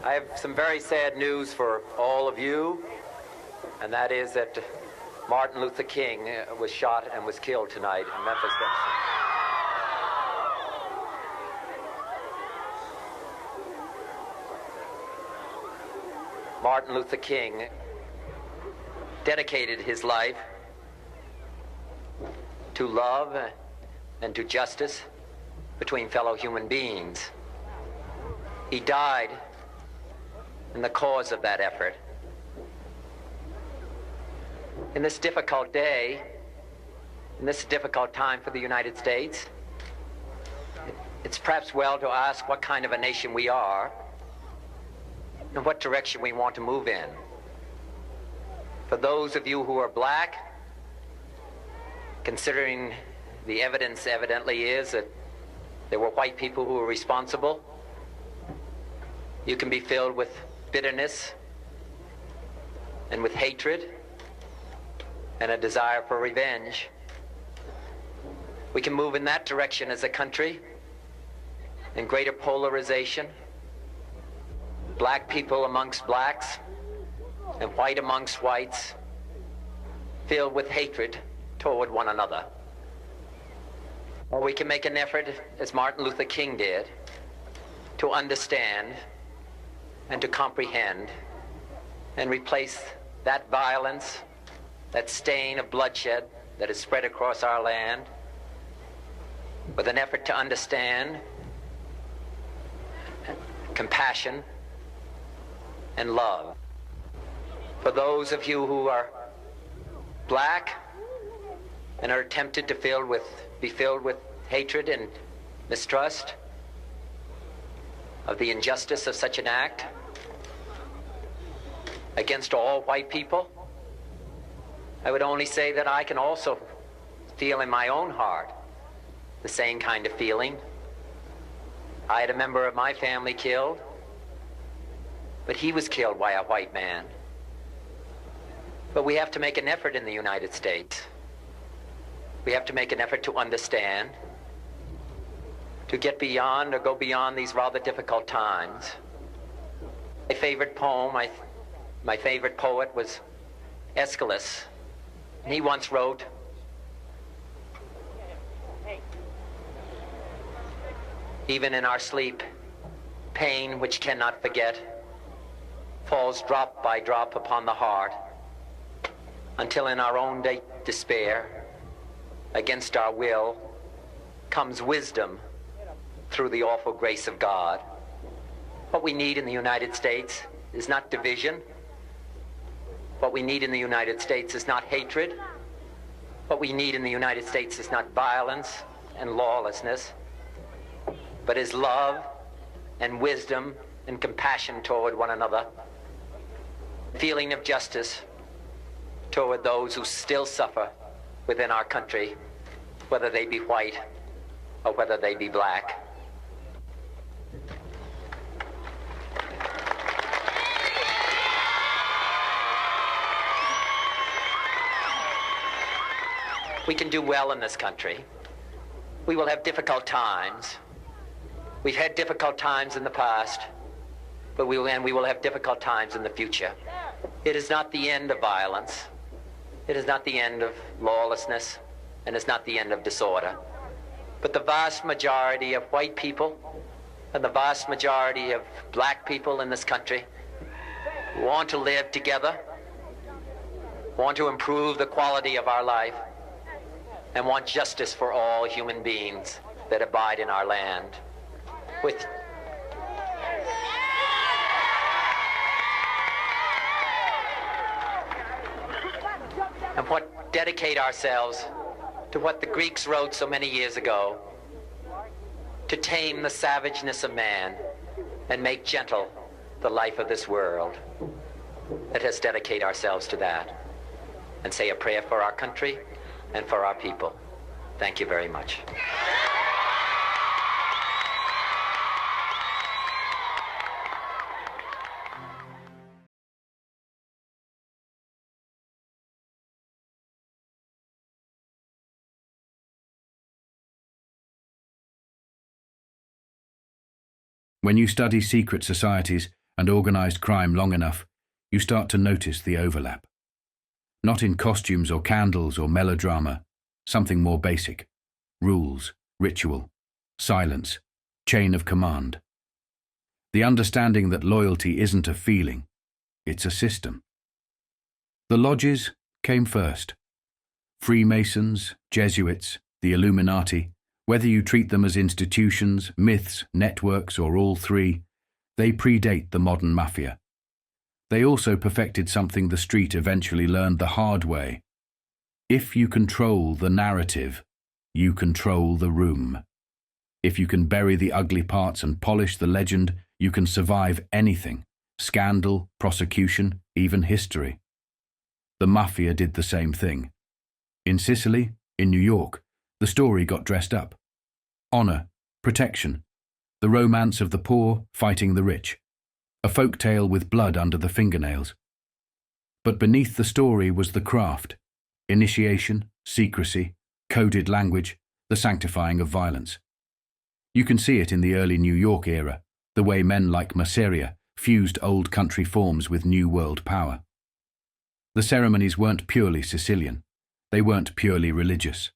I have some very sad news for all of you, and that is that Martin Luther King was shot and was killed tonight in Memphis. Martin Luther King dedicated his life to love and to justice between fellow human beings. He died in the cause of that effort. In this difficult day, in this difficult time for the United States, it's perhaps well to ask what kind of a nation we are and what direction we want to move in. For those of you who are black, considering the evidence evidently is that there were white people who were responsible, you can be filled with bitterness and with hatred and a desire for revenge. We can move in that direction as a country, in greater polarization, black people amongst blacks and white amongst whites, filled with hatred toward one another. Or we can make an effort, as Martin Luther King did, to understand and to comprehend and replace that violence, that stain of bloodshed that is spread across our land, with an effort to understand compassion and love. For those of you who are black and are tempted to be filled with hatred and mistrust of the injustice of such an act against all white people, I would only say that I can also feel in my own heart the same kind of feeling. I had a member of my family killed, but he was killed by a white man. But we have to make an effort in the United States. We have to make an effort to understand, to get beyond or go beyond these rather difficult times. My favorite poem, my favorite poet was Aeschylus. He once wrote, "Even in our sleep, pain which cannot forget falls drop by drop upon the heart, until in our own despair, against our will, comes wisdom through the awful grace of God." What we need in the United States is not division. What we need in the United States is not hatred. What we need in the United States is not violence and lawlessness, but is love and wisdom and compassion toward one another, feeling of justice toward those who still suffer within our country, whether they be white or whether they be black. We can do well in this country. We will have difficult times. We've had difficult times in the past, but we will have difficult times in the future. It is not the end of violence. It is not the end of lawlessness, and it's not the end of disorder. But the vast majority of white people and the vast majority of black people in this country want to live together, want to improve the quality of our life, and want justice for all human beings that abide in our land. And what dedicate ourselves to what the Greeks wrote so many years ago, to tame the savageness of man and make gentle the life of this world. Let us dedicate ourselves to that and say a prayer for our country and for our people. Thank you very much. When you study secret societies and organized crime long enough, you start to notice the overlap. Not in costumes or candles or melodrama, something more basic. Rules, ritual, silence, chain of command. The understanding that loyalty isn't a feeling, it's a system. The lodges came first. Freemasons, Jesuits, the Illuminati, whether you treat them as institutions, myths, networks, or all three, they predate the modern mafia. They also perfected something the street eventually learned the hard way. If you control the narrative, you control the room. If you can bury the ugly parts and polish the legend, you can survive anything: scandal, prosecution, even history. The Mafia did the same thing. In Sicily, in New York, the story got dressed up. Honor, protection, the romance of the poor fighting the rich, a folk tale with blood under the fingernails. But beneath the story was the craft: initiation, secrecy, coded language, the sanctifying of violence. You can see it in the early New York era, the way men like Marcello fused old country forms with new world power. The ceremonies weren't purely Sicilian. They weren't purely religious.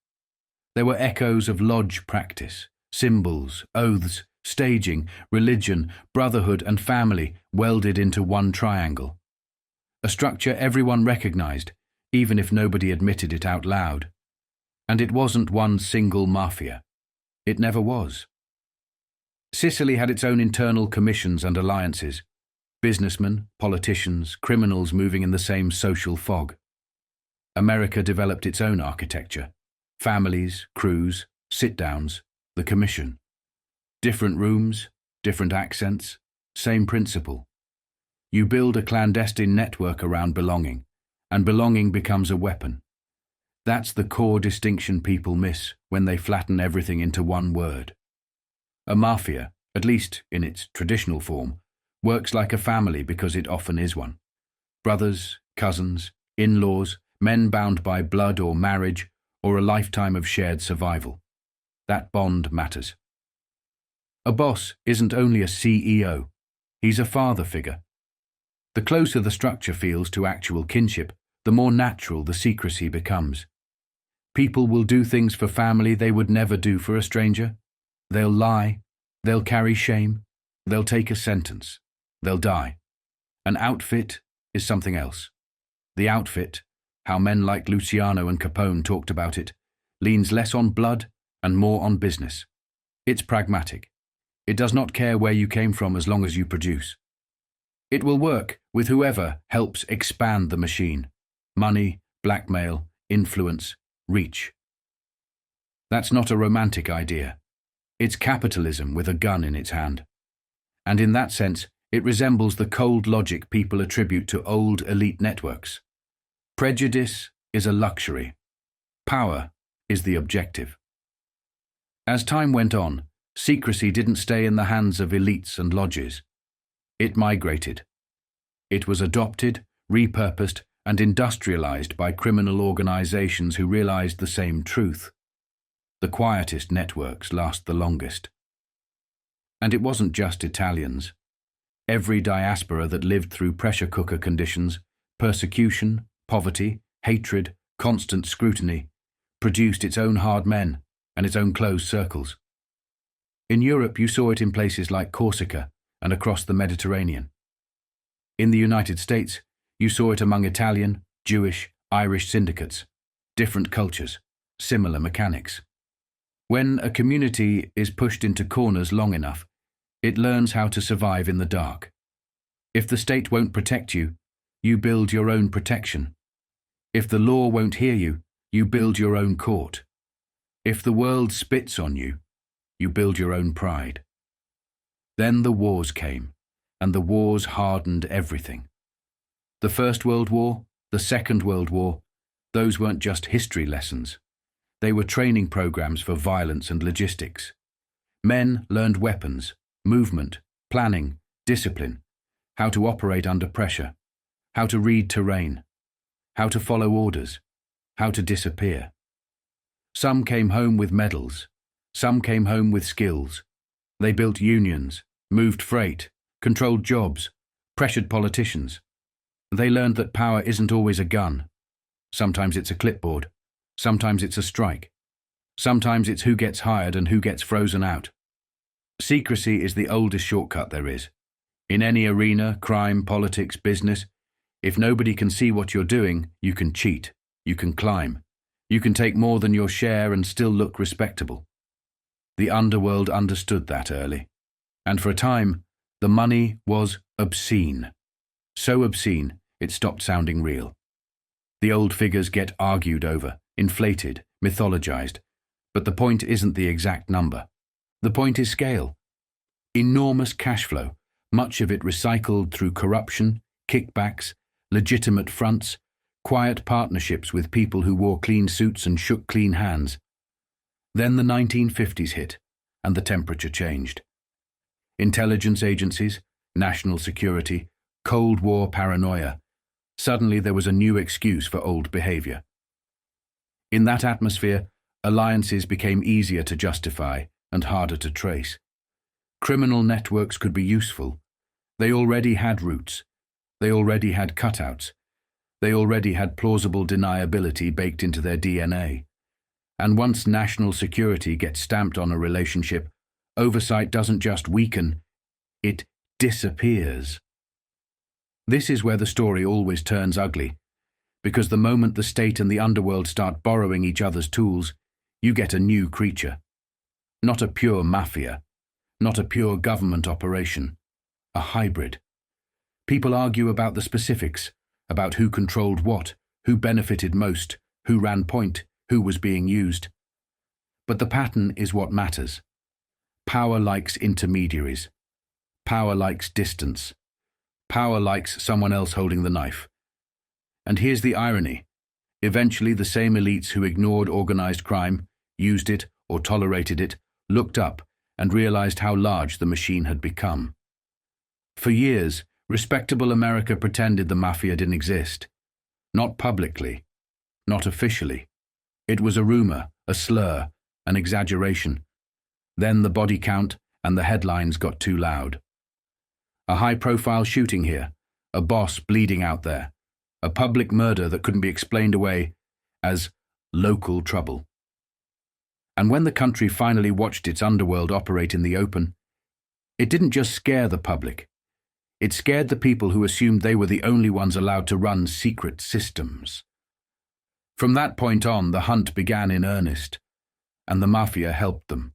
They were echoes of lodge practice, symbols, oaths, staging, religion, brotherhood, and family welded into one triangle. A structure everyone recognized, even if nobody admitted it out loud. And it wasn't one single mafia. It never was. Sicily had its own internal commissions and alliances. Businessmen, politicians, criminals moving in the same social fog. America developed its own architecture. Families, crews, sit-downs, the commission. Different rooms, different accents, same principle. You build a clandestine network around belonging, and belonging becomes a weapon. That's the core distinction people miss when they flatten everything into one word. A mafia, at least in its traditional form, works like a family because it often is one. Brothers, cousins, in-laws, men bound by blood or marriage, or a lifetime of shared survival. That bond matters. A boss isn't only a CEO, he's a father figure. The closer the structure feels to actual kinship, the more natural the secrecy becomes. People will do things for family they would never do for a stranger. They'll lie, they'll carry shame, they'll take a sentence, they'll die. An outfit is something else. The outfit, how men like Louisiana and Capone talked about it, leans less on blood and more on business. It's pragmatic. It does not care where you came from as long as you produce. It will work with whoever helps expand the machine. Money, blackmail, influence, reach. That's not a romantic idea. It's capitalism with a gun in its hand. And in that sense, it resembles the cold logic people attribute to old elite networks. Prejudice is a luxury. Power is the objective. As time went on, secrecy didn't stay in the hands of elites and lodges. It migrated. It was adopted, repurposed, and industrialized by criminal organizations who realized the same truth. The quietest networks last the longest. And it wasn't just Italians. Every diaspora that lived through pressure cooker conditions, persecution, poverty, hatred, constant scrutiny, produced its own hard men and its own closed circles. In Europe, you saw it in places like Corsica and across the Mediterranean. In the United States, you saw it among Italian, Jewish, Irish syndicates, different cultures, similar mechanics. When a community is pushed into corners long enough, it learns how to survive in the dark. If the state won't protect you, you build your own protection. If the law won't hear you, you build your own court. If the world spits on you, you build your own pride. Then the wars came, and the wars hardened everything. The First World War, the Second World War, those weren't just history lessons. They were training programs for violence and logistics. Men learned weapons, movement, planning, discipline, how to operate under pressure, how to read terrain, how to follow orders, how to disappear. Some came home with medals, some came home with skills. They built unions, moved freight, controlled jobs, pressured politicians. They learned that power isn't always a gun. Sometimes it's a clipboard. Sometimes it's a strike. Sometimes it's who gets hired and who gets frozen out. Secrecy is the oldest shortcut there is. In any arena, crime, politics, business, if nobody can see what you're doing, you can cheat, you can climb, you can take more than your share and still look respectable. The underworld understood that early. And for a time, the money was obscene. So obscene, it stopped sounding real. The old figures get argued over, inflated, mythologized. But the point isn't the exact number. The point is scale. Enormous cash flow, much of it recycled through corruption, kickbacks, legitimate fronts, quiet partnerships with people who wore clean suits and shook clean hands. Then the 1950s hit, and the temperature changed. Intelligence agencies, national security, Cold War paranoia. Suddenly there was a new excuse for old behavior. In that atmosphere, alliances became easier to justify and harder to trace. Criminal networks could be useful. They already had roots. They already had cutouts. They already had plausible deniability baked into their DNA. And once national security gets stamped on a relationship, oversight doesn't just weaken, it disappears. This is where the story always turns ugly, because the moment the state and the underworld start borrowing each other's tools, you get a new creature. Not a pure mafia, not a pure government operation, a hybrid. People argue about the specifics, about who controlled what, who benefited most, who ran point, who was being used. But the pattern is what matters. Power likes intermediaries. Power likes distance. Power likes someone else holding the knife. And here's the irony. Eventually the same elites who ignored organized crime, used it or tolerated it, looked up and realized how large the machine had become. For years, respectable America pretended the mafia didn't exist. Not publicly, not officially. It was a rumor, a slur, an exaggeration. Then the body count and the headlines got too loud. A high-profile shooting here, a boss bleeding out there, a public murder that couldn't be explained away as local trouble. And when the country finally watched its underworld operate in the open, it didn't just scare the public. It scared the people who assumed they were the only ones allowed to run secret systems. From that point on, the hunt began in earnest, and the mafia helped them.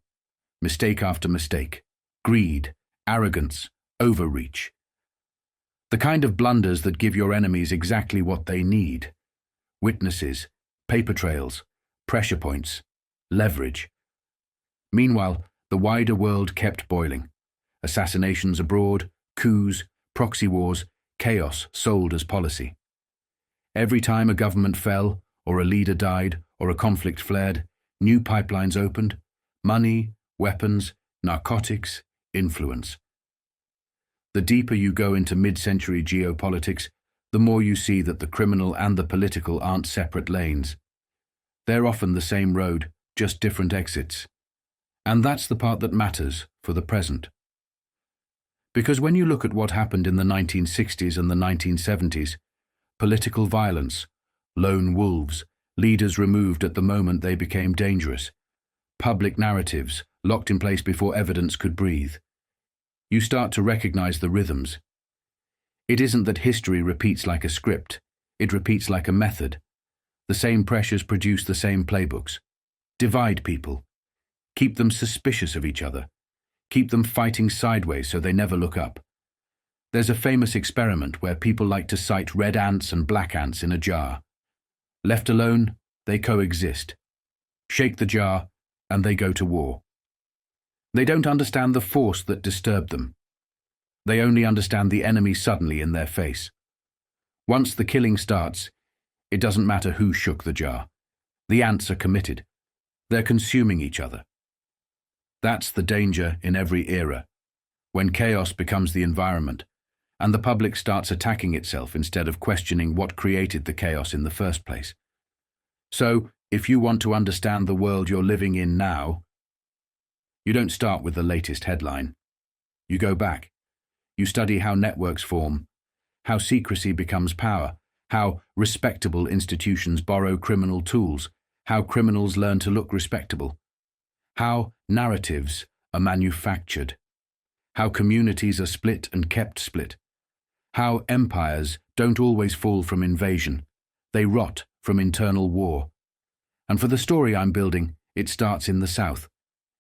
Mistake after mistake, greed, arrogance, overreach. The kind of blunders that give your enemies exactly what they need. Witnesses, paper trails, pressure points, leverage. Meanwhile, the wider world kept boiling. Assassinations abroad, coups, proxy wars, chaos sold as policy. Every time a government fell, or a leader died, or a conflict flared, new pipelines opened. Money, weapons, narcotics, influence. The deeper you go into mid-century geopolitics, the more you see that the criminal and the political aren't separate lanes. They're often the same road, just different exits. And that's the part that matters for the present. Because when you look at what happened in the 1960s and the 1970s, political violence, lone wolves, leaders removed at the moment they became dangerous, public narratives locked in place before evidence could breathe, you start to recognize the rhythms. It isn't that history repeats like a script, it repeats like a method. The same pressures produce the same playbooks. Divide people. Keep them suspicious of each other. Keep them fighting sideways so they never look up. There's a famous experiment where people like to cite red ants and black ants in a jar. Left alone, they coexist. Shake the jar, and they go to war. They don't understand the force that disturbed them. They only understand the enemy suddenly in their face. Once the killing starts, it doesn't matter who shook the jar. The ants are committed. They're consuming each other. That's the danger in every era, when chaos becomes the environment, and the public starts attacking itself instead of questioning what created the chaos in the first place. So, if you want to understand the world you're living in now, you don't start with the latest headline. You go back. You study how networks form, how secrecy becomes power, how respectable institutions borrow criminal tools, how criminals learn to look respectable, how narratives are manufactured, how communities are split and kept split, how empires don't always fall from invasion, they rot from internal war. And for the story I'm building, it starts in the South.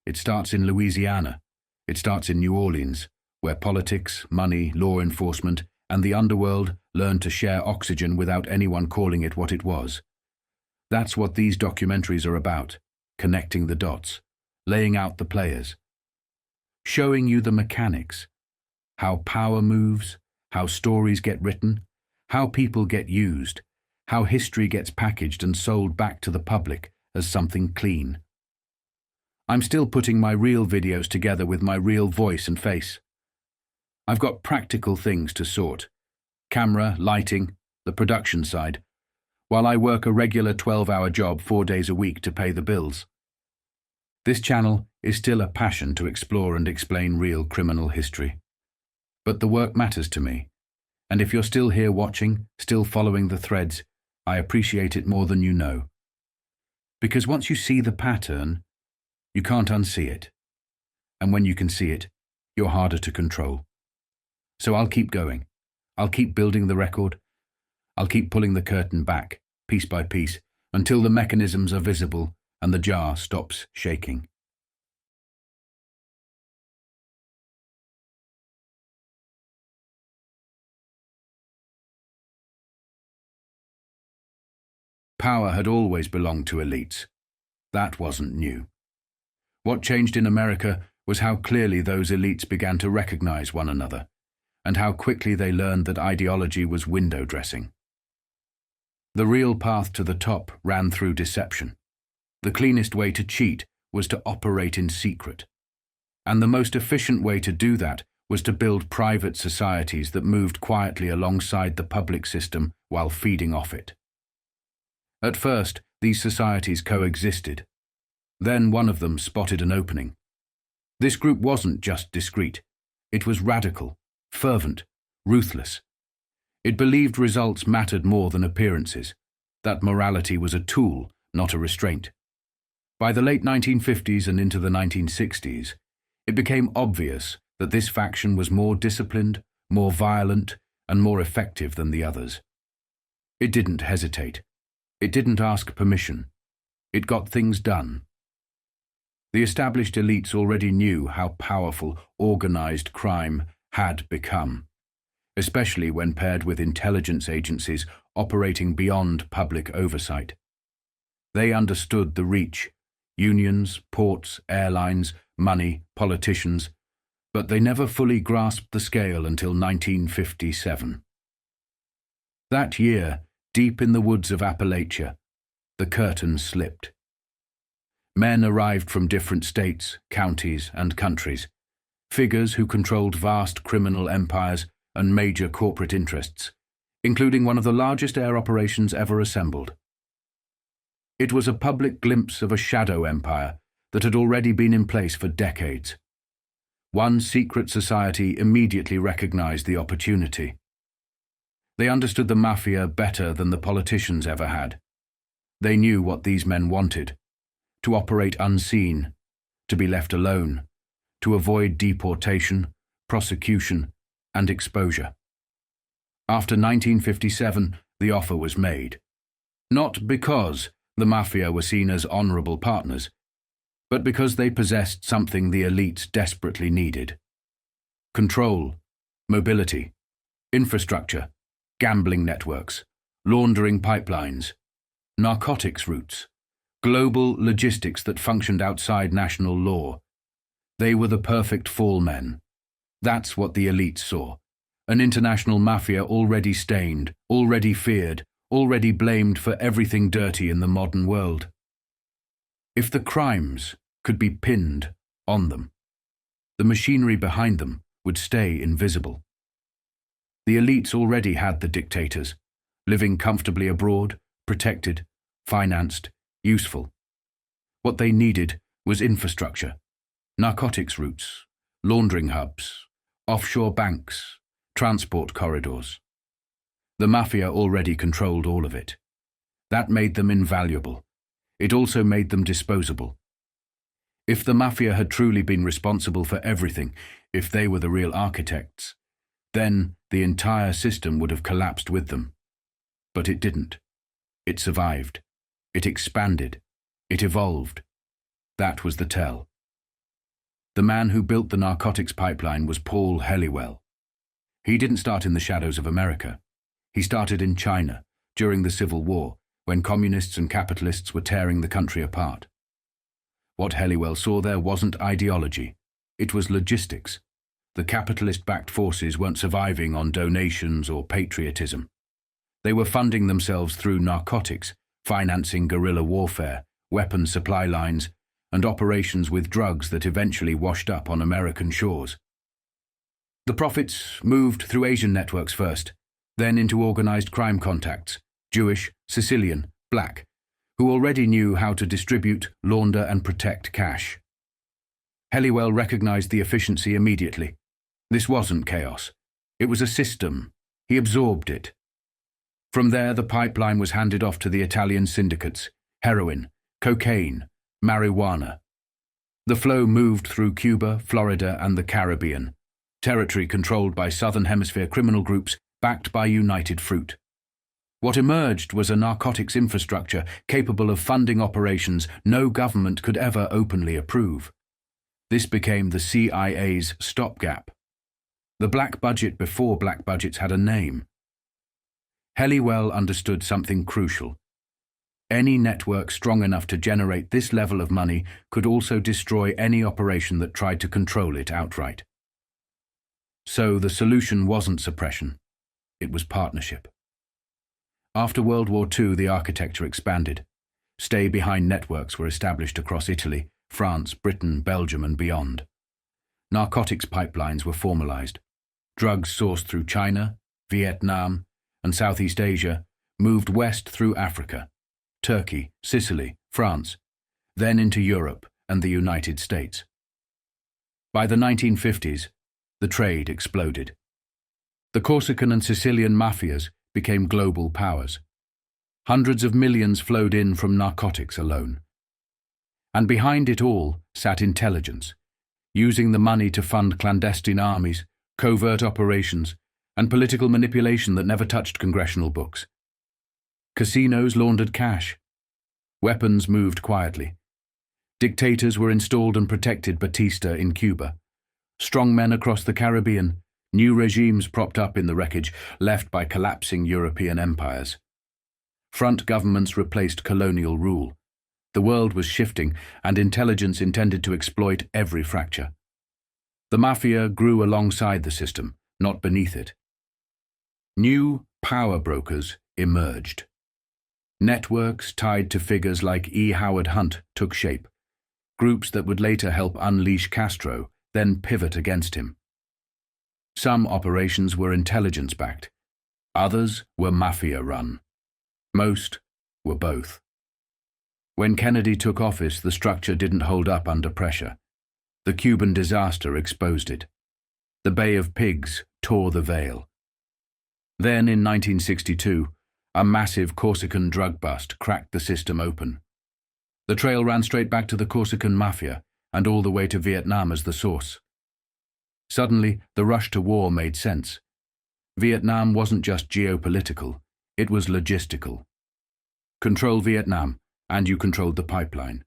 It starts in Louisiana. It starts in New Orleans, where politics, money, law enforcement, and the underworld learned to share oxygen without anyone calling it what it was. That's what these documentaries are about, connecting the dots, laying out the players, showing you the mechanics, how power moves, how stories get written, how people get used, how history gets packaged and sold back to the public as something clean. I'm still putting my real videos together with my real voice and face. I've got practical things to sort: camera, lighting, the production side, while I work a regular 12-hour job 4 days a week to pay the bills. This channel is still a passion to explore and explain real criminal history. But the work matters to me, and if you're still here watching, still following the threads, I appreciate it more than you know. Because once you see the pattern, you can't unsee it. And when you can see it, you're harder to control. So I'll keep going. I'll keep building the record. I'll keep pulling the curtain back, piece by piece, until the mechanisms are visible and the jar stops shaking. Power had always belonged to elites. That wasn't new. What changed in America was how clearly those elites began to recognize one another, and how quickly they learned that ideology was window dressing. The real path to the top ran through deception. The cleanest way to cheat was to operate in secret. And the most efficient way to do that was to build private societies that moved quietly alongside the public system while feeding off it. At first, these societies coexisted. Then one of them spotted an opening. This group wasn't just discreet. It was radical, fervent, ruthless. It believed results mattered more than appearances, that morality was a tool, not a restraint. By the late 1950s and into the 1960s, it became obvious that this faction was more disciplined, more violent, and more effective than the others. It didn't hesitate. It didn't ask permission. It got things done. The established elites already knew how powerful organized crime had become, especially when paired with intelligence agencies operating beyond public oversight. They understood the reach: unions, ports, airlines, money, politicians, but they never fully grasped the scale until 1957. That year, deep in the woods of Appalachia, the curtain slipped. Men arrived from different states, counties, and countries, figures who controlled vast criminal empires and major corporate interests, including one of the largest air operations ever assembled. It was a public glimpse of a shadow empire that had already been in place for decades. One secret society immediately recognized the opportunity. They understood the Mafia better than the politicians ever had. They knew what these men wanted: to operate unseen, to be left alone, to avoid deportation, prosecution, and exposure. After 1957, the offer was made. Not because the Mafia were seen as honorable partners, but because they possessed something the elites desperately needed: control, mobility, infrastructure, gambling networks, laundering pipelines, narcotics routes, global logistics that functioned outside national law. They were the perfect fall men. That's what the elites saw: an international mafia already stained, already feared, already blamed for everything dirty in the modern world. If the crimes could be pinned on them, the machinery behind them would stay invisible. The elites already had the dictators, living comfortably abroad, protected, financed, useful. What they needed was infrastructure: narcotics routes, laundering hubs, offshore banks, transport corridors. The Mafia already controlled all of it. That made them invaluable. It also made them disposable. If the Mafia had truly been responsible for everything, if they were the real architects, then the entire system would have collapsed with them. But it didn't. It survived. It expanded. It evolved. That was the tell. The man who built the narcotics pipeline was Paul Helliwell. He didn't start in the shadows of America. He started in China, during the Civil War, when communists and capitalists were tearing the country apart. What Helliwell saw there wasn't ideology. It was logistics. The capitalist-backed forces weren't surviving on donations or patriotism. They were funding themselves through narcotics, financing guerrilla warfare, weapons supply lines, and operations with drugs that eventually washed up on American shores. The profits moved through Asian networks first, then into organized crime contacts, Jewish, Sicilian, black, who already knew how to distribute, launder, and protect cash. Helliwell recognized the efficiency immediately. This wasn't chaos. It was a system. He absorbed it. From there, the pipeline was handed off to the Italian syndicates, heroin, cocaine, marijuana. The flow moved through Cuba, Florida, and the Caribbean, territory controlled by Southern Hemisphere criminal groups backed by United Fruit. What emerged was a narcotics infrastructure capable of funding operations no government could ever openly approve. This became the CIA's stopgap. The black budget before black budgets had a name. Helliwell understood something crucial. Any network strong enough to generate this level of money could also destroy any operation that tried to control it outright. So the solution wasn't suppression. It was partnership. After World War II, the architecture expanded. Stay-behind networks were established across Italy, France, Britain, Belgium, and beyond. Narcotics pipelines were formalized. Drugs sourced through China, Vietnam, and Southeast Asia moved west through Africa, Turkey, Sicily, France, then into Europe and the United States. By the 1950s, the trade exploded. The Corsican and Sicilian mafias became global powers. Hundreds of millions flowed in from narcotics alone. And behind it all sat intelligence, using the money to fund clandestine armies, covert operations, and political manipulation that never touched congressional books. Casinos laundered cash. Weapons moved quietly. Dictators were installed and protected Batista in Cuba. Strongmen across the Caribbean, new regimes propped up in the wreckage left by collapsing European empires. Front governments replaced colonial rule. The world was shifting, and intelligence intended to exploit every fracture. The Mafia grew alongside the system, not beneath it. New power brokers emerged. Networks tied to figures like E. Howard Hunt took shape, groups that would later help unleash Castro, then pivot against him. Some operations were intelligence-backed. Others were Mafia-run. Most were both. When Kennedy took office, the structure didn't hold up under pressure. The Cuban disaster exposed it. The Bay of Pigs tore the veil. Then, in 1962, a massive Corsican drug bust cracked the system open. The trail ran straight back to the Corsican Mafia and all the way to Vietnam as the source. Suddenly, the rush to war made sense. Vietnam wasn't just geopolitical, it was logistical. Control Vietnam, and you controlled the pipeline.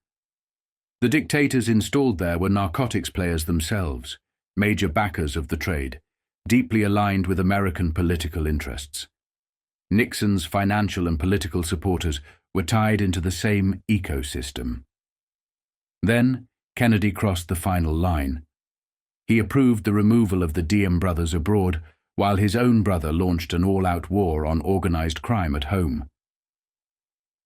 The dictators installed there were narcotics players themselves, major backers of the trade, deeply aligned with American political interests. Nixon's financial and political supporters were tied into the same ecosystem. Then, Kennedy crossed the final line. He approved the removal of the Diem brothers abroad, while his own brother launched an all-out war on organized crime at home.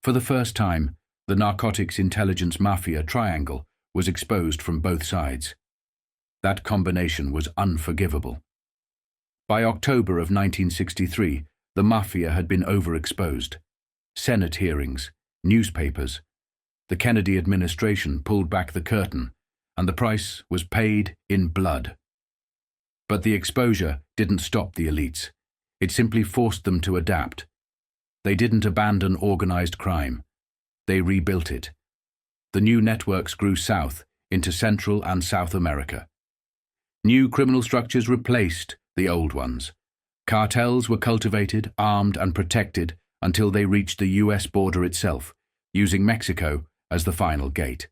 For the first time, the narcotics intelligence mafia triangle was exposed from both sides. That combination was unforgivable. By October of 1963, the mafia had been overexposed. Senate hearings, newspapers. The Kennedy administration pulled back the curtain, and the price was paid in blood. But the exposure didn't stop the elites. It simply forced them to adapt. They didn't abandon organized crime. They rebuilt it. The new networks grew south into Central and South America. New criminal structures replaced the old ones. Cartels were cultivated, armed, and protected until they reached the US border itself, using Mexico as the final gate.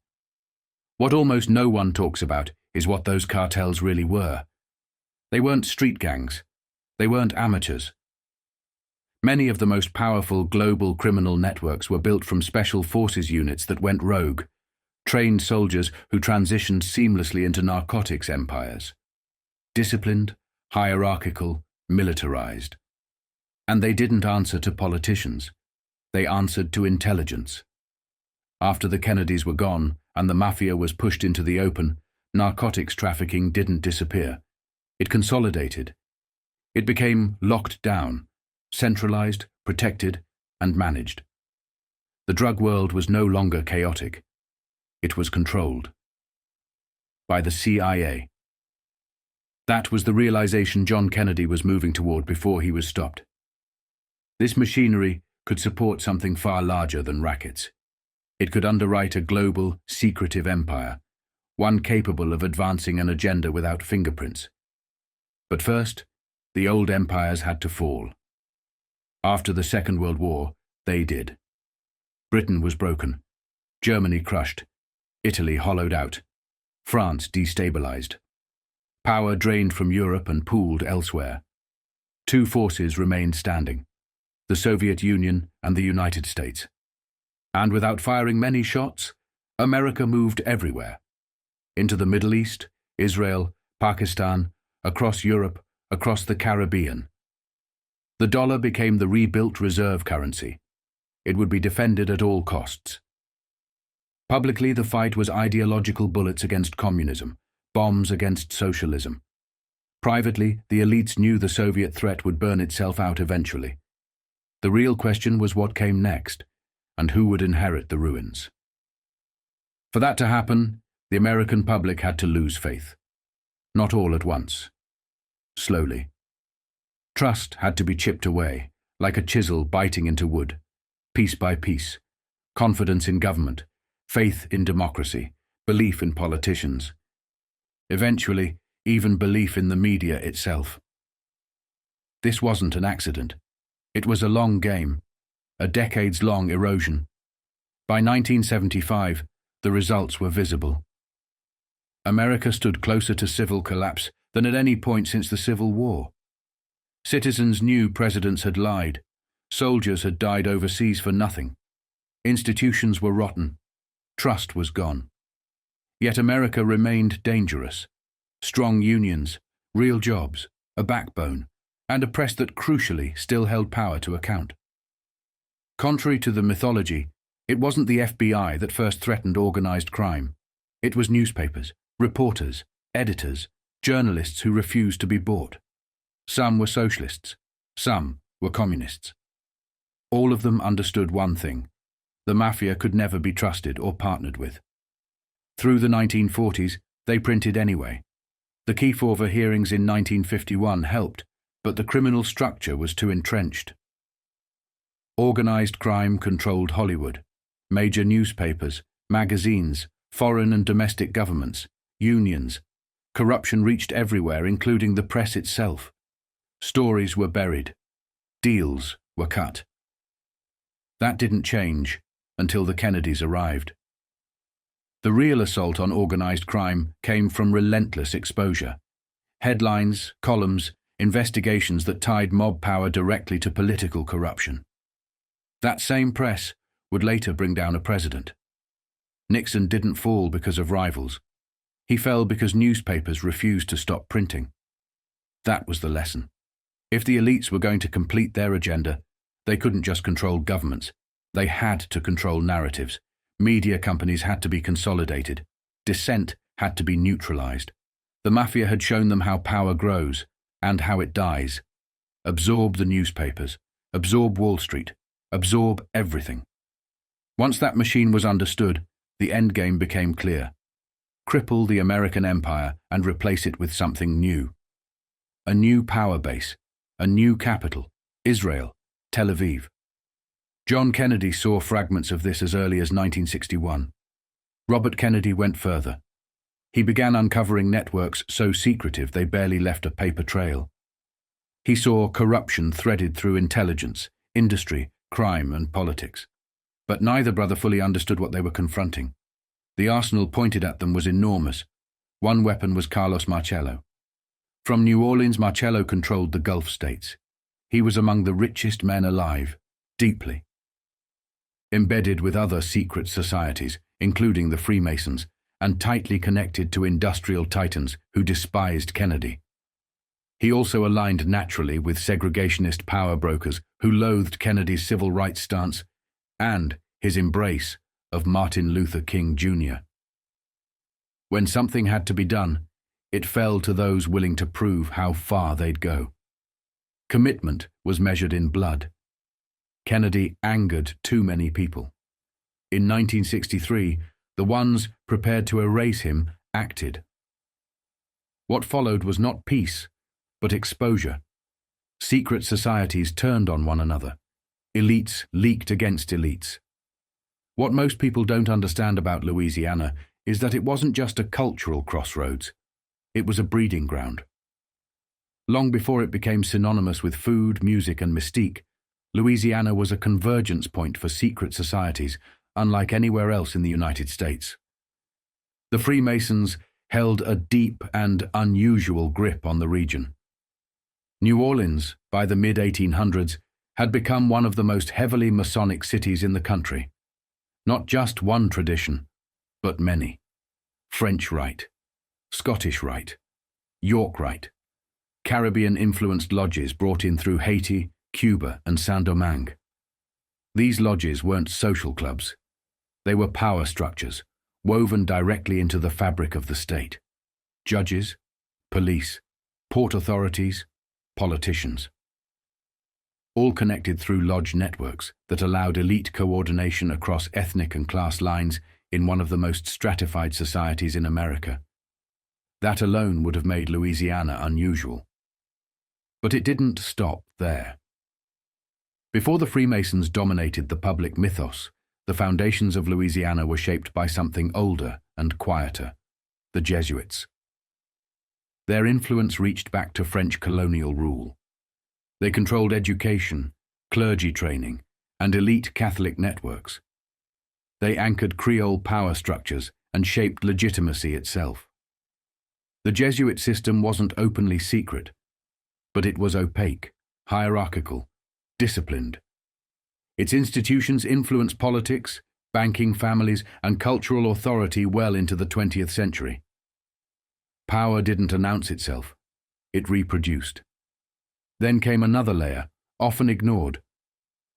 What almost no one talks about is what those cartels really were. They weren't street gangs. They weren't amateurs. Many of the most powerful global criminal networks were built from special forces units that went rogue, trained soldiers who transitioned seamlessly into narcotics empires. Disciplined, hierarchical, militarized. And they didn't answer to politicians. They answered to intelligence. After the Kennedys were gone and the Mafia was pushed into the open, narcotics trafficking didn't disappear. It consolidated. It became locked down, centralized, protected, and managed. The drug world was no longer chaotic. It was controlled. By the CIA. That was the realization John Kennedy was moving toward before he was stopped. This machinery could support something far larger than rackets. It could underwrite a global, secretive empire, one capable of advancing an agenda without fingerprints. But first, the old empires had to fall. After the Second World War, they did. Britain was broken, Germany crushed, Italy hollowed out, France destabilized. Power drained from Europe and pooled elsewhere. Two forces remained standing, the Soviet Union and the United States. And without firing many shots, America moved everywhere. Into the Middle East, Israel, Pakistan, across Europe, across the Caribbean. The dollar became the rebuilt reserve currency. It would be defended at all costs. Publicly, the fight was ideological bullets against communism, bombs against socialism. Privately, the elites knew the Soviet threat would burn itself out eventually. The real question was what came next, and who would inherit the ruins. For that to happen, the American public had to lose faith. Not all at once. Slowly. Trust had to be chipped away, like a chisel biting into wood, piece by piece. Confidence in government, faith in democracy, belief in politicians. Eventually, even belief in the media itself. This wasn't an accident. It was a long game, a decades-long erosion. By 1975, the results were visible. America stood closer to civil collapse than at any point since the Civil War. Citizens knew presidents had lied. Soldiers had died overseas for nothing. Institutions were rotten. Trust was gone. Yet America remained dangerous. Strong unions, real jobs, a backbone, and a press that crucially still held power to account. Contrary to the mythology, it wasn't the FBI that first threatened organized crime. It was newspapers, reporters, editors, journalists who refused to be bought. Some were socialists, some were communists. All of them understood one thing: the Mafia could never be trusted or partnered with. Through the 1940s, they printed anyway. The Kefauver hearings in 1951 helped, but the criminal structure was too entrenched. Organized crime controlled Hollywood, major newspapers, magazines, foreign and domestic governments, unions. Corruption reached everywhere, including the press itself. Stories were buried. Deals were cut. That didn't change until the Kennedys arrived. The real assault on organized crime came from relentless exposure. Headlines, columns, investigations that tied mob power directly to political corruption. That same press would later bring down a president. Nixon didn't fall because of rivals. He fell because newspapers refused to stop printing. That was the lesson. If the elites were going to complete their agenda, they couldn't just control governments. They had to control narratives. Media companies had to be consolidated. Dissent had to be neutralized. The Mafia had shown them how power grows and how it dies. Absorb the newspapers. Absorb Wall Street. Absorb everything. Once that machine was understood, the endgame became clear. Cripple the American empire and replace it with something new. A new power base, a new capital, Israel, Tel Aviv. John Kennedy saw fragments of this as early as 1961. Robert Kennedy went further. He began uncovering networks so secretive they barely left a paper trail. He saw corruption threaded through intelligence, industry, crime, and politics. But neither brother fully understood what they were confronting. The arsenal pointed at them was enormous. One weapon was Carlos Marcello. From New Orleans, Marcello controlled the Gulf states. He was among the richest men alive, deeply embedded with other secret societies, including the Freemasons, and tightly connected to industrial titans who despised Kennedy. He also aligned naturally with segregationist power brokers who loathed Kennedy's civil rights stance and his embrace of Martin Luther King Jr. When something had to be done, it fell to those willing to prove how far they'd go. Commitment was measured in blood. Kennedy angered too many people. In 1963, the ones prepared to erase him acted. What followed was not peace, but exposure. Secret societies turned on one another. Elites leaked against elites. What most people don't understand about Louisiana is that it wasn't just a cultural crossroads. It was a breeding ground. Long before it became synonymous with food, music, and mystique, Louisiana was a convergence point for secret societies, unlike anywhere else in the United States. The Freemasons held a deep and unusual grip on the region. New Orleans, by the mid-1800s, had become one of the most heavily Masonic cities in the country. Not just one tradition, but many. French Rite, Scottish Rite, York Rite, Caribbean-influenced lodges brought in through Haiti, Cuba, and Saint-Domingue. These lodges weren't social clubs. They were power structures, woven directly into the fabric of the state. Judges, police, port authorities, politicians. All connected through lodge networks that allowed elite coordination across ethnic and class lines in one of the most stratified societies in America. That alone would have made Louisiana unusual. But it didn't stop there. Before the Freemasons dominated the public mythos, the foundations of Louisiana were shaped by something older and quieter, the Jesuits. Their influence reached back to French colonial rule. They controlled education, clergy training, and elite Catholic networks. They anchored Creole power structures and shaped legitimacy itself. The Jesuit system wasn't openly secret, but it was opaque, hierarchical, disciplined. Its institutions influenced politics, banking, families, and cultural authority well into the 20th century. Power didn't announce itself, it reproduced. Then came another layer, often ignored,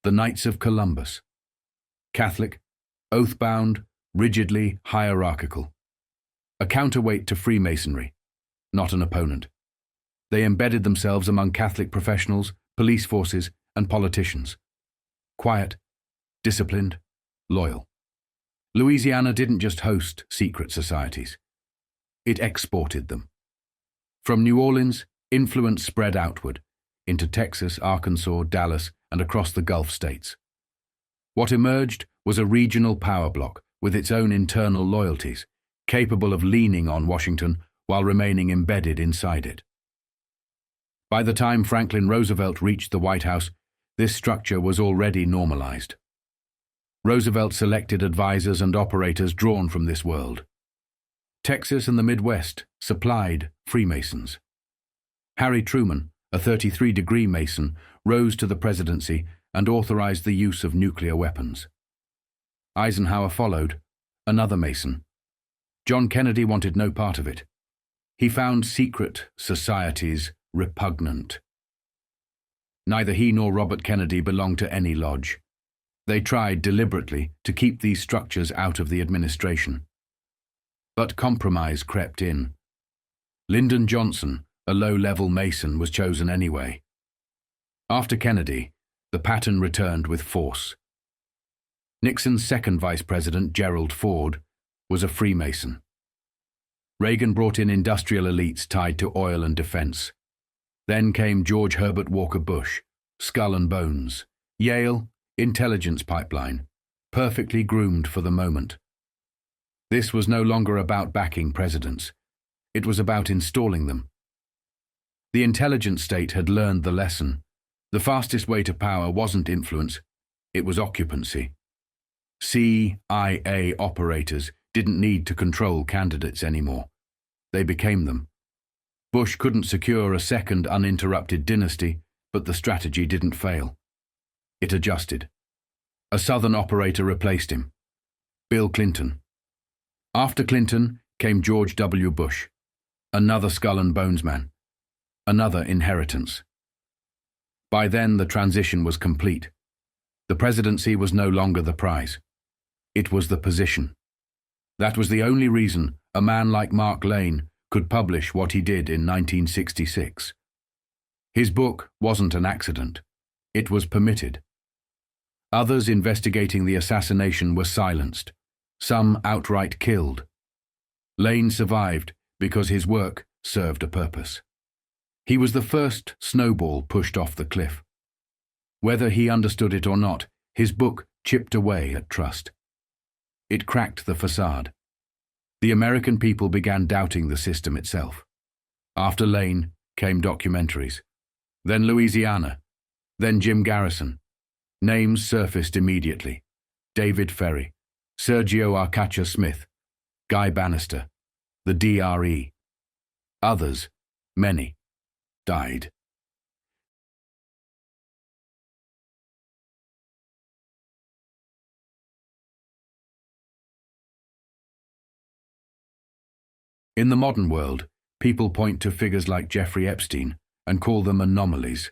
the Knights of Columbus. Catholic, oath-bound, rigidly hierarchical. A counterweight to Freemasonry, not an opponent. They embedded themselves among Catholic professionals, police forces, and politicians. Quiet, disciplined, loyal. Louisiana didn't just host secret societies. It exported them. From New Orleans, influence spread outward, into Texas, Arkansas, Dallas, and across the Gulf states. What emerged was a regional power bloc with its own internal loyalties, capable of leaning on Washington while remaining embedded inside it. By the time Franklin Roosevelt reached the White House, this structure was already normalized. Roosevelt selected advisors and operators drawn from this world. Texas and the Midwest supplied Freemasons. Harry Truman, a 33-degree Mason, rose to the presidency and authorized the use of nuclear weapons. Eisenhower followed, another Mason. John Kennedy wanted no part of it. He found secret societies repugnant. Neither he nor Robert Kennedy belonged to any lodge. They tried deliberately to keep these structures out of the administration. But compromise crept in. Lyndon Johnson, a low-level Mason, was chosen anyway. After Kennedy, the pattern returned with force. Nixon's second vice president, Gerald Ford, was a Freemason. Reagan brought in industrial elites tied to oil and defense. Then came George Herbert Walker Bush, Skull and Bones, Yale, intelligence pipeline, perfectly groomed for the moment. This was no longer about backing presidents. It was about installing them. The intelligence state had learned the lesson. The fastest way to power wasn't influence, it was occupancy. CIA operators didn't need to control candidates anymore. They became them. Bush couldn't secure a second uninterrupted dynasty, but the strategy didn't fail. It adjusted. A Southern operator replaced him, Bill Clinton. After Clinton came George W. Bush, another skull and bones man, another inheritance. By then the transition was complete. The presidency was no longer the prize. It was the position. That was the only reason a man like Mark Lane could publish what he did in 1966. His book wasn't an accident. It was permitted. Others investigating the assassination were silenced, some outright killed. Lane survived because his work served a purpose. He was the first snowball pushed off the cliff. Whether he understood it or not, his book chipped away at trust. It cracked the facade. The American people began doubting the system itself. After Lane came documentaries. Then Louisiana. Then Jim Garrison. Names surfaced immediately. David Ferry, Sergio Arcacha Smith, Guy Bannister, the DRE. Others, many, died. In the modern world, people point to figures like Jeffrey Epstein and call them anomalies,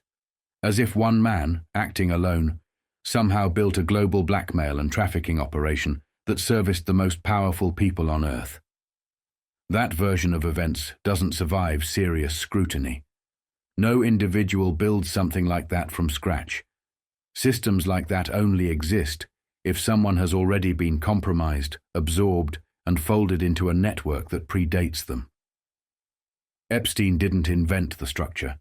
as if one man, acting alone, somehow built a global blackmail and trafficking operation that serviced the most powerful people on Earth. That version of events doesn't survive serious scrutiny. No individual builds something like that from scratch. Systems like that only exist if someone has already been compromised, absorbed, and folded into a network that predates them. Epstein didn't invent the structure.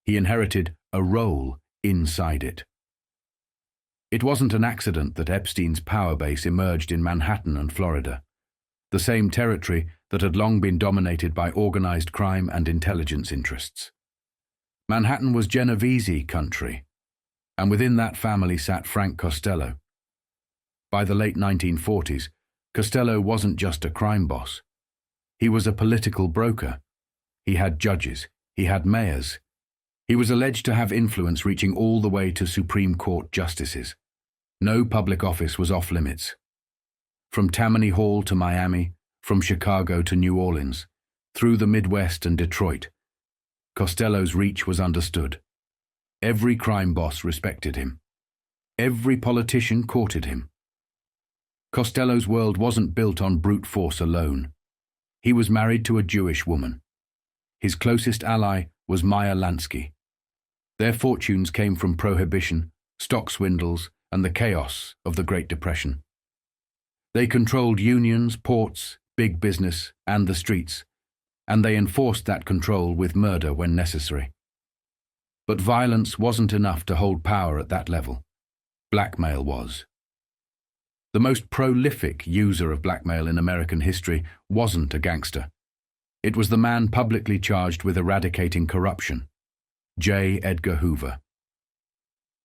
He inherited a role inside it. It wasn't an accident that Epstein's power base emerged in Manhattan and Florida, the same territory that had long been dominated by organized crime and intelligence interests. Manhattan was Genovese country, and within that family sat Frank Costello. By the late 1940s, Costello wasn't just a crime boss. He was a political broker. He had judges. He had mayors. He was alleged to have influence reaching all the way to Supreme Court justices. No public office was off limits. From Tammany Hall to Miami, from Chicago to New Orleans, through the Midwest and Detroit, Costello's reach was understood. Every crime boss respected him. Every politician courted him. Costello's world wasn't built on brute force alone. He was married to a Jewish woman. His closest ally was Meyer Lansky. Their fortunes came from prohibition, stock swindles, and the chaos of the Great Depression. They controlled unions, ports, big business, and the streets, and they enforced that control with murder when necessary. But violence wasn't enough to hold power at that level. Blackmail was. The most prolific user of blackmail in American history wasn't a gangster. It was the man publicly charged with eradicating corruption, J. Edgar Hoover.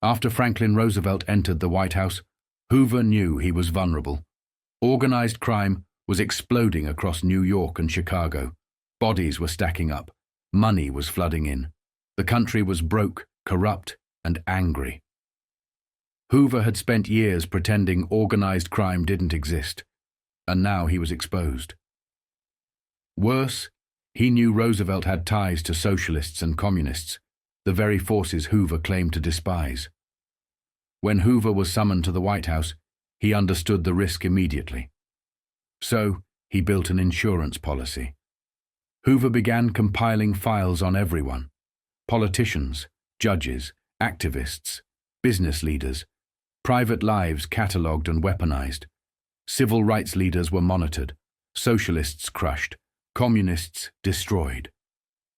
After Franklin Roosevelt entered the White House, Hoover knew he was vulnerable. Organized crime was exploding across New York and Chicago. Bodies were stacking up. Money was flooding in. The country was broke, corrupt, and angry. Hoover had spent years pretending organized crime didn't exist, and now he was exposed. Worse, he knew Roosevelt had ties to socialists and communists, the very forces Hoover claimed to despise. When Hoover was summoned to the White House, he understood the risk immediately. So, he built an insurance policy. Hoover began compiling files on everyone: politicians, judges, activists, business leaders, private lives catalogued and weaponized. Civil rights leaders were monitored, socialists crushed, communists destroyed.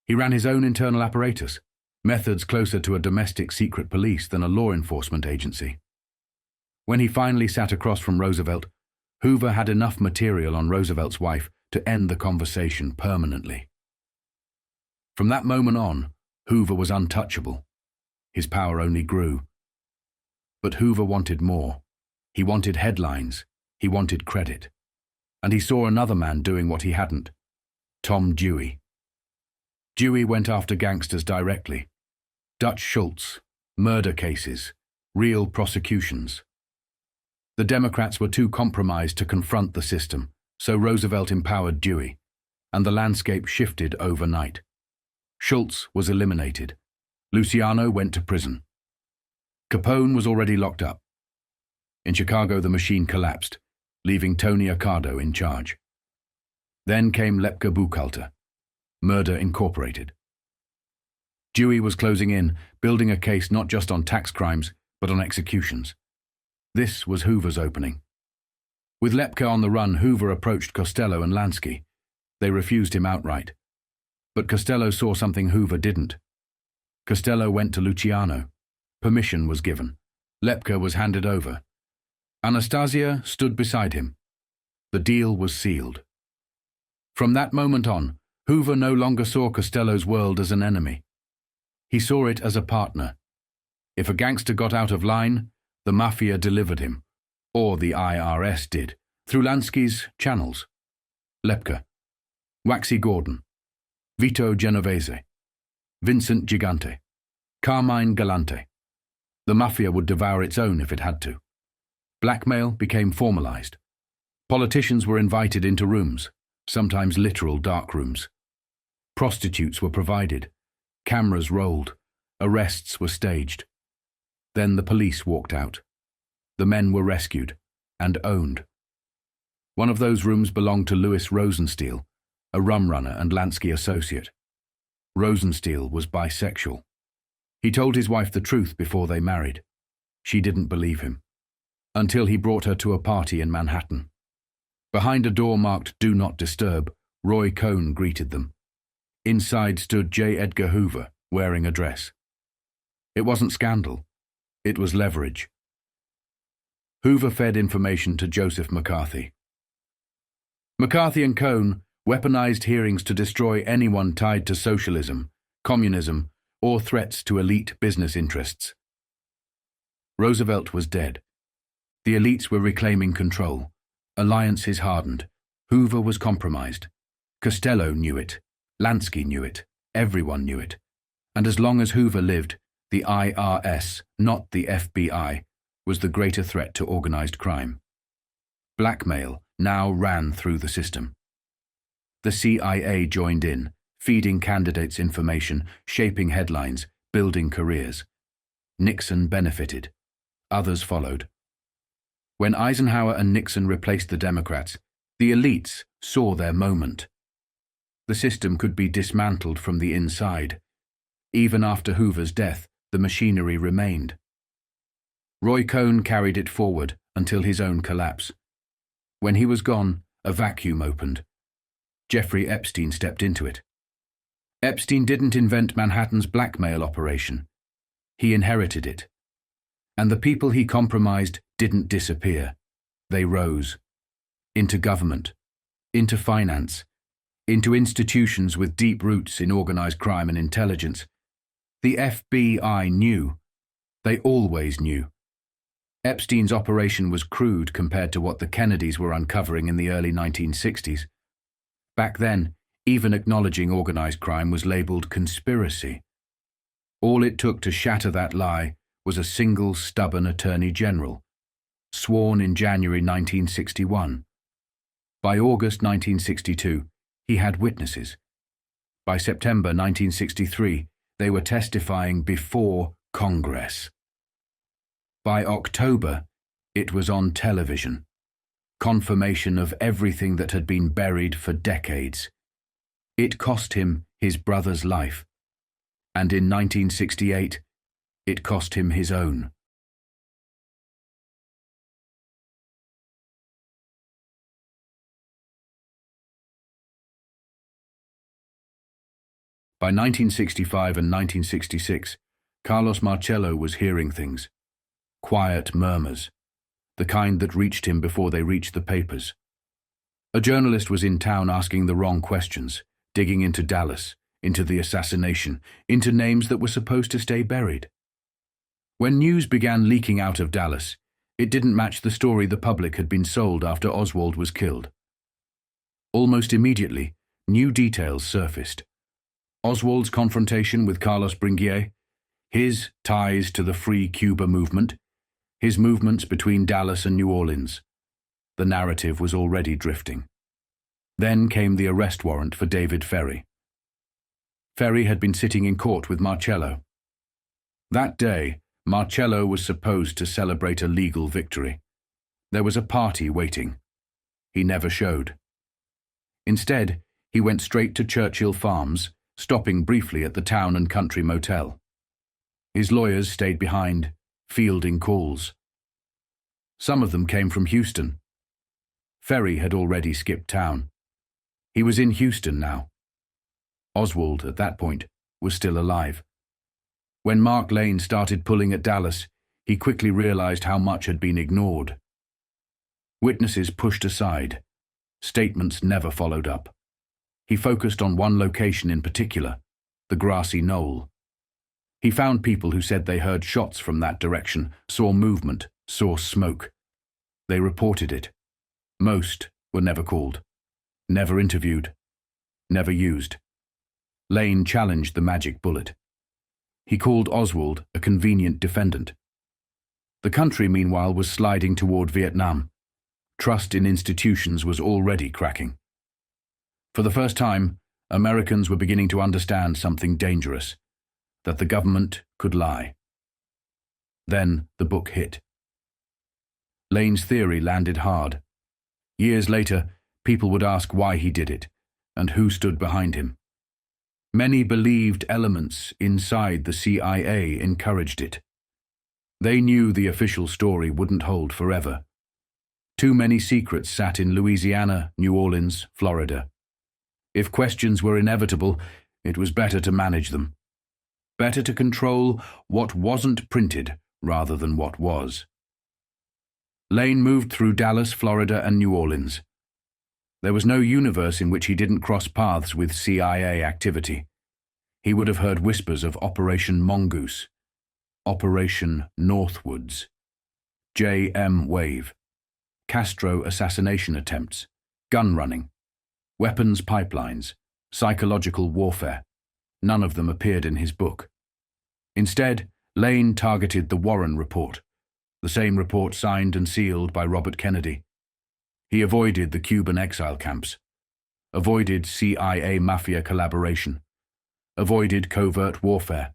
He ran his own internal apparatus, methods closer to a domestic secret police than a law enforcement agency. When he finally sat across from Roosevelt, Hoover had enough material on Roosevelt's wife to end the conversation permanently. From that moment on, Hoover was untouchable. His power only grew. But Hoover wanted more. He wanted headlines. He wanted credit. And he saw another man doing what he hadn't. Tom Dewey. Dewey went after gangsters directly. Dutch Schultz, murder cases, real prosecutions. The Democrats were too compromised to confront the system, so Roosevelt empowered Dewey, and the landscape shifted overnight. Schultz was eliminated. Luciano went to prison. Capone was already locked up. In Chicago, the machine collapsed, leaving Tony Accardo in charge. Then came Lepke Buchalter, Murder Incorporated. Dewey was closing in, building a case not just on tax crimes, but on executions. This was Hoover's opening. With Lepke on the run, Hoover approached Costello and Lansky. They refused him outright. But Costello saw something Hoover didn't. Costello went to Luciano. Permission was given. Lepke was handed over. Anastasia stood beside him. The deal was sealed. From that moment on, Hoover no longer saw Costello's world as an enemy. He saw it as a partner. If a gangster got out of line, the Mafia delivered him, or the IRS did, through Lansky's channels. Lepke, Waxy Gordon, Vito Genovese, Vincent Gigante, Carmine Galante. The Mafia would devour its own if it had to. Blackmail became formalized. Politicians were invited into rooms, sometimes literal dark rooms. Prostitutes were provided. Cameras rolled. Arrests were staged. Then the police walked out. The men were rescued and owned. One of those rooms belonged to Louis Rosenstiel, a rum runner and Lansky associate. Rosenstiel was bisexual. He told his wife the truth before they married. She didn't believe him, until he brought her to a party in Manhattan. Behind a door marked "Do Not Disturb," Roy Cohn greeted them. Inside stood J. Edgar Hoover, wearing a dress. It wasn't scandal. It was leverage. Hoover fed information to Joseph McCarthy. McCarthy and Cohn weaponized hearings to destroy anyone tied to socialism, communism, or threats to elite business interests. Roosevelt was dead. The elites were reclaiming control. Alliances hardened. Hoover was compromised. Costello knew it. Lansky knew it. Everyone knew it. And as long as Hoover lived, the IRS, not the FBI, was the greater threat to organized crime. Blackmail now ran through the system. The CIA joined in, feeding candidates information, shaping headlines, building careers. Nixon benefited. Others followed. When Eisenhower and Nixon replaced the Democrats, the elites saw their moment. The system could be dismantled from the inside. Even after Hoover's death, the machinery remained. Roy Cohn carried it forward until his own collapse. When he was gone, a vacuum opened. Jeffrey Epstein stepped into it. Epstein didn't invent Manhattan's blackmail operation. He inherited it. And the people he compromised didn't disappear. They rose. Into government. Into finance. Into institutions with deep roots in organized crime and intelligence. The FBI knew. They always knew. Epstein's operation was crude compared to what the Kennedys were uncovering in the early 1960s. Back then, even acknowledging organized crime was labeled conspiracy. All it took to shatter that lie was a single stubborn attorney general, sworn in January 1961. By August 1962, he had witnesses. By September 1963, they were testifying before Congress. By October, it was on television. Confirmation of everything that had been buried for decades. It cost him his brother's life. And in 1968, it cost him his own. By 1965 and 1966, Carlos Marcello was hearing things. Quiet murmurs, the kind that reached him before they reached the papers. A journalist was in town asking the wrong questions, digging into Dallas, into the assassination, into names that were supposed to stay buried. When news began leaking out of Dallas, it didn't match the story the public had been sold after Oswald was killed. Almost immediately, new details surfaced. Oswald's confrontation with Carlos Bringuier, his ties to the Free Cuba movement, his movements between Dallas and New Orleans. The narrative was already drifting. Then came the arrest warrant for David Ferry. Ferry had been sitting in court with Marcello. That day, Marcello was supposed to celebrate a legal victory. There was a party waiting. He never showed. Instead, he went straight to Churchill Farms, stopping briefly at the Town and Country Motel. His lawyers stayed behind, fielding calls. Some of them came from Houston. Ferry had already skipped town. He was in Houston now. Oswald, at that point, was still alive. When Mark Lane started pulling at Dallas, he quickly realized how much had been ignored. Witnesses pushed aside. Statements never followed up. He focused on one location in particular, the grassy knoll. He found people who said they heard shots from that direction, saw movement, saw smoke. They reported it. Most were never called, never interviewed, never used. Lane challenged the magic bullet. He called Oswald a convenient defendant. The country, meanwhile, was sliding toward Vietnam. Trust in institutions was already cracking. For the first time, Americans were beginning to understand something dangerous, that the government could lie. Then the book hit. Lane's theory landed hard. Years later, people would ask why he did it, and who stood behind him. Many believed elements inside the CIA encouraged it. They knew the official story wouldn't hold forever. Too many secrets sat in Louisiana, New Orleans, Florida. If questions were inevitable, it was better to manage them. Better to control what wasn't printed rather than what was. Lane moved through Dallas, Florida, and New Orleans. There was no universe in which he didn't cross paths with CIA activity. He would have heard whispers of Operation Mongoose, Operation Northwoods, J.M. Wave, Castro assassination attempts, gun running, weapons pipelines, psychological warfare. None of them appeared in his book. Instead, Lane targeted the Warren Report, the same report signed and sealed by Robert Kennedy. He avoided the Cuban exile camps, avoided CIA Mafia collaboration, avoided covert warfare.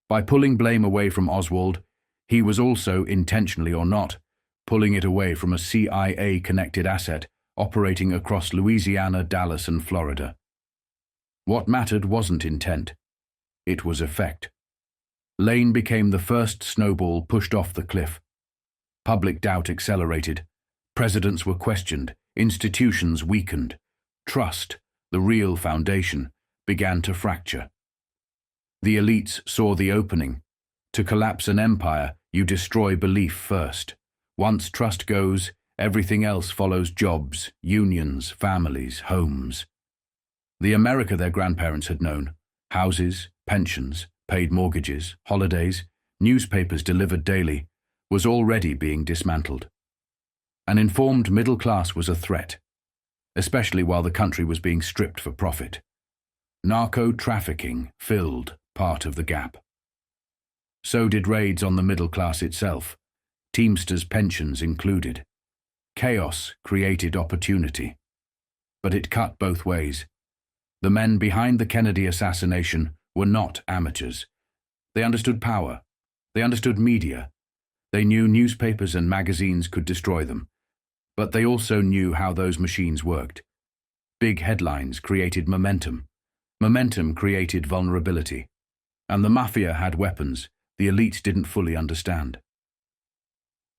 By pulling blame away from Oswald, he was also, intentionally or not, pulling it away from a CIA-connected asset operating across Louisiana, Dallas, and Florida. What mattered wasn't intent. It was effect. Lane became the first snowball pushed off the cliff. Public doubt accelerated. Presidents were questioned. Institutions weakened. Trust, the real foundation, began to fracture. The elites saw the opening. To collapse an empire, you destroy belief first. Once trust goes, everything else follows: jobs, unions, families, homes. The America their grandparents had known, houses, pensions, paid mortgages, holidays, newspapers delivered daily, was already being dismantled. An informed middle class was a threat, especially while the country was being stripped for profit. Narco-trafficking filled part of the gap. So did raids on the middle class itself, Teamsters' pensions included. Chaos created opportunity. But it cut both ways. The men behind the Kennedy assassination were not amateurs. They understood power. They understood media. They knew newspapers and magazines could destroy them. But they also knew how those machines worked. Big headlines created momentum. Momentum created vulnerability. And the Mafia had weapons the elites didn't fully understand.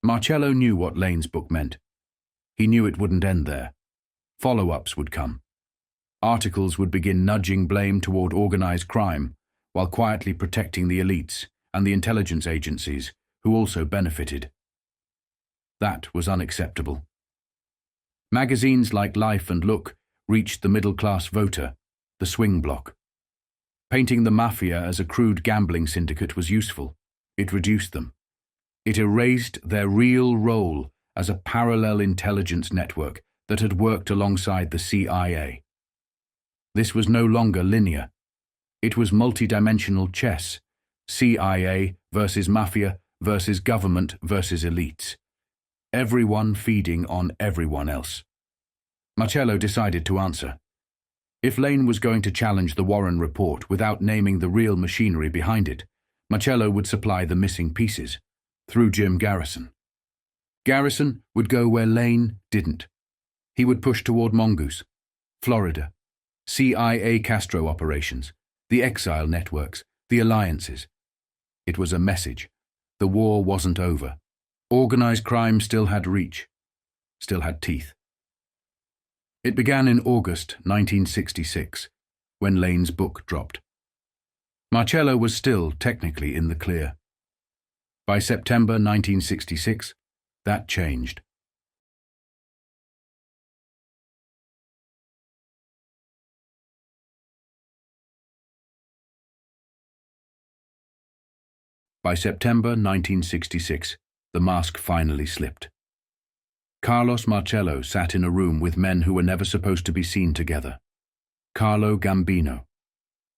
Marcello knew what Lane's book meant. He knew it wouldn't end there. Follow-ups would come. Articles would begin nudging blame toward organized crime, while quietly protecting the elites and the intelligence agencies, who also benefited. That was unacceptable. Magazines like Life and Look reached the middle-class voter, the swing bloc. Painting the Mafia as a crude gambling syndicate was useful. It reduced them. It erased their real role as a parallel intelligence network that had worked alongside the CIA. This was no longer linear. It was multidimensional chess. CIA versus Mafia versus government versus elites. Everyone feeding on everyone else. Marcello decided to answer. If Lane was going to challenge the Warren report without naming the real machinery behind it, Marcello would supply the missing pieces, through Jim Garrison. Garrison would go where Lane didn't. He would push toward Mongoose, Florida, CIA Castro operations, the exile networks, the alliances. It was a message. The war wasn't over. Organized crime still had reach, still had teeth. It began in August 1966, when Lane's book dropped. Marcello was still technically in the clear. By September 1966, that changed. By September 1966, the mask finally slipped. Carlos Marcello sat in a room with men who were never supposed to be seen together. Carlo Gambino,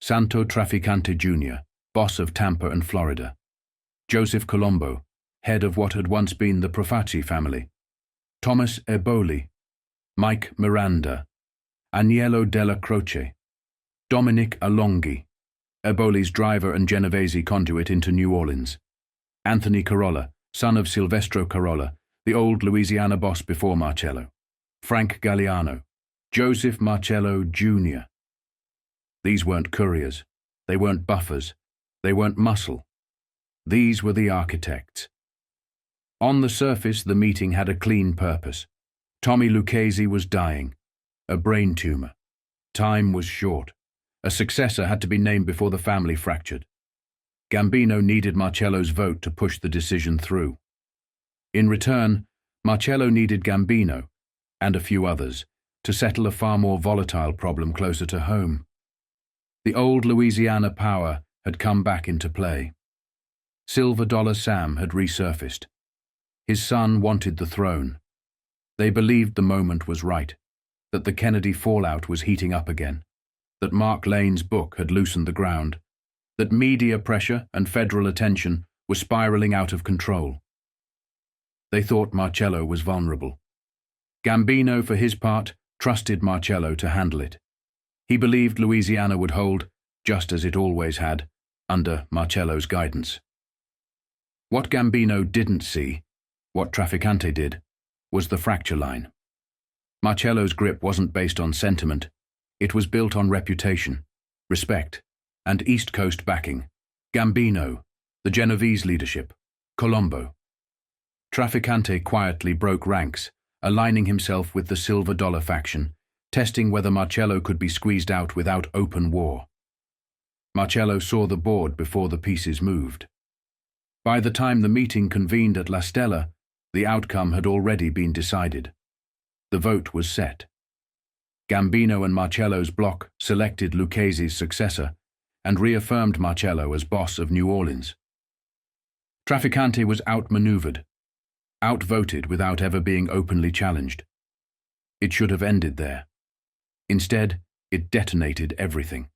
Santo Trafficante Jr., boss of Tampa and Florida. Joseph Colombo, head of what had once been the Profati family. Thomas Eboli, Mike Miranda, Agnello della Croce, Dominic Alonghi, Eboli's driver and Genovese conduit into New Orleans. Anthony Carolla, son of Silvestro Carolla, the old Louisiana boss before Marcello. Frank Galliano, Joseph Marcello Jr. These weren't couriers. They weren't buffers. They weren't muscle. These were the architects. On the surface, the meeting had a clean purpose. Tommy Lucchese was dying. A brain tumor. Time was short. A successor had to be named before the family fractured. Gambino needed Marcello's vote to push the decision through. In return, Marcello needed Gambino, and a few others, to settle a far more volatile problem closer to home. The old Louisiana power had come back into play. Silver Dollar Sam had resurfaced. His son wanted the throne. They believed the moment was right, that the Kennedy fallout was heating up again, that Mark Lane's book had loosened the ground, that media pressure and federal attention were spiraling out of control. They thought Marcello was vulnerable. Gambino, for his part, trusted Marcello to handle it. He believed Louisiana would hold, just as it always had, under Marcello's guidance. What Gambino didn't see, what Trafficante did, was the fracture line. Marcello's grip wasn't based on sentiment. It was built on reputation, respect, and East Coast backing. Gambino, the Genovese leadership, Colombo. Trafficante quietly broke ranks, aligning himself with the Silver Dollar faction, testing whether Marcello could be squeezed out without open war. Marcello saw the board before the pieces moved. By the time the meeting convened at La Stella, the outcome had already been decided. The vote was set. Gambino and Marcello's bloc selected Lucchese's successor and reaffirmed Marcello as boss of New Orleans. Trafficante was outmaneuvered, outvoted without ever being openly challenged. It should have ended there. Instead, it detonated everything.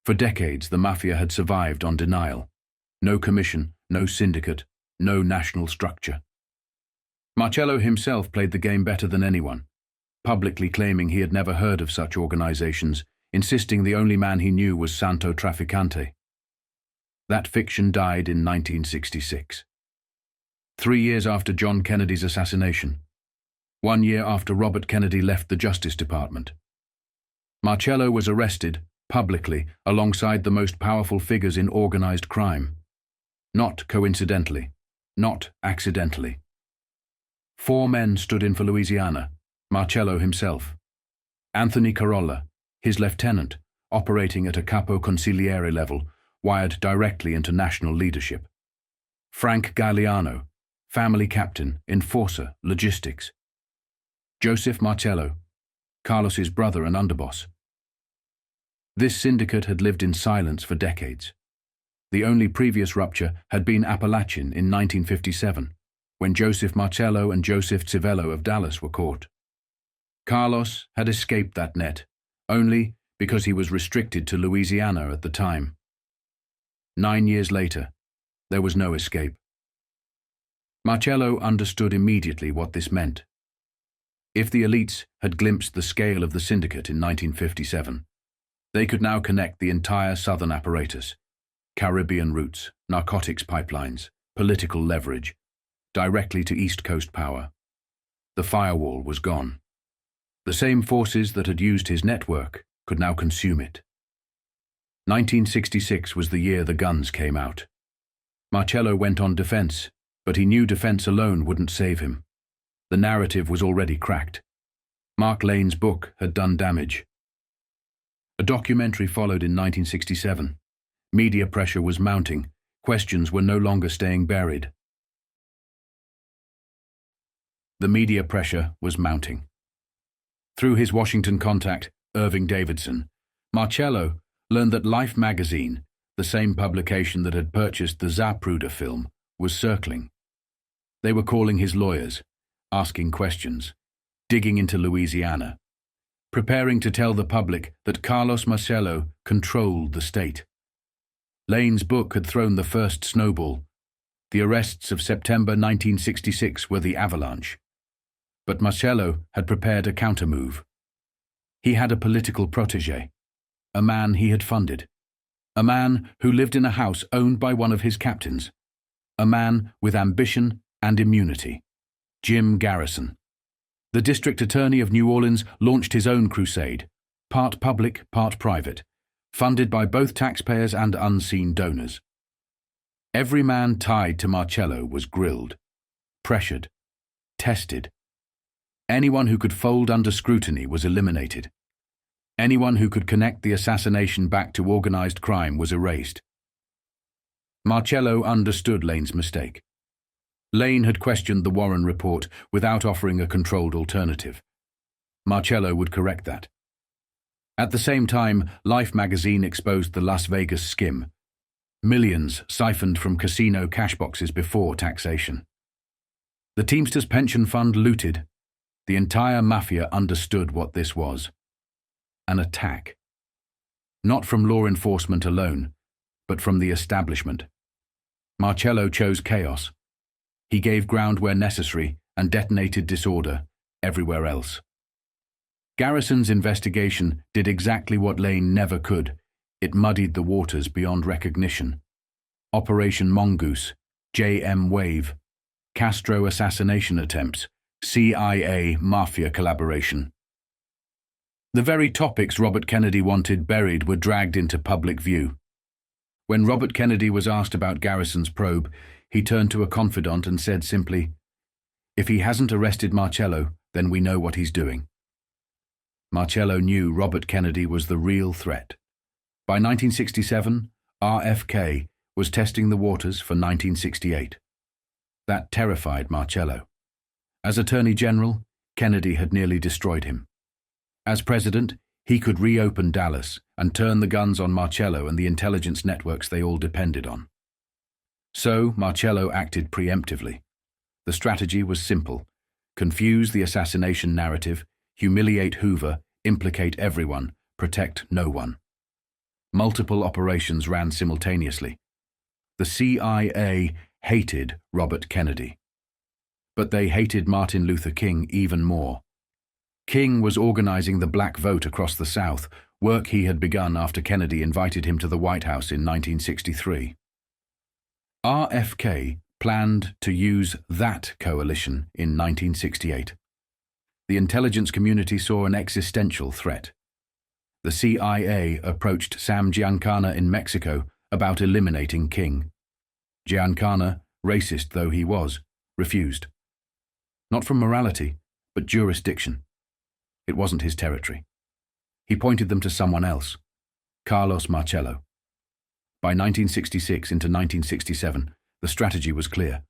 For decades, the Mafia had survived on denial. No commission, no syndicate, no national structure. Marcello himself played the game better than anyone, publicly claiming he had never heard of such organizations, insisting the only man he knew was Santo Trafficante. That fiction died in 1966. 3 years after John Kennedy's assassination. 1 year after Robert Kennedy left the Justice Department. Marcello was arrested, publicly, alongside the most powerful figures in organized crime. Not coincidentally, not accidentally. 4 men stood in for Louisiana, Marcello himself. Anthony Carolla, his lieutenant, operating at a capo consigliere level, wired directly into national leadership. Frank Galliano, family captain, enforcer, logistics. Joseph Marcello, Carlos's brother and underboss. This syndicate had lived in silence for decades. The only previous rupture had been Appalachian in 1957, when Joseph Marcello and Joseph Civello of Dallas were caught. Carlos had escaped that net, only because he was restricted to Louisiana at the time. 9 years later, there was no escape. Marcello understood immediately what this meant. If the elites had glimpsed the scale of the syndicate in 1957, they could now connect the entire southern apparatus, Caribbean routes, narcotics pipelines, political leverage, directly to East Coast power. The firewall was gone. The same forces that had used his network could now consume it. 1966 was the year the guns came out. Marcello went on defense, but he knew defense alone wouldn't save him. The narrative was already cracked. Mark Lane's book had done damage. A documentary followed in 1967. Media pressure was mounting. Questions were no longer staying buried. The media pressure was mounting. Through his Washington contact, Irving Davidson, Marcello learned that Life magazine, the same publication that had purchased the Zapruder film, was circling. They were calling his lawyers, asking questions, digging into Louisiana, preparing to tell the public that Carlos Marcello controlled the state. Lane's book had thrown the first snowball. The arrests of September 1966 were the avalanche. But Marcello had prepared a countermove. He had a political protégé, a man he had funded, a man who lived in a house owned by one of his captains, a man with ambition and immunity, Jim Garrison. The district attorney of New Orleans launched his own crusade, part public, part private, funded by both taxpayers and unseen donors. Every man tied to Marcello was grilled, pressured, tested. Anyone who could fold under scrutiny was eliminated. Anyone who could connect the assassination back to organized crime was erased. Marcello understood Lane's mistake. Lane had questioned the Warren report without offering a controlled alternative. Marcello would correct that. At the same time, Life magazine exposed the Las Vegas skim. Millions siphoned from casino cash boxes before taxation. The Teamsters pension fund looted. The entire Mafia understood what this was. An attack. Not from law enforcement alone, but from the establishment. Marcello chose chaos. He gave ground where necessary and detonated disorder everywhere else. Garrison's investigation did exactly what Lane never could. It muddied the waters beyond recognition. Operation Mongoose, JM Wave, Castro assassination attempts, CIA Mafia collaboration. The very topics Robert Kennedy wanted buried were dragged into public view. When Robert Kennedy was asked about Garrison's probe, he turned to a confidant and said simply, "If he hasn't arrested Marcello, then we know what he's doing." Marcello knew Robert Kennedy was the real threat. By 1967, RFK was testing the waters for 1968. That terrified Marcello. As Attorney General, Kennedy had nearly destroyed him. As president, he could reopen Dallas and turn the guns on Marcello and the intelligence networks they all depended on. So Marcello acted preemptively. The strategy was simple: confuse the assassination narrative, humiliate Hoover, implicate everyone, protect no one. Multiple operations ran simultaneously. The CIA hated Robert Kennedy. But they hated Martin Luther King even more. King was organizing the black vote across the South, work he had begun after Kennedy invited him to the White House in 1963. RFK planned to use that coalition in 1968. The intelligence community saw an existential threat. The CIA approached Sam Giancana in Mexico about eliminating King. Giancana, racist though he was, refused. Not from morality, but jurisdiction. It wasn't his territory. He pointed them to someone else, Carlos Marcello. By 1966 into 1967, the strategy was clear.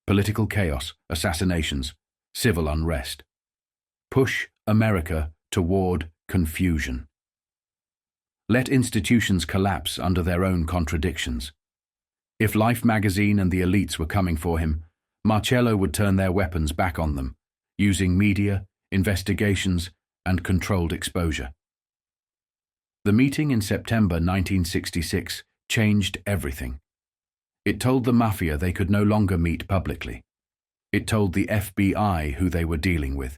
Political chaos, assassinations, civil unrest. Push America toward confusion. Let institutions collapse under their own contradictions. If Life magazine and the elites were coming for him, Marcello would turn their weapons back on them, using media, investigations, and controlled exposure. The meeting in September 1966 changed everything. It told the Mafia they could no longer meet publicly. It told the FBI who they were dealing with.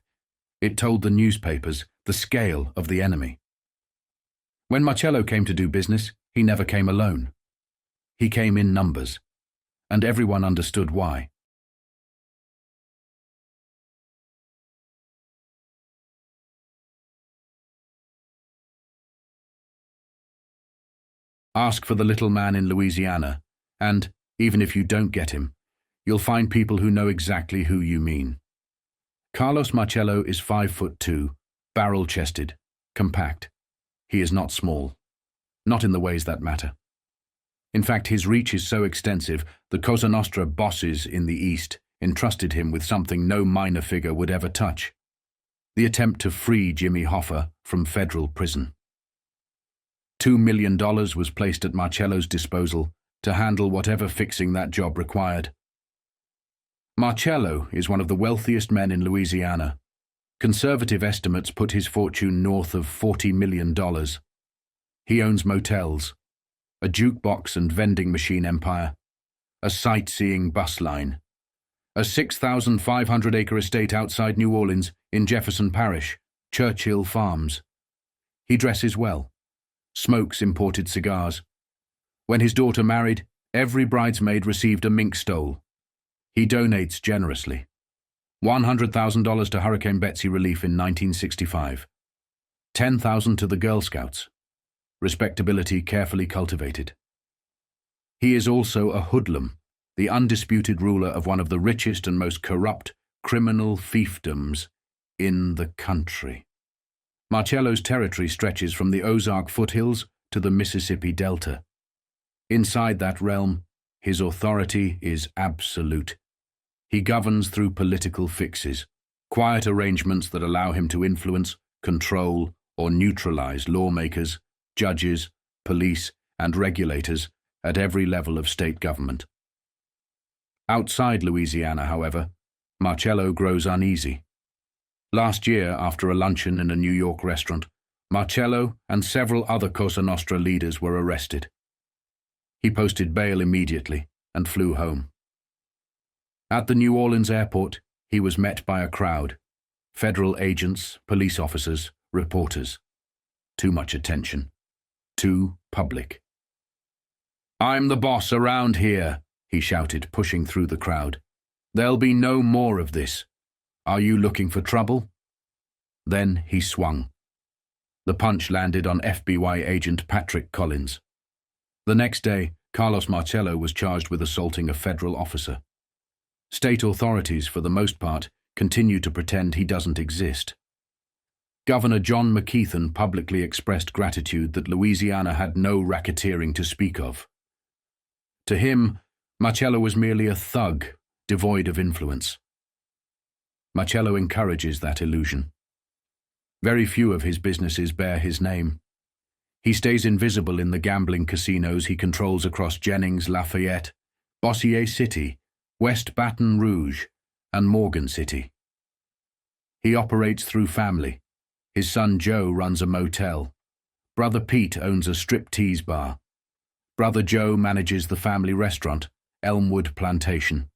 It told the newspapers the scale of the enemy. When Marcello came to do business, he never came alone. He came in numbers, and everyone understood why. Ask for the little man in Louisiana, and, even if you don't get him, you'll find people who know exactly who you mean. Carlos Marcello is 5'2", barrel-chested, compact. He is not small, not in the ways that matter. In fact, his reach is so extensive, the Cosa Nostra bosses in the East entrusted him with something no minor figure would ever touch: the attempt to free Jimmy Hoffa from federal prison. $2 million was placed at Marcello's disposal to handle whatever fixing that job required. Marcello is one of the wealthiest men in Louisiana. Conservative estimates put his fortune north of $40 million. He owns motels, a jukebox and vending machine empire, a sightseeing bus line, a 6,500-acre estate outside New Orleans in Jefferson Parish, Churchill Farms. He dresses well, smokes imported cigars. When his daughter married, every bridesmaid received a mink stole. He donates generously. $100,000 to Hurricane Betsy relief in 1965. $10,000 to the Girl Scouts. Respectability carefully cultivated. He is also a hoodlum, the undisputed ruler of one of the richest and most corrupt criminal fiefdoms in the country. Marcello's territory stretches from the Ozark foothills to the Mississippi Delta. Inside that realm, his authority is absolute. He governs through political fixes, quiet arrangements that allow him to influence, control, or neutralize lawmakers, judges, police, and regulators at every level of state government. Outside Louisiana, however, Marcello grows uneasy. Last year, after a luncheon in a New York restaurant, Marcello and several other Cosa Nostra leaders were arrested. He posted bail immediately and flew home. At the New Orleans airport, he was met by a crowd: federal agents, police officers, reporters. Too much attention. Too public. "I'm the boss around here," he shouted, pushing through the crowd. "There'll be no more of this. Are you looking for trouble?" Then he swung. The punch landed on FBI agent Patrick Collins. The next day, Carlos Marcello was charged with assaulting a federal officer. State authorities, for the most part, continue to pretend he doesn't exist. Governor John McKeithen publicly expressed gratitude that Louisiana had no racketeering to speak of. To him, Marcello was merely a thug, devoid of influence. Marcello encourages that illusion. Very few of his businesses bear his name. He stays invisible in the gambling casinos he controls across Jennings, Lafayette, Bossier City, West Baton Rouge, and Morgan City. He operates through family. His son Joe runs a motel. Brother Pete owns a strip-tease bar. Brother Joe manages the family restaurant, Elmwood Plantation.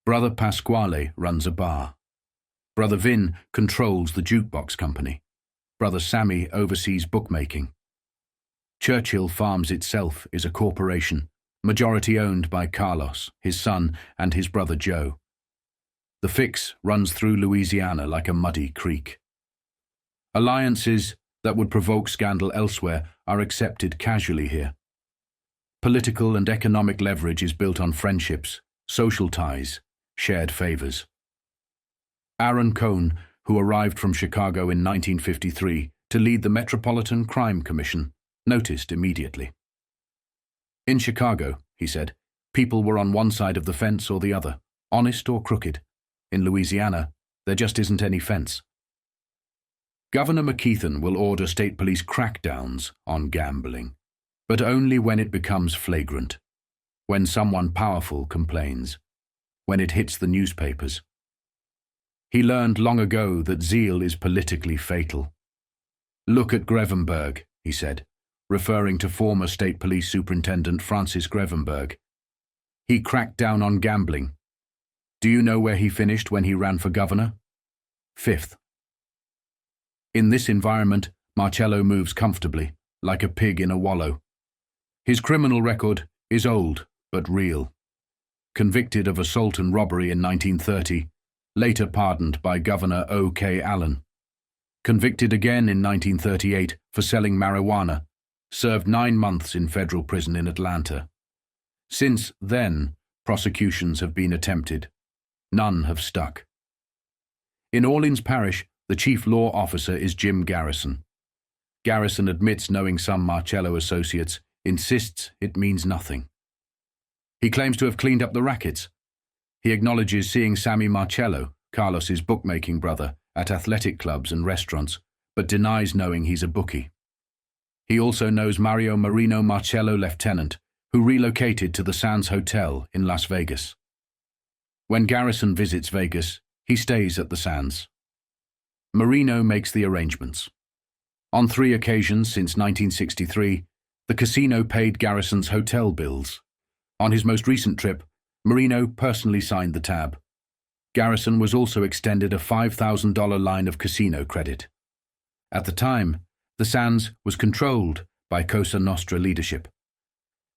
Brother Pasquale runs a bar. Brother Vin controls the jukebox company. Brother Sammy oversees bookmaking. Churchill Farms itself is a corporation, majority owned by Carlos, his son, and his brother Joe. The fix runs through Louisiana like a muddy creek. Alliances that would provoke scandal elsewhere are accepted casually here. Political and economic leverage is built on friendships, social ties, shared favors. Aaron Cohn, who arrived from Chicago in 1953, to lead the Metropolitan Crime Commission, noticed immediately. In Chicago, he said, people were on one side of the fence or the other, honest or crooked. In Louisiana, there just isn't any fence. Governor McKeithen will order state police crackdowns on gambling, but only when it becomes flagrant, when someone powerful complains, when it hits the newspapers. He learned long ago that zeal is politically fatal. Look at Grevenberg, he said, referring to former State Police Superintendent Francis Grevenberg. He cracked down on gambling. Do you know where he finished when he ran for governor? 5th. In this environment, Marcello moves comfortably, like a pig in a wallow. His criminal record is old but real. Convicted of assault and robbery in 1930, later pardoned by Governor O.K. Allen. Convicted again in 1938 for selling marijuana, served 9 months in federal prison in Atlanta. Since then, prosecutions have been attempted. None have stuck. In Orleans Parish, the chief law officer is Jim Garrison. Garrison admits knowing some Marcello associates, insists it means nothing. He claims to have cleaned up the rackets. He acknowledges seeing Sammy Marcello, Carlos's bookmaking brother, at athletic clubs and restaurants, but denies knowing he's a bookie. He also knows Mario Marino Marcello Lieutenant, who relocated to the Sands Hotel in Las Vegas. When Garrison visits Vegas, he stays at the Sands. Marino makes the arrangements. On 3 occasions since 1963, the casino paid Garrison's hotel bills. On his most recent trip, Marino personally signed the tab. Garrison was also extended a $5,000 line of casino credit. At the time, the Sands was controlled by Cosa Nostra leadership.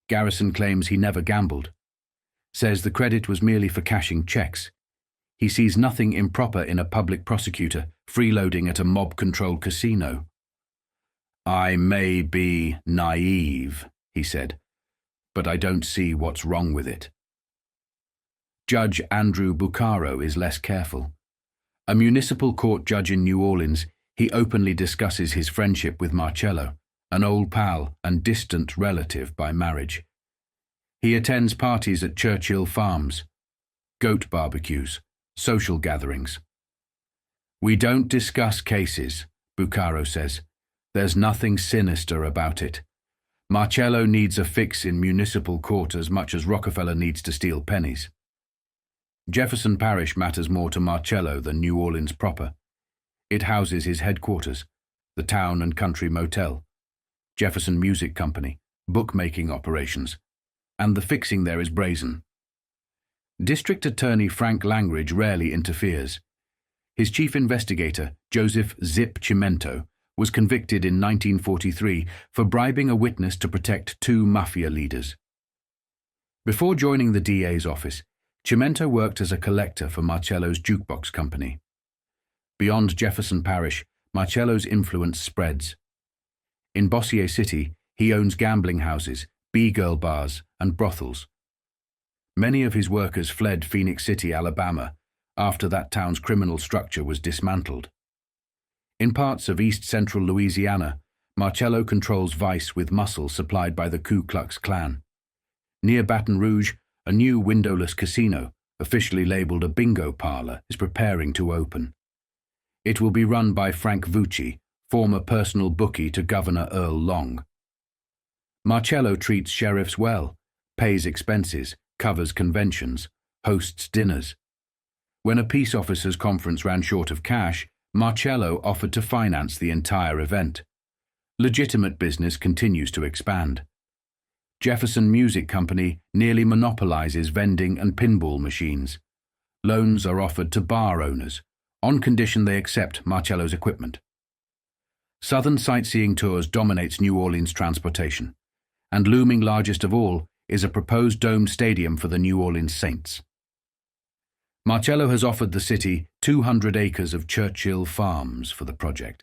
Garrison claims he never gambled, says the credit was merely for cashing checks. He sees nothing improper in a public prosecutor freeloading at a mob-controlled casino. I may be naive, he said, but I don't see what's wrong with it. Judge Andrew Bucaro is less careful. A municipal court judge in New Orleans, he openly discusses his friendship with Marcello, an old pal and distant relative by marriage. He attends parties at Churchill Farms, goat barbecues, social gatherings. We don't discuss cases, Bucaro says. There's nothing sinister about it. Marcello needs a fix in municipal court as much as Rockefeller needs to steal pennies. Jefferson Parish matters more to Marcello than New Orleans proper. It houses his headquarters, the Town and Country Motel, Jefferson Music Company, bookmaking operations, and the fixing there is brazen. District Attorney Frank Langridge rarely interferes. His chief investigator, Joseph Zip Cimento, was convicted in 1943 for bribing a witness to protect 2 Mafia leaders. Before joining the DA's office, Cimento worked as a collector for Marcello's jukebox company. Beyond Jefferson Parish, Marcello's influence spreads. In Bossier City, he owns gambling houses, B-girl bars, and brothels. Many of his workers fled Phoenix City, Alabama, after that town's criminal structure was dismantled. In parts of east-central Louisiana, Marcello controls vice with muscle supplied by the Ku Klux Klan. Near Baton Rouge, a new windowless casino, officially labeled a bingo parlor, is preparing to open. It will be run by Frank Vucci, former personal bookie to Governor Earl Long. Marcello treats sheriffs well, pays expenses, covers conventions, hosts dinners. When a peace officers' conference ran short of cash, Marcello offered to finance the entire event. Legitimate business continues to expand. Jefferson Music Company nearly monopolizes vending and pinball machines. Loans are offered to bar owners, on condition they accept Marcello's equipment. Southern sightseeing tours dominates New Orleans transportation, and looming largest of all is a proposed domed stadium for the New Orleans Saints. Marcello has offered the city 200 acres of Churchill Farms for the project,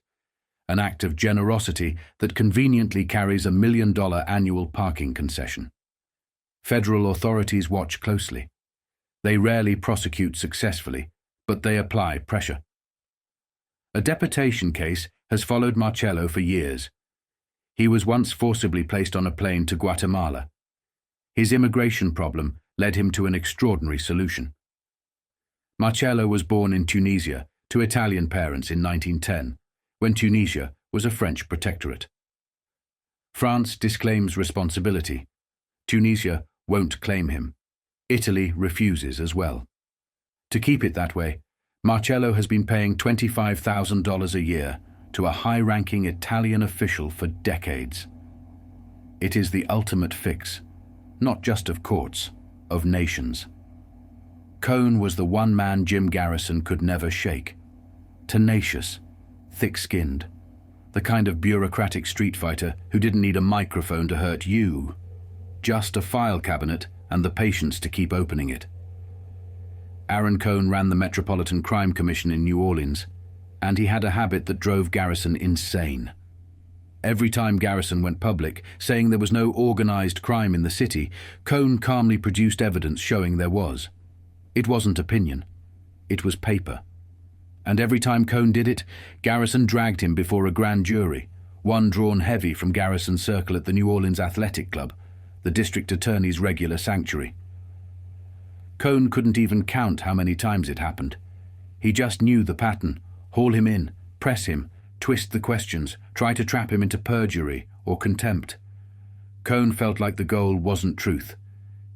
an act of generosity that conveniently carries $1 million annual parking concession. Federal authorities watch closely. They rarely prosecute successfully, but they apply pressure. A deportation case has followed Marcello for years. He was once forcibly placed on a plane to Guatemala. His immigration problem led him to an extraordinary solution. Marcello was born in Tunisia to Italian parents in 1910, when Tunisia was a French protectorate. France disclaims responsibility. Tunisia won't claim him. Italy refuses as well. To keep it that way, Marcello has been paying $25,000 a year to a high-ranking Italian official for decades. It is the ultimate fix, not just of courts, of nations. Cohn was the one man Jim Garrison could never shake. Tenacious, thick-skinned, the kind of bureaucratic street fighter who didn't need a microphone to hurt you, just a file cabinet and the patience to keep opening it. Aaron Cohn ran the Metropolitan Crime Commission in New Orleans, and he had a habit that drove Garrison insane. Every time Garrison went public, saying there was no organized crime in the city, Cohn calmly produced evidence showing there was. It wasn't opinion. It was paper. And every time Cohn did it, Garrison dragged him before a grand jury, one drawn heavy from Garrison's circle at the New Orleans Athletic Club, the district attorney's regular sanctuary. Cohn couldn't even count how many times it happened. He just knew the pattern: haul him in, press him, twist the questions, try to trap him into perjury or contempt. Cohn felt like the goal wasn't truth.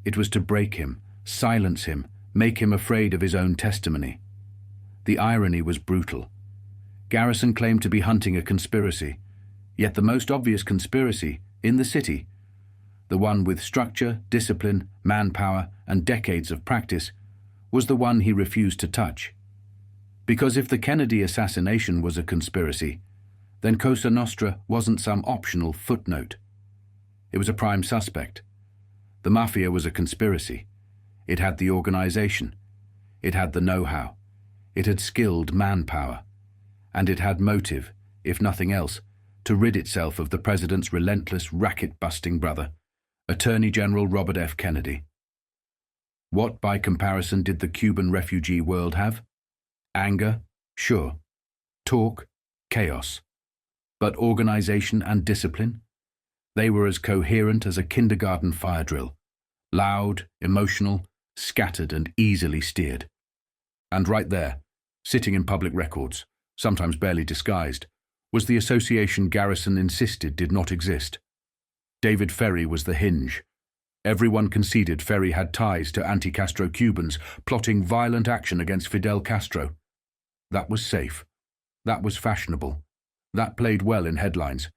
It was to break him, silence him, make him afraid of his own testimony. The irony was brutal. Garrison claimed to be hunting a conspiracy, yet the most obvious conspiracy in the city, the one with structure, discipline, manpower, and decades of practice, was the one he refused to touch. Because if the Kennedy assassination was a conspiracy, then Cosa Nostra wasn't some optional footnote. It was a prime suspect. The Mafia was a conspiracy. It had the organization. It had the know-how. It had skilled manpower. And it had motive, if nothing else, to rid itself of the president's relentless racket-busting brother, Attorney General Robert F. Kennedy. What, by comparison, did the Cuban refugee world have? Anger, sure. Talk, chaos. But organization and discipline? They were as coherent as a kindergarten fire drill. Loud, emotional, scattered and easily steered. And right there, sitting in public records, sometimes barely disguised, was the association Garrison insisted did not exist. David Ferry was the hinge. Everyone conceded Ferry had ties to anti-Castro Cubans plotting violent action against Fidel Castro. That was safe. That was fashionable. That played well in headlines.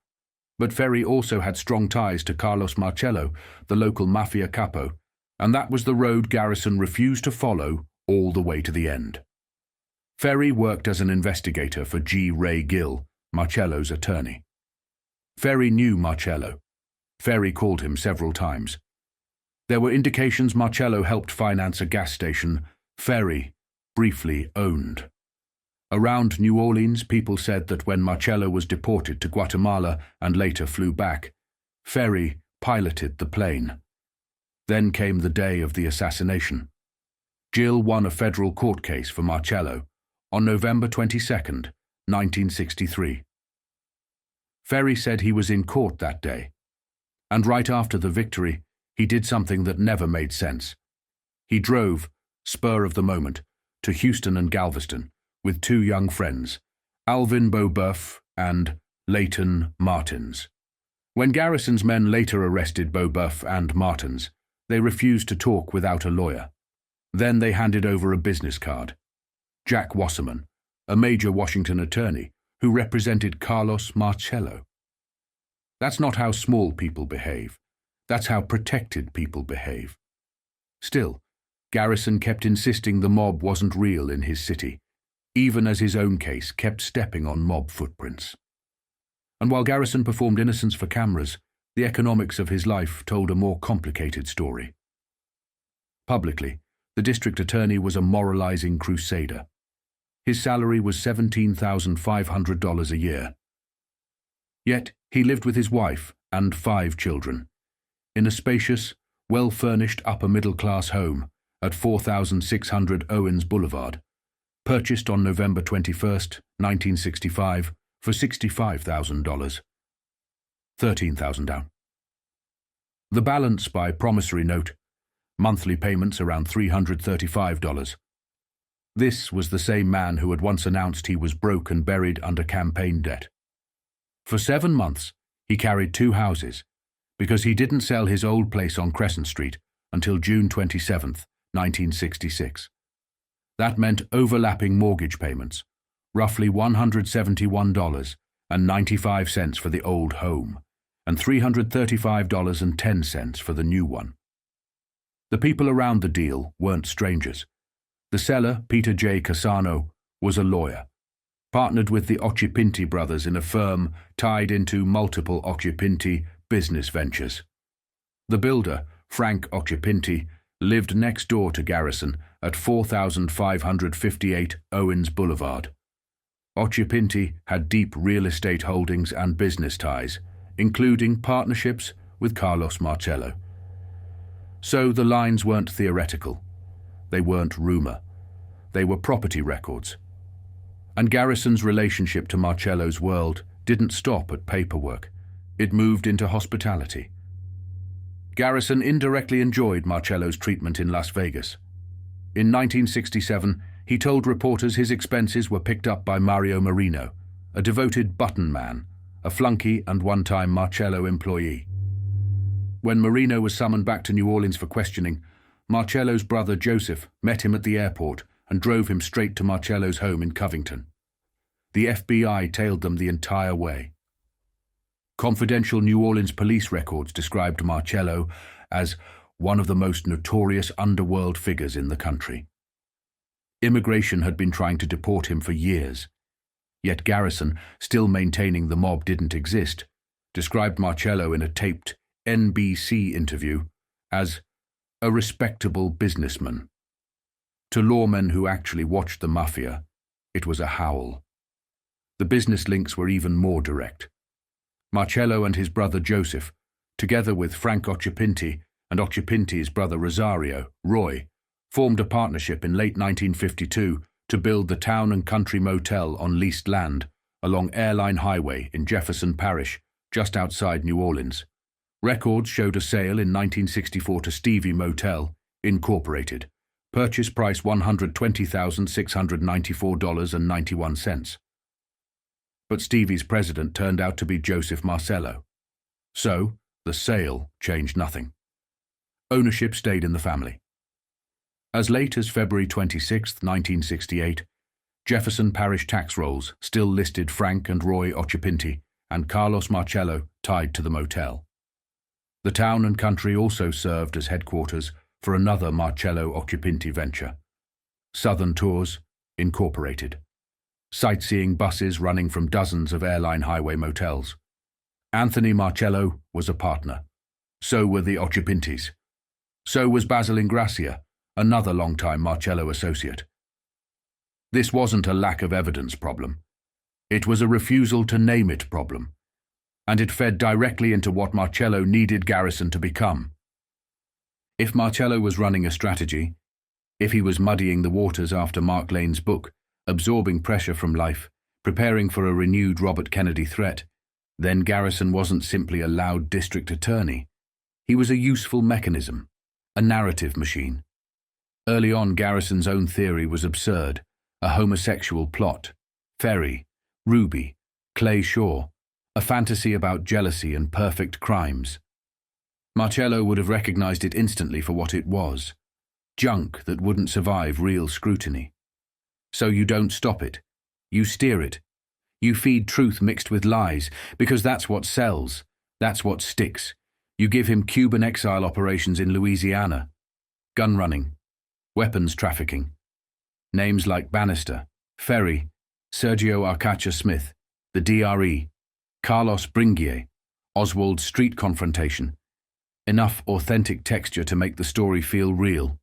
But Ferry also had strong ties to Carlos Marcello, the local Mafia capo, and that was the road Garrison refused to follow all the way to the end. Ferry worked as an investigator for G. Ray Gill, Marcello's attorney. Ferry knew Marcello. Ferry called him several times. There were indications Marcello helped finance a gas station Ferry briefly owned. Around New Orleans, people said that when Marcello was deported to Guatemala and later flew back, Ferry piloted the plane. Then came the day of the assassination. Gill won a federal court case for Marcello on November 22nd, 1963. Ferry said he was in court that day, and right after the victory, he did something that never made sense. He drove, spur of the moment, to Houston and Galveston with two young friends, Alvin Beauboeuf and Leighton Martins. When Garrison's men later arrested Beauboeuf and Martins, they refused to talk without a lawyer. Then they handed over a business card. Jack Wasserman, a major Washington attorney who represented Carlos Marcello. That's not how small people behave. That's how protected people behave. Still, Garrison kept insisting the mob wasn't real in his city, even as his own case kept stepping on mob footprints. And while Garrison performed innocence for cameras, the economics of his life told a more complicated story. Publicly, the district attorney was a moralizing crusader. His salary was $17,500 a year. Yet he lived with his wife and 5 children in a spacious, well-furnished upper-middle-class home at 4600 Owens Boulevard, purchased on November 21, 1965, for $65,000. 13,000 down. The balance by promissory note, monthly payments around $335. This was the same man who had once announced he was broke and buried under campaign debt. For 7 months, he carried 2 houses, because he didn't sell his old place on Crescent Street until June 27, 1966. That meant overlapping mortgage payments, roughly $171.95 for the old home, and $335.10 for the new one. The people around the deal weren't strangers. The seller, Peter J. Cassano, was a lawyer, partnered with the Occhipinti brothers in a firm tied into multiple Occhipinti business ventures. The builder, Frank Occhipinti, lived next door to Garrison at 4558 Owens Boulevard. Occhipinti had deep real estate holdings and business ties, including partnerships with Carlos Marcello. So the lines weren't theoretical. They weren't rumor. They were property records. And Garrison's relationship to Marcello's world didn't stop at paperwork. It moved into hospitality. Garrison indirectly enjoyed Marcello's treatment in Las Vegas. In 1967, he told reporters his expenses were picked up by Mario Marino, a devoted button man, a flunky and one-time Marcello employee. When Marino was summoned back to New Orleans for questioning, Marcello's brother Joseph met him at the airport and drove him straight to Marcello's home in Covington. The FBI tailed them the entire way. Confidential New Orleans police records described Marcello as one of the most notorious underworld figures in the country. Immigration had been trying to deport him for years, yet Garrison, still maintaining the mob didn't exist, described Marcello in a taped NBC interview as a respectable businessman. To lawmen who actually watched the Mafia, it was a howl. The business links were even more direct. Marcello and his brother Joseph, together with Frank Occhipinti and Occhipinti's brother Rosario, Roy, formed a partnership in late 1952 to build the Town and Country Motel on leased land along Airline Highway in Jefferson Parish, just outside New Orleans. Records showed a sale in 1964 to Stevie Motel, Incorporated. Purchase price $120,694.91. But Stevie's president turned out to be Joseph Marcello. So, the sale changed nothing. Ownership stayed in the family. As late as February 26, 1968, Jefferson Parish tax rolls still listed Frank and Roy Occhipinti and Carlos Marcello tied to the motel. The Town and Country also served as headquarters for another Marcello Occhipinti venture, Southern Tours, Incorporated. Sightseeing buses running from dozens of Airline Highway motels. Anthony Marcello was a partner. So were the Occhipintis. So was Basil Ingracia, another longtime Marcello associate. This wasn't a lack of evidence problem. It was a refusal to name it problem. And it fed directly into what Marcello needed Garrison to become. If Marcello was running a strategy, if he was muddying the waters after Mark Lane's book, absorbing pressure from life, preparing for a renewed Robert Kennedy threat, then Garrison wasn't simply a loud district attorney. He was a useful mechanism, a narrative machine. Early on, Garrison's own theory was absurd, a homosexual plot, Ferry, Ruby, Clay Shaw, a fantasy about jealousy and perfect crimes. Marcello would have recognized it instantly for what it was, junk that wouldn't survive real scrutiny. So you don't stop it. You steer it. You feed truth mixed with lies, because that's what sells. That's what sticks. You give him Cuban exile operations in Louisiana, gun running, weapons trafficking. Names like Bannister, Ferry, Sergio Arcacha Smith, the DRE, Carlos Bringuier, Oswald's street confrontation. Enough authentic texture to make the story feel real.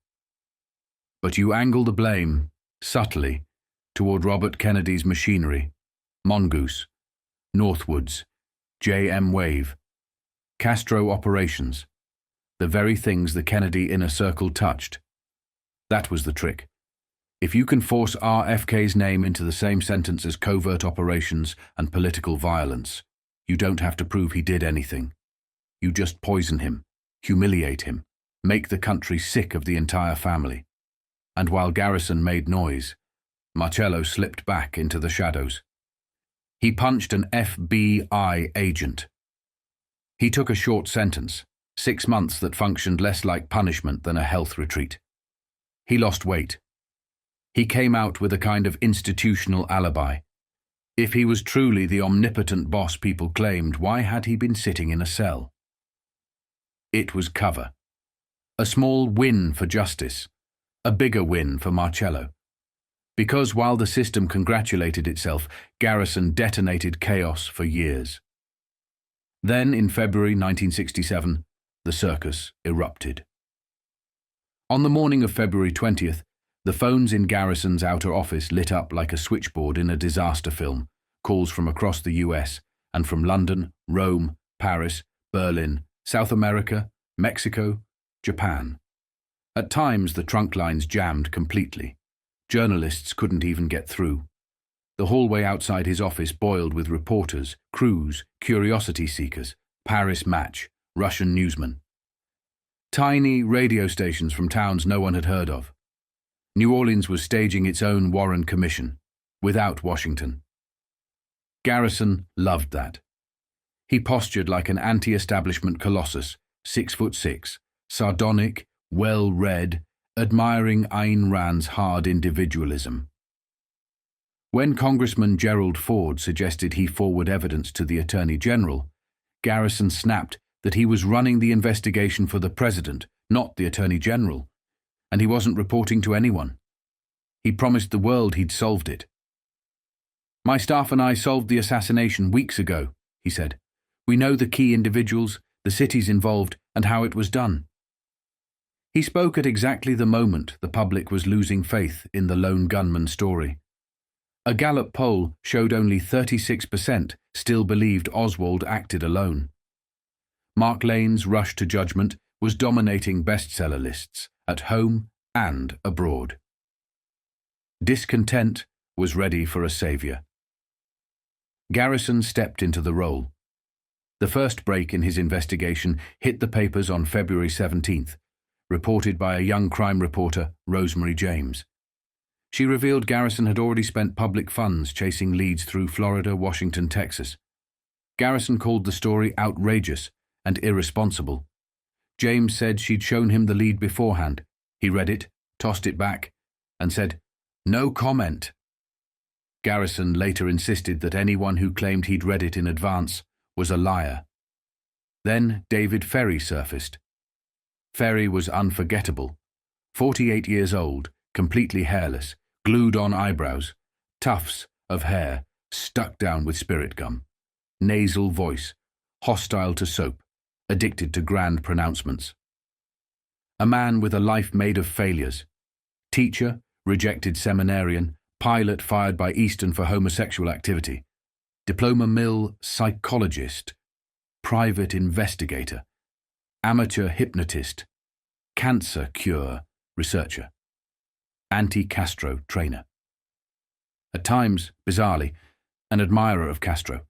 But you angle the blame, subtly, toward Robert Kennedy's machinery, Mongoose, Northwoods, J.M. Wave, Castro operations, the very things the Kennedy inner circle touched. That was the trick. If you can force RFK's name into the same sentence as covert operations and political violence, you don't have to prove he did anything. You just poison him, humiliate him, make the country sick of the entire family. And while Garrison made noise, Marcello slipped back into the shadows. He punched an FBI agent. He took a short sentence, 6 months that functioned less like punishment than a health retreat. He lost weight. He came out with a kind of institutional alibi. If he was truly the omnipotent boss people claimed, why had he been sitting in a cell? It was cover. A small win for justice. A bigger win for Marcello. Because while the system congratulated itself, Garrison detonated chaos for years. Then, in February 1967, the circus erupted. On the morning of February 20th, the phones in Garrison's outer office lit up like a switchboard in a disaster film, calls from across the US and from London, Rome, Paris, Berlin, South America, Mexico, Japan. At times, the trunk lines jammed completely. Journalists couldn't even get through. The hallway outside his office boiled with reporters, crews, curiosity seekers, Paris Match, Russian newsmen. Tiny radio stations from towns no one had heard of. New Orleans was staging its own Warren Commission, without Washington. Garrison loved that. He postured like an anti-establishment colossus, 6'6", sardonic, well-read, admiring Ayn Rand's hard individualism. When Congressman Gerald Ford suggested he forward evidence to the Attorney General, Garrison snapped that he was running the investigation for the President, not the Attorney General, and he wasn't reporting to anyone. He promised the world he'd solved it. "My staff and I solved the assassination weeks ago," he said. "We know the key individuals, the cities involved, and how it was done." He spoke at exactly the moment the public was losing faith in the lone gunman story. A Gallup poll showed only 36% still believed Oswald acted alone. Mark Lane's Rush to Judgment was dominating bestseller lists, at home and abroad. Discontent was ready for a savior. Garrison stepped into the role. The first break in his investigation hit the papers on February 17th, reported by a young crime reporter, Rosemary James. She revealed Garrison had already spent public funds chasing leads through Florida, Washington, Texas. Garrison called the story outrageous and irresponsible. James said she'd shown him the lead beforehand. He read it, tossed it back, and said, "No comment." Garrison later insisted that anyone who claimed he'd read it in advance was a liar. Then David Ferry surfaced. Ferry was unforgettable. 48 years old, completely hairless, glued-on eyebrows, tufts of hair stuck down with spirit gum, nasal voice, hostile to soap, addicted to grand pronouncements. A man with a life made of failures. Teacher, rejected seminarian, pilot fired by Easton for homosexual activity, diploma mill psychologist, private investigator, amateur hypnotist, cancer cure researcher, anti-Castro trainer. At times, bizarrely, an admirer of Castro.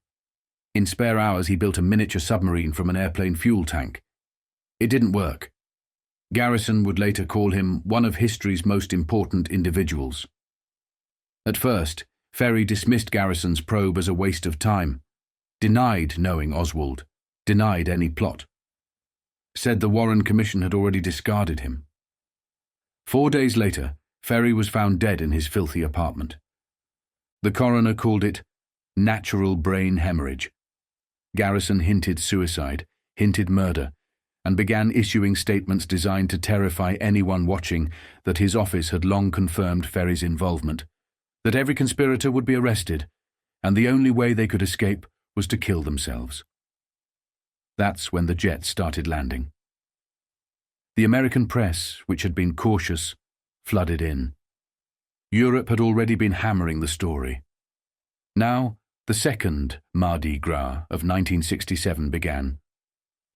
In spare hours, he built a miniature submarine from an airplane fuel tank. It didn't work. Garrison would later call him one of history's most important individuals. At first, Ferry dismissed Garrison's probe as a waste of time, denied knowing Oswald, denied any plot. Said the Warren Commission had already discarded him. 4 days later, Ferry was found dead in his filthy apartment. The coroner called it natural brain hemorrhage. Garrison hinted suicide, hinted murder, and began issuing statements designed to terrify anyone watching that his office had long confirmed Ferry's involvement, that every conspirator would be arrested, and the only way they could escape was to kill themselves. That's when the jets started landing. The American press, which had been cautious, flooded in. Europe had already been hammering the story. Now, the second Mardi Gras of 1967 began.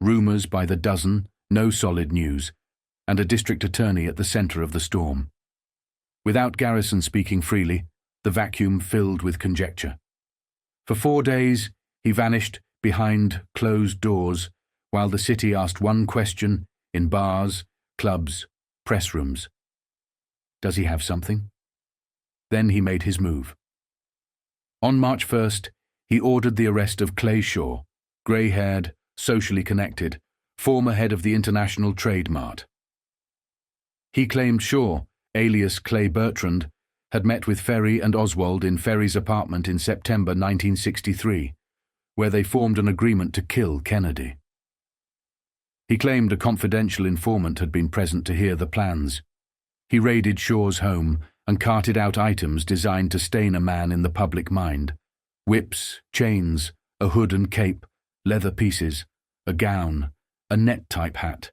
Rumours by the dozen, no solid news, and a district attorney at the centre of the storm. Without Garrison speaking freely, the vacuum filled with conjecture. For 4 days, he vanished behind closed doors while the city asked one question in bars, clubs, press rooms. Does he have something? Then he made his move. On March 1st, he ordered the arrest of Clay Shaw, grey-haired, socially connected, former head of the International Trade Mart. He claimed Shaw, alias Clay Bertrand, had met with Ferry and Oswald in Ferry's apartment in September 1963, where they formed an agreement to kill Kennedy. He claimed a confidential informant had been present to hear the plans. He raided Shaw's home and carted out items designed to stain a man in the public mind: whips, chains, a hood and cape, leather pieces, a gown, a net-type hat.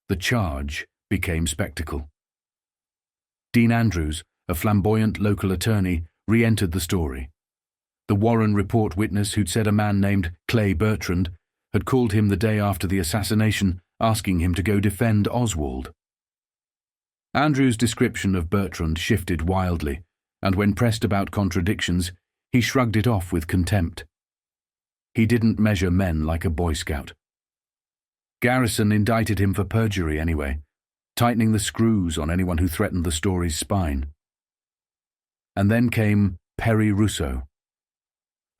The charge became spectacle. Dean Andrews, a flamboyant local attorney, re-entered the story. The Warren Report witness who'd said a man named Clay Bertrand had called him the day after the assassination, asking him to go defend Oswald. Andrews' description of Bertrand shifted wildly, and when pressed about contradictions, he shrugged it off with contempt. He didn't measure men like a Boy Scout. Garrison indicted him for perjury anyway, tightening the screws on anyone who threatened the story's spine. And then came Perry Russo,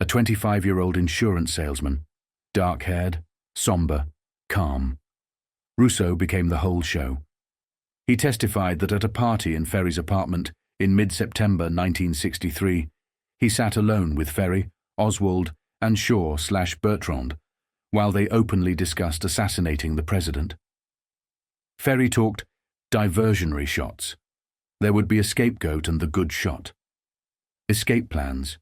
a 25-year-old insurance salesman, dark-haired, somber, calm. Russo became the whole show. He testified that at a party in Ferry's apartment in mid-September 1963, he sat alone with Ferry, Oswald, and Shaw/Bertrand while they openly discussed assassinating the president. Ferry talked diversionary shots. There would be a scapegoat and the good shot. Escape plans: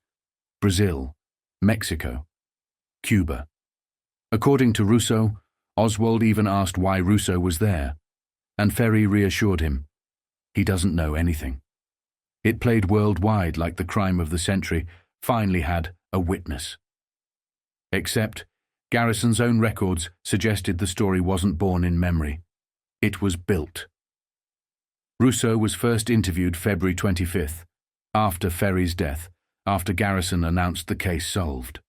Brazil, Mexico, Cuba. According to Russo, Oswald even asked why Russo was there, and Ferry reassured him, he doesn't know anything. It played worldwide like the crime of the century finally had a witness. Except, Garrison's own records suggested the story wasn't born in memory. It was built. Russo was first interviewed February 25th, after Ferry's death, after Garrison announced the case solved.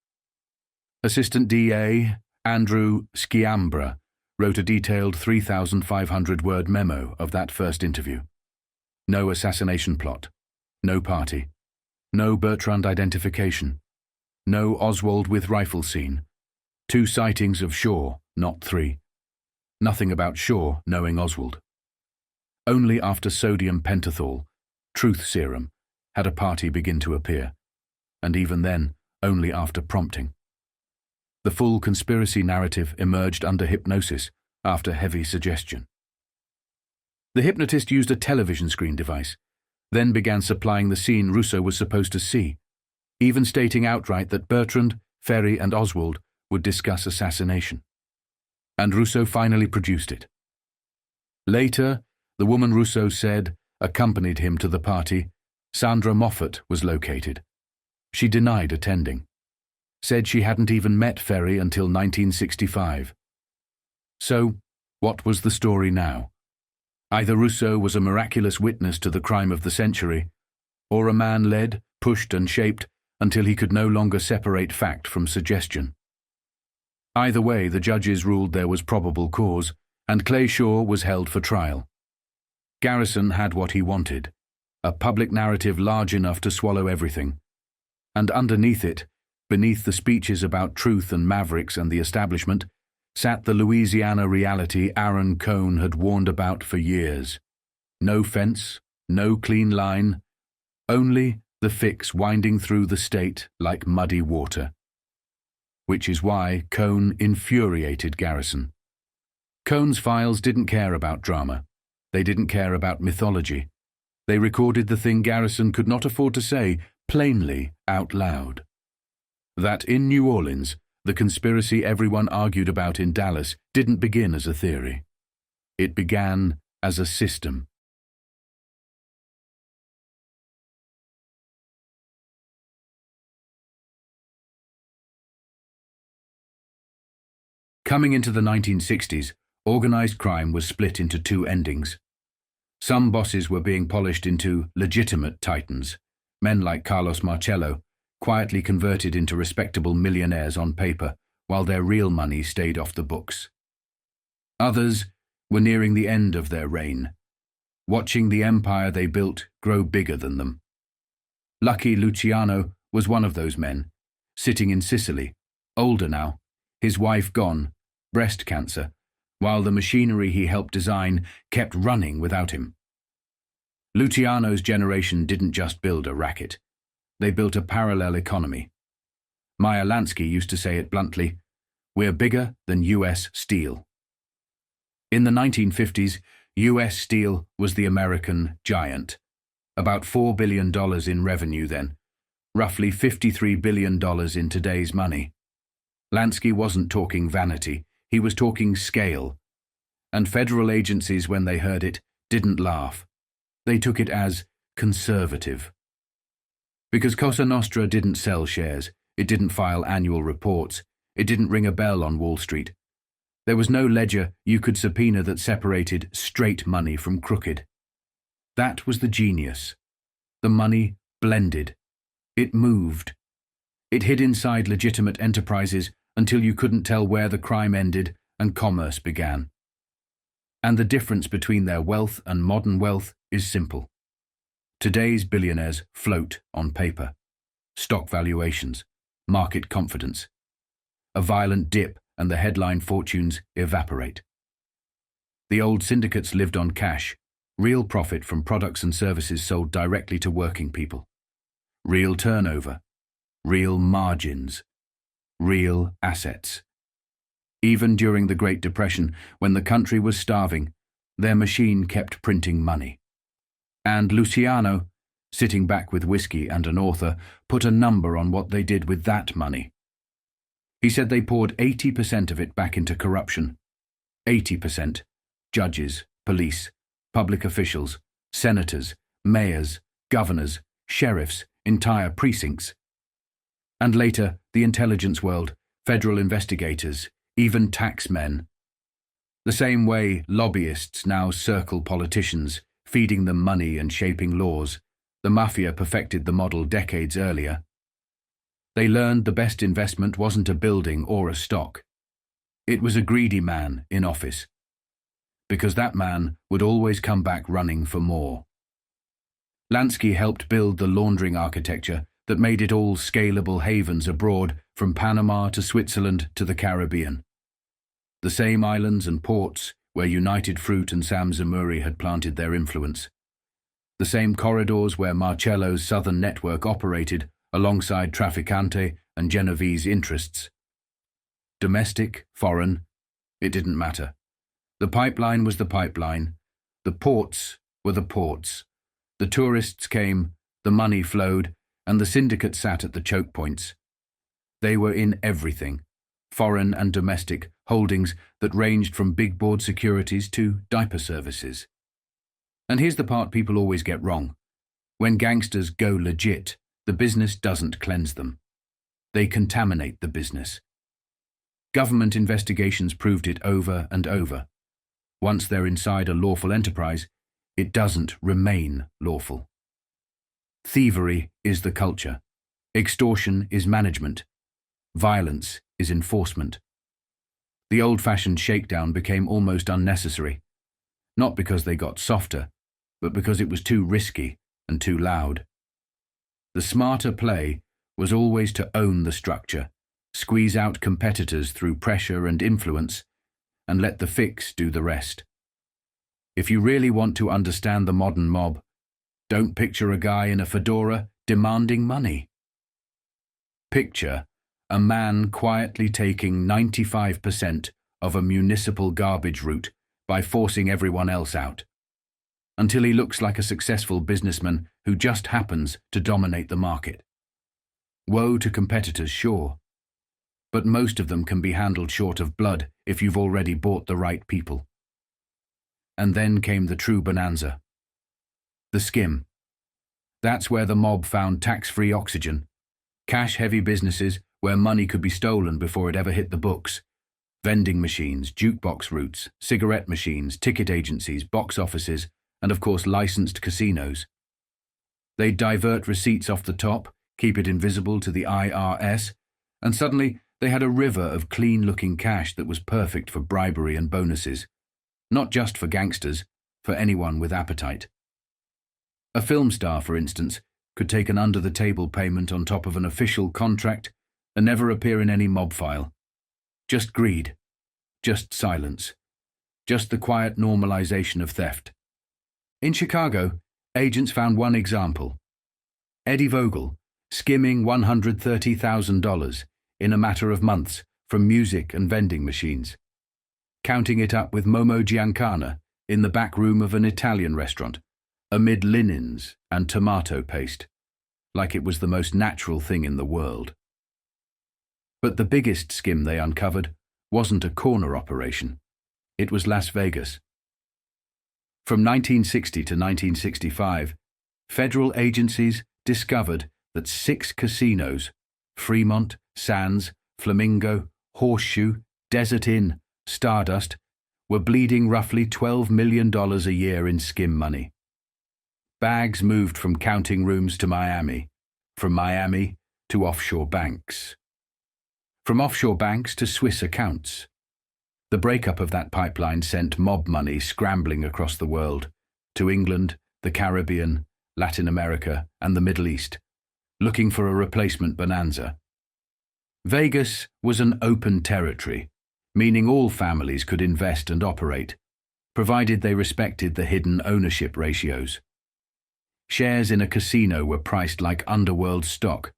Assistant DA Andrew Sciambra wrote a detailed 3,500-word memo of that first interview. No assassination plot, no party, no Bertrand identification, no Oswald with rifle scene, 2 sightings of Shaw, not 3. Nothing about Shaw knowing Oswald. Only after sodium pentothal, truth serum, had a party begin to appear, and even then, only after prompting. The full conspiracy narrative emerged under hypnosis after heavy suggestion. The hypnotist used a television screen device, then began supplying the scene Russo was supposed to see, even stating outright that Bertrand, Ferry, and Oswald would discuss assassination. And Russo finally produced it. Later, the woman Russo said accompanied him to the party, Sandra Moffat, was located. She denied attending. Said she hadn't even met Ferry until 1965. So, what was the story now? Either Russo was a miraculous witness to the crime of the century, or a man led, pushed and shaped until he could no longer separate fact from suggestion. Either way, the judges ruled there was probable cause, and Clay Shaw was held for trial. Garrison had what he wanted, a public narrative large enough to swallow everything, and underneath it, beneath the speeches about truth and mavericks and the establishment, sat the Louisiana reality Aaron Cohn had warned about for years. No fence, no clean line, only the fix winding through the state like muddy water. Which is why Cohn infuriated Garrison. Cohn's files didn't care about drama. They didn't care about mythology. They recorded the thing Garrison could not afford to say plainly out loud. That in New Orleans, the conspiracy everyone argued about in Dallas didn't begin as a theory. It began as a system. Coming into the 1960s, organized crime was split into 2 endings. Some bosses were being polished into legitimate titans, men like Carlos Marcello, quietly converted into respectable millionaires on paper, while their real money stayed off the books. Others were nearing the end of their reign, watching the empire they built grow bigger than them. Lucky Luciano was one of those men, sitting in Sicily, older now, his wife gone, breast cancer, while the machinery he helped design kept running without him. Luciano's generation didn't just build a racket. They built a parallel economy. Meyer Lansky used to say it bluntly, "We're bigger than US Steel." In the 1950s, US Steel was the American giant. About $4 billion in revenue then, roughly $53 billion in today's money. Lansky wasn't talking vanity, he was talking scale. And federal agencies, when they heard it, didn't laugh. They took it as conservative. Because Cosa Nostra didn't sell shares, it didn't file annual reports, it didn't ring a bell on Wall Street. There was no ledger you could subpoena that separated straight money from crooked. That was the genius. The money blended. It moved. It hid inside legitimate enterprises until you couldn't tell where the crime ended and commerce began. And the difference between their wealth and modern wealth is simple. Today's billionaires float on paper. Stock valuations, market confidence. A violent dip and the headline fortunes evaporate. The old syndicates lived on cash, real profit from products and services sold directly to working people. Real turnover, real margins, real assets. Even during the Great Depression, when the country was starving, their machine kept printing money. And Luciano, sitting back with whiskey and an author, put a number on what they did with that money. He said they poured 80% of it back into corruption. 80%. Judges, police, public officials, senators, mayors, governors, sheriffs, entire precincts. And later, the intelligence world, federal investigators, even taxmen. The same way lobbyists now circle politicians, feeding them money and shaping laws, the Mafia perfected the model decades earlier. They learned the best investment wasn't a building or a stock. It was a greedy man in office. Because that man would always come back running for more. Lansky helped build the laundering architecture that made it all scalable havens abroad from Panama to Switzerland to the Caribbean. The same islands and ports where United Fruit and Sam Zamuri had planted their influence. The same corridors where Marcello's southern network operated alongside Trafficante and Genovese interests. Domestic, foreign, it didn't matter. The pipeline was the pipeline. The ports were the ports. The tourists came, the money flowed, and the syndicate sat at the choke points. They were in everything, foreign and domestic, holdings that ranged from big board securities to diaper services. And here's the part people always get wrong. When gangsters go legit, the business doesn't cleanse them. They contaminate the business. Government investigations proved it over and over. Once they're inside a lawful enterprise, it doesn't remain lawful. Thievery is the culture. Extortion is management. Violence is enforcement. The old-fashioned shakedown became almost unnecessary, not because they got softer, but because it was too risky and too loud. The smarter play was always to own the structure, squeeze out competitors through pressure and influence, and let the fix do the rest. If you really want to understand the modern mob, don't picture a guy in a fedora demanding money. Picture a man quietly taking 95% of a municipal garbage route by forcing everyone else out, until he looks like a successful businessman who just happens to dominate the market. Woe to competitors, sure, but most of them can be handled short of blood if you've already bought the right people. And then came the true bonanza. The skim. That's where the mob found tax-free oxygen. Cash-heavy businesses where money could be stolen before it ever hit the books. Vending machines, jukebox routes, cigarette machines, ticket agencies, box offices, and of course licensed casinos. They'd divert receipts off the top, keep it invisible to the IRS, and suddenly they had a river of clean-looking cash that was perfect for bribery and bonuses. Not just for gangsters, for anyone with appetite. A film star, for instance, could take an under-the-table payment on top of an official contract and never appear in any mob file. Just greed. Just silence. Just the quiet normalization of theft. In Chicago, agents found one example. Eddie Vogel, skimming $130,000 in a matter of months from music and vending machines, counting it up with Momo Giancana in the back room of an Italian restaurant, amid linens and tomato paste, like it was the most natural thing in the world. But the biggest skim they uncovered wasn't a corner operation. It was Las Vegas. From 1960 to 1965, federal agencies discovered that 6 casinos, Fremont, Sands, Flamingo, Horseshoe, Desert Inn, Stardust, were bleeding roughly $12 million a year in skim money. Bags moved from counting rooms to Miami, from Miami to offshore banks, from offshore banks to Swiss accounts. The breakup of that pipeline sent mob money scrambling across the world, to England, the Caribbean, Latin America, and the Middle East, looking for a replacement bonanza. Vegas was an open territory, meaning all families could invest and operate, provided they respected the hidden ownership ratios. Shares in a casino were priced like Underworld stock,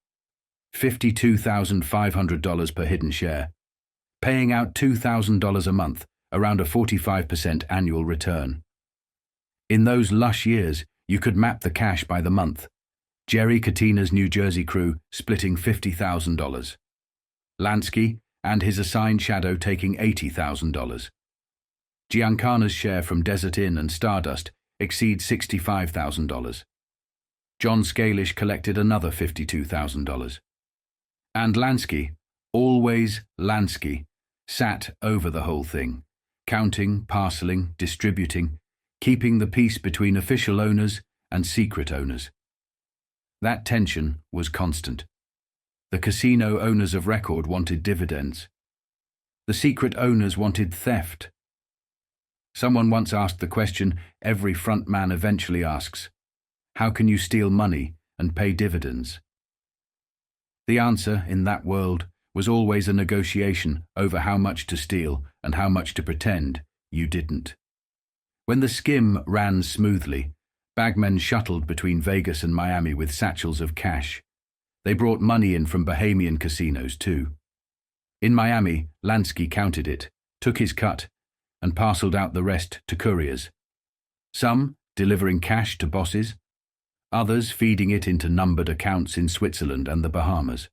$52,500 per hidden share, paying out $2,000 a month, around a 45% annual return. In those lush years, you could map the cash by the month. Jerry Katina's New Jersey crew splitting $50,000. Lansky and his assigned shadow taking $80,000. Giancana's share from Desert Inn and Stardust exceeds $65,000. John Scalish collected another $52,000. And Lansky, always Lansky, sat over the whole thing, counting, parceling, distributing, keeping the peace between official owners and secret owners. That tension was constant. The casino owners of record wanted dividends. The secret owners wanted theft. Someone once asked the question every front man eventually asks: how can you steal money and pay dividends? The answer in that world was always a negotiation over how much to steal and how much to pretend you didn't. When the skim ran smoothly, bagmen shuttled between Vegas and Miami with satchels of cash. They brought money in from Bahamian casinos too. In Miami, Lansky counted it, took his cut, and parceled out the rest to couriers. Some delivering cash to bosses, others feeding it into numbered accounts in Switzerland and the Bahamas.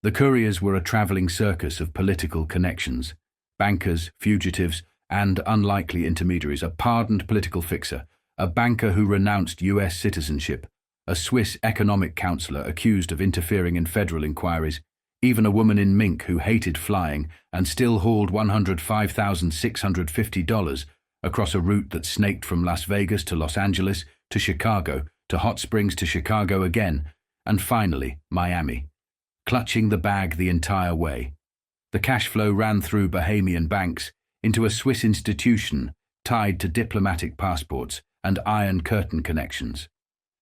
The couriers were a traveling circus of political connections, bankers, fugitives, and unlikely intermediaries, a pardoned political fixer, a banker who renounced US citizenship, a Swiss economic counselor accused of interfering in federal inquiries, even a woman in mink who hated flying and still hauled $105,650 across a route that snaked from Las Vegas to Los Angeles to Chicago to Hot Springs to Chicago again, and finally Miami, clutching the bag the entire way. The cash flow ran through Bahamian banks into a Swiss institution tied to diplomatic passports and Iron Curtain connections.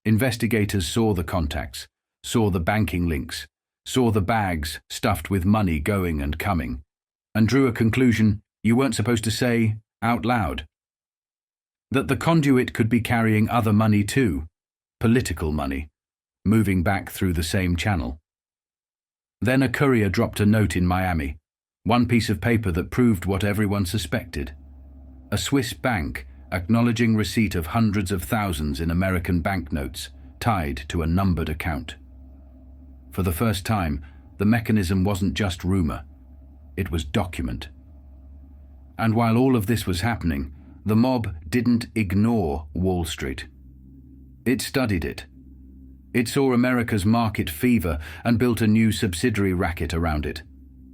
Investigators saw the contacts, saw the banking links, saw the bags stuffed with money going and coming, and drew a conclusion you weren't supposed to say out loud. That the conduit could be carrying other money too, political money, moving back through the same channel. Then a courier dropped a note in Miami, one piece of paper that proved what everyone suspected. A Swiss bank acknowledging receipt of hundreds of thousands in American banknotes tied to a numbered account. For the first time, the mechanism wasn't just rumor, it was document. And while all of this was happening, the mob didn't ignore Wall Street. It studied it. It saw America's market fever and built a new subsidiary racket around it: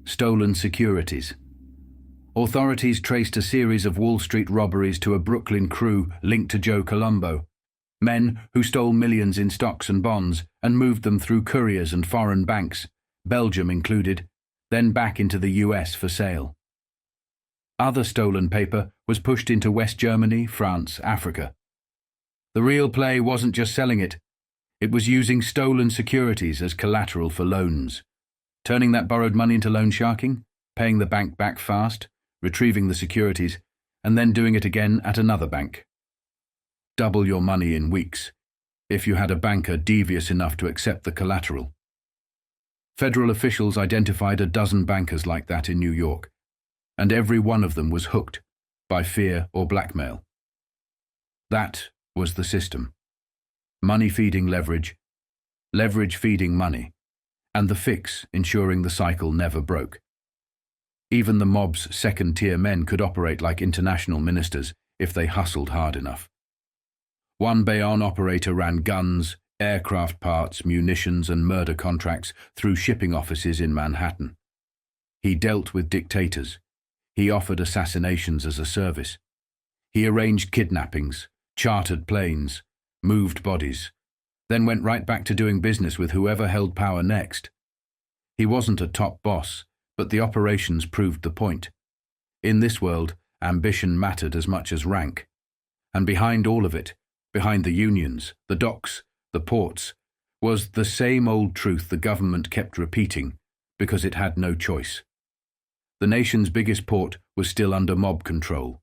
stolen securities. Authorities traced a series of Wall Street robberies to a Brooklyn crew linked to Joe Colombo, men who stole millions in stocks and bonds and moved them through couriers and foreign banks, Belgium included, then back into the US for sale. Other stolen paper was pushed into West Germany, France, Africa. The real play wasn't just selling it. It was using stolen securities as collateral for loans, turning that borrowed money into loan sharking, paying the bank back fast, retrieving the securities, and then doing it again at another bank. Double your money in weeks, if you had a banker devious enough to accept the collateral. Federal officials identified a dozen bankers like that in New York, and every one of them was hooked by fear or blackmail. That was the system. Money feeding leverage, leverage feeding money, and the fix ensuring the cycle never broke. Even the mob's second-tier men could operate like international ministers if they hustled hard enough. One Bayonne operator ran guns, aircraft parts, munitions, and murder contracts through shipping offices in Manhattan. He dealt with dictators. He offered assassinations as a service. He arranged kidnappings, chartered planes, moved bodies, then went right back to doing business with whoever held power next. He wasn't a top boss, but the operations proved the point. In this world, ambition mattered as much as rank. And behind all of it, behind the unions, the docks, the ports, was the same old truth the government kept repeating because it had no choice. The nation's biggest port was still under mob control.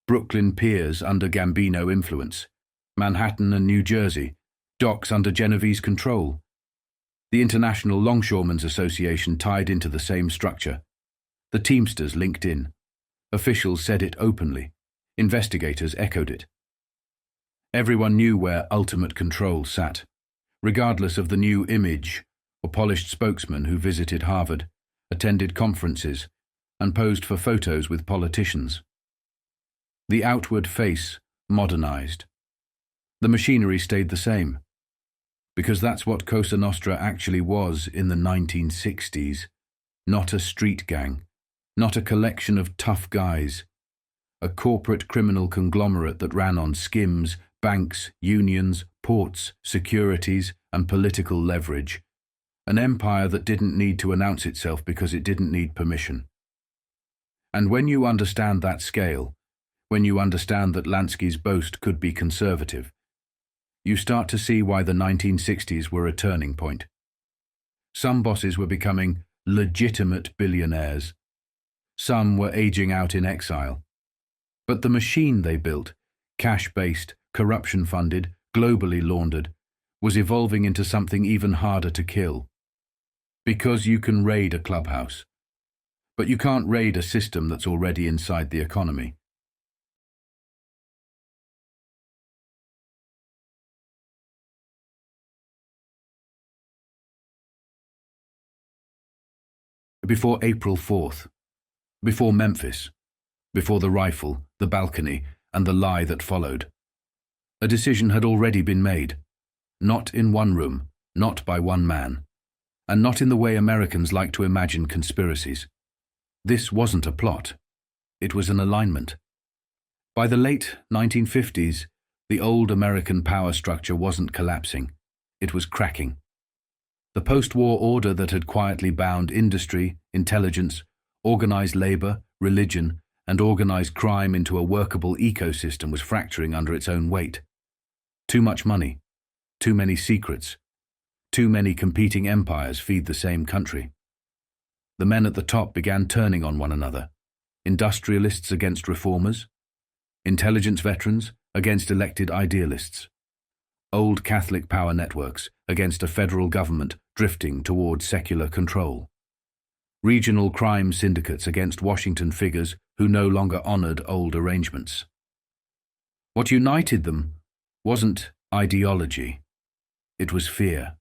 Brooklyn piers under Gambino influence. Manhattan and New Jersey, docks under Genovese control. The International Longshoremen's Association tied into the same structure. The Teamsters linked in. Officials said it openly. Investigators echoed it. Everyone knew where ultimate control sat, regardless of the new image or polished spokesman who visited Harvard, attended conferences, and posed for photos with politicians. The outward face modernized. The machinery stayed the same. Because that's what Cosa Nostra actually was in the 1960s. Not a street gang, not a collection of tough guys. A corporate criminal conglomerate that ran on skims, banks, unions, ports, securities, and political leverage. An empire that didn't need to announce itself because it didn't need permission. And when you understand that scale, when you understand that Lansky's boast could be conservative, you start to see why the 1960s were a turning point. Some bosses were becoming legitimate billionaires. Some were aging out in exile. But the machine they built, cash-based, corruption-funded, globally laundered, was evolving into something even harder to kill. Because you can raid a clubhouse, but you can't raid a system that's already inside the economy. Before April 4th, before Memphis, before the rifle, the balcony, and the lie that followed. A decision had already been made, not in one room, not by one man, and not in the way Americans like to imagine conspiracies. This wasn't a plot. It was an alignment. By the late 1950s, the old American power structure wasn't collapsing. It was cracking. The post-war order that had quietly bound industry, intelligence, organized labor, religion, and organized crime into a workable ecosystem was fracturing under its own weight. Too much money, too many secrets, too many competing empires feed the same country. The men at the top began turning on one another, industrialists against reformers, intelligence veterans against elected idealists, old Catholic power networks against a federal government drifting toward secular control, regional crime syndicates against Washington figures who no longer honored old arrangements. What united them wasn't ideology, it was fear.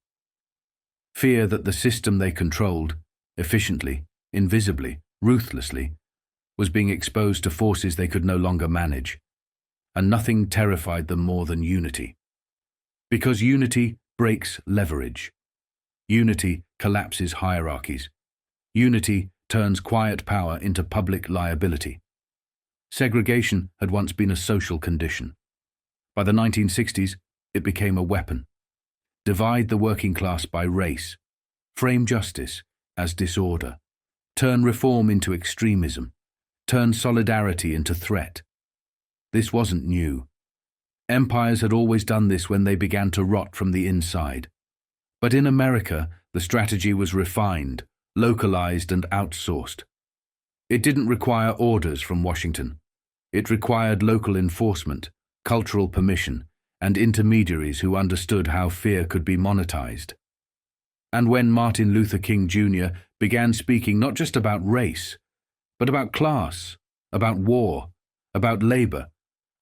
Fear that the system they controlled, efficiently, invisibly, ruthlessly, was being exposed to forces they could no longer manage, and nothing terrified them more than unity. Because unity breaks leverage. Unity collapses hierarchies. Unity turns quiet power into public liability. Segregation had once been a social condition. By the 1960s, it became a weapon. Divide the working class by race, frame justice as disorder, turn reform into extremism, turn solidarity into threat. This wasn't new. Empires had always done this when they began to rot from the inside. But in America, the strategy was refined, localized, and outsourced. It didn't require orders from Washington. It required local enforcement, cultural permission, and intermediaries who understood how fear could be monetized. And when Martin Luther King Jr. began speaking not just about race, but about class, about war, about labor,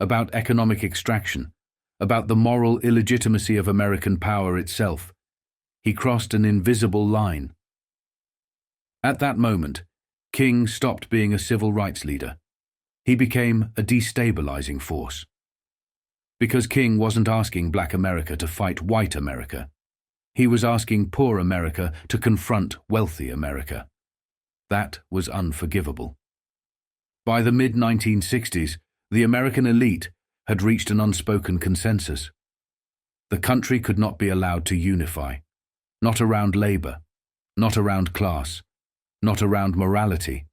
about economic extraction, about the moral illegitimacy of American power itself, he crossed an invisible line. At that moment, King stopped being a civil rights leader. He became a destabilizing force. Because King wasn't asking Black America to fight white America. He was asking poor America to confront wealthy America. That was unforgivable. By the mid-1960s, the American elite had reached an unspoken consensus. The country could not be allowed to unify, not around labor, not around class, not around morality.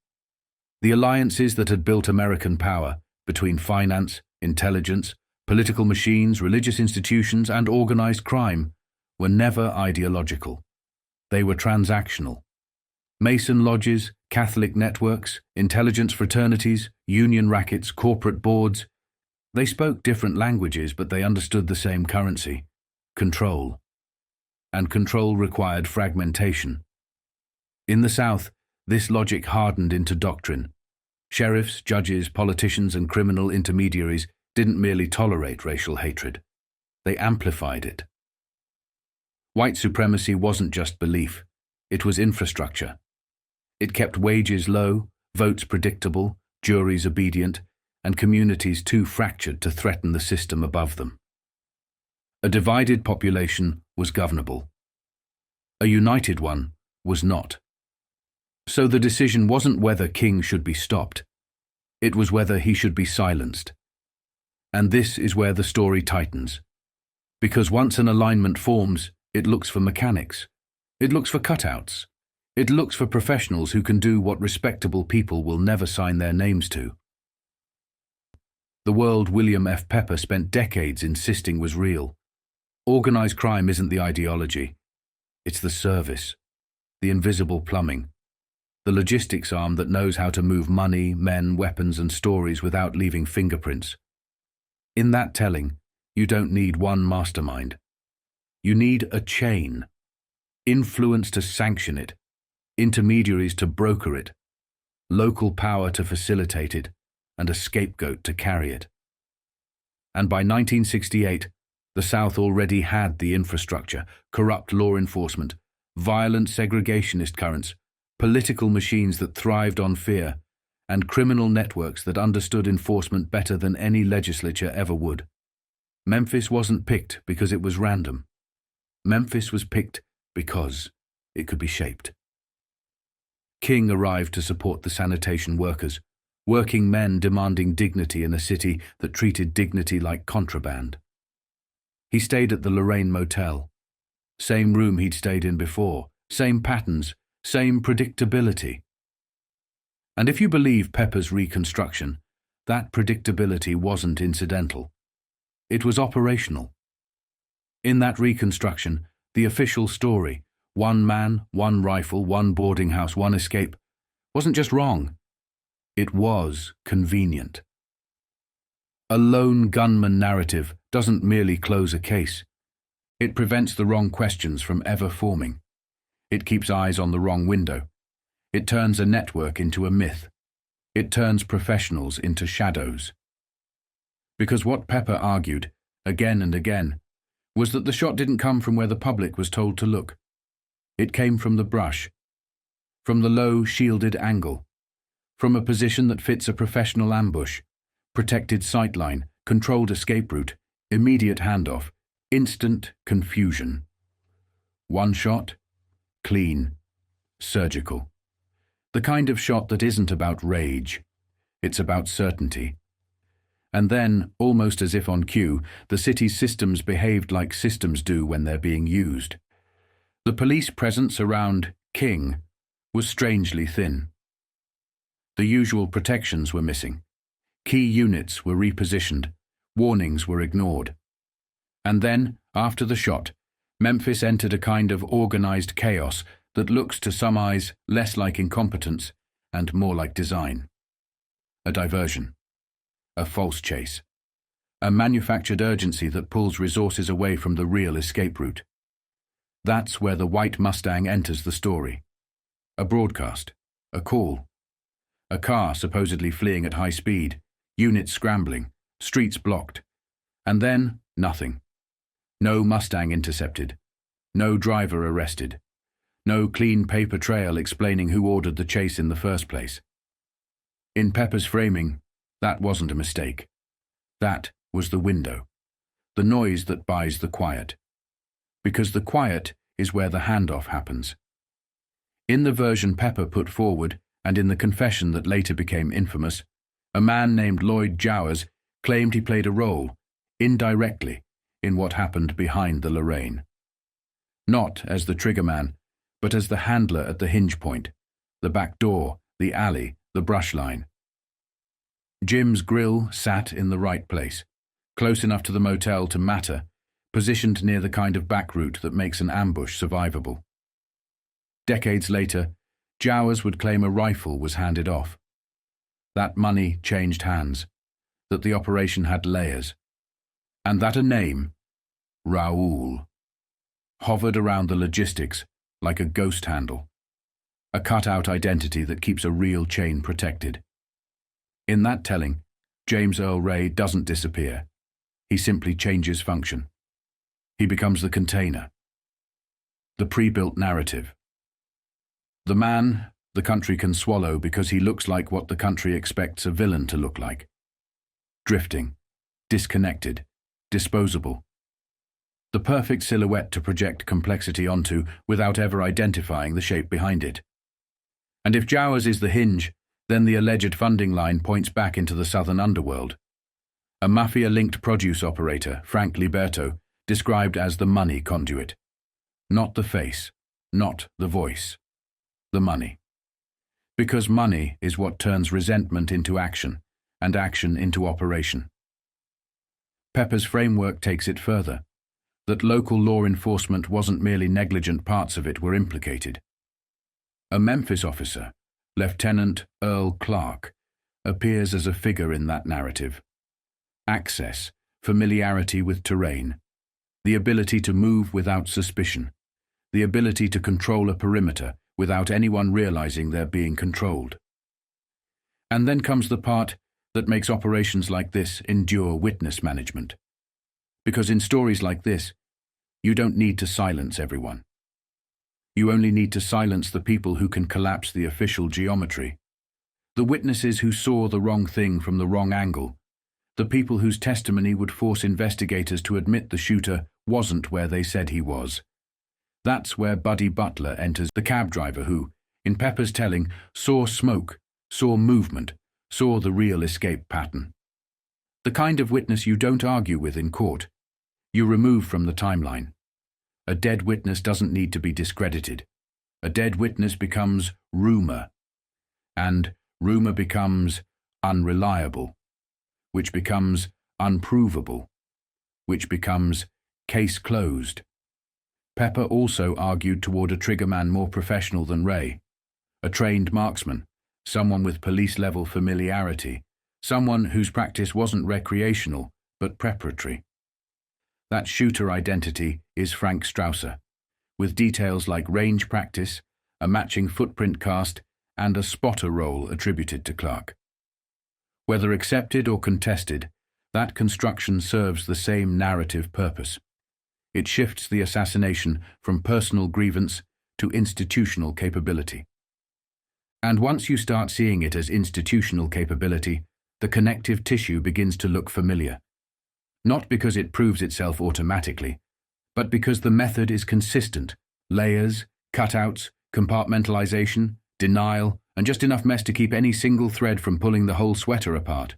The alliances that had built American power between finance, intelligence, political machines, religious institutions, and organized crime were never ideological. They were transactional. Mason lodges, Catholic networks, intelligence fraternities, union rackets, corporate boards. They spoke different languages, but they understood the same currency: control. And control required fragmentation. In the South, this logic hardened into doctrine. Sheriffs, judges, politicians, and criminal intermediaries didn't merely tolerate racial hatred. They amplified it. White supremacy wasn't just belief. It was infrastructure. It kept wages low, votes predictable, juries obedient, and communities too fractured to threaten the system above them. A divided population was governable. A united one was not. So the decision wasn't whether King should be stopped. It was whether he should be silenced. And this is where the story tightens. Because once an alignment forms, it looks for mechanics. It looks for cutouts. It looks for professionals who can do what respectable people will never sign their names to. The world William F. Pepper spent decades insisting was real. Organized crime isn't the ideology. It's the service, the invisible plumbing, the logistics arm that knows how to move money, men, weapons, and stories without leaving fingerprints. In that telling, you don't need one mastermind. You need a chain, influence to sanction it, intermediaries to broker it, local power to facilitate it, and a scapegoat to carry it. And by 1968, the South already had the infrastructure, corrupt law enforcement, violent segregationist currents, political machines that thrived on fear, and criminal networks that understood enforcement better than any legislature ever would. Memphis wasn't picked because it was random. Memphis was picked because it could be shaped. King arrived to support the sanitation workers, working men demanding dignity in a city that treated dignity like contraband. He stayed at the Lorraine Motel. Same room he'd stayed in before, same patterns, same predictability. And if you believe Pepper's reconstruction, that predictability wasn't incidental. It was operational. In that reconstruction, the official story, one man, one rifle, one boarding house, one escape, wasn't just wrong. It was convenient. A lone gunman narrative doesn't merely close a case. It prevents the wrong questions from ever forming. It keeps eyes on the wrong window. It turns a network into a myth. It turns professionals into shadows. Because what Pepper argued, again and again, was that the shot didn't come from where the public was told to look. It came from the brush, from the low, shielded angle, from a position that fits a professional ambush, protected sightline, controlled escape route, immediate handoff, instant confusion. One shot, clean, surgical. The kind of shot that isn't about rage, it's about certainty. And then, almost as if on cue, the city's systems behaved like systems do when they're being used. The police presence around King was strangely thin. The usual protections were missing. Key units were repositioned. Warnings were ignored. And then, after the shot, Memphis entered a kind of organized chaos that looks to some eyes less like incompetence and more like design. A diversion. A false chase. A manufactured urgency that pulls resources away from the real escape route. That's where the white Mustang enters the story. A broadcast. A call. A car supposedly fleeing at high speed. Units scrambling. Streets blocked. And then, nothing. No Mustang intercepted. No driver arrested. No clean paper trail explaining who ordered the chase in the first place. In Pepper's framing, that wasn't a mistake. That was the window. The noise that buys the quiet. Because the quiet is where the handoff happens. In the version Pepper put forward, and in the confession that later became infamous, a man named Lloyd Jowers claimed he played a role, indirectly, in what happened behind the Lorraine. Not as the triggerman, but as the handler at the hinge point, the back door, the alley, the brush line. Jim's grill sat in the right place, close enough to the motel to matter, positioned near the kind of back route that makes an ambush survivable. Decades later, Jowers would claim a rifle was handed off. That money changed hands, that the operation had layers, and that a name, Raoul, hovered around the logistics like a ghost handle, a cut-out identity that keeps a real chain protected. In that telling, James Earl Ray doesn't disappear. He simply changes function. He becomes the container, the pre-built narrative. The man the country can swallow because he looks like what the country expects a villain to look like. Drifting, disconnected, disposable. The perfect silhouette to project complexity onto without ever identifying the shape behind it. And if Jowers is the hinge, then the alleged funding line points back into the southern underworld. A Mafia-linked produce operator, Frank Liberto, described as the money conduit. Not the face, not the voice. The money. Because money is what turns resentment into action, and action into operation. Pepper's framework takes it further, that local law enforcement wasn't merely negligent parts of it were implicated. A Memphis officer, Lieutenant Earl Clark, appears as a figure in that narrative. Access, familiarity with terrain, the ability to move without suspicion, the ability to control a perimeter without anyone realizing they're being controlled. And then comes the part that makes operations like this endure witness management. Because in stories like this, you don't need to silence everyone. You only need to silence the people who can collapse the official geometry. The witnesses who saw the wrong thing from the wrong angle. The people whose testimony would force investigators to admit the shooter wasn't where they said he was. That's where Buddy Butler enters, the cab driver who, in Pepper's telling, saw smoke, saw movement, saw the real escape pattern. The kind of witness you don't argue with in court. You remove from the timeline. A dead witness doesn't need to be discredited. A dead witness becomes rumor. And rumor becomes unreliable, which becomes unprovable, which becomes case closed. Pepper also argued toward a triggerman more professional than Ray, a trained marksman, someone with police-level familiarity, someone whose practice wasn't recreational but preparatory. That shooter identity is Frank Strausser, with details like range practice, a matching footprint cast, and a spotter role attributed to Clark. Whether accepted or contested, that construction serves the same narrative purpose. It shifts the assassination from personal grievance to institutional capability. And once you start seeing it as institutional capability, the connective tissue begins to look familiar. Not because it proves itself automatically, but because the method is consistent. Layers, cutouts, compartmentalization, denial, and just enough mess to keep any single thread from pulling the whole sweater apart.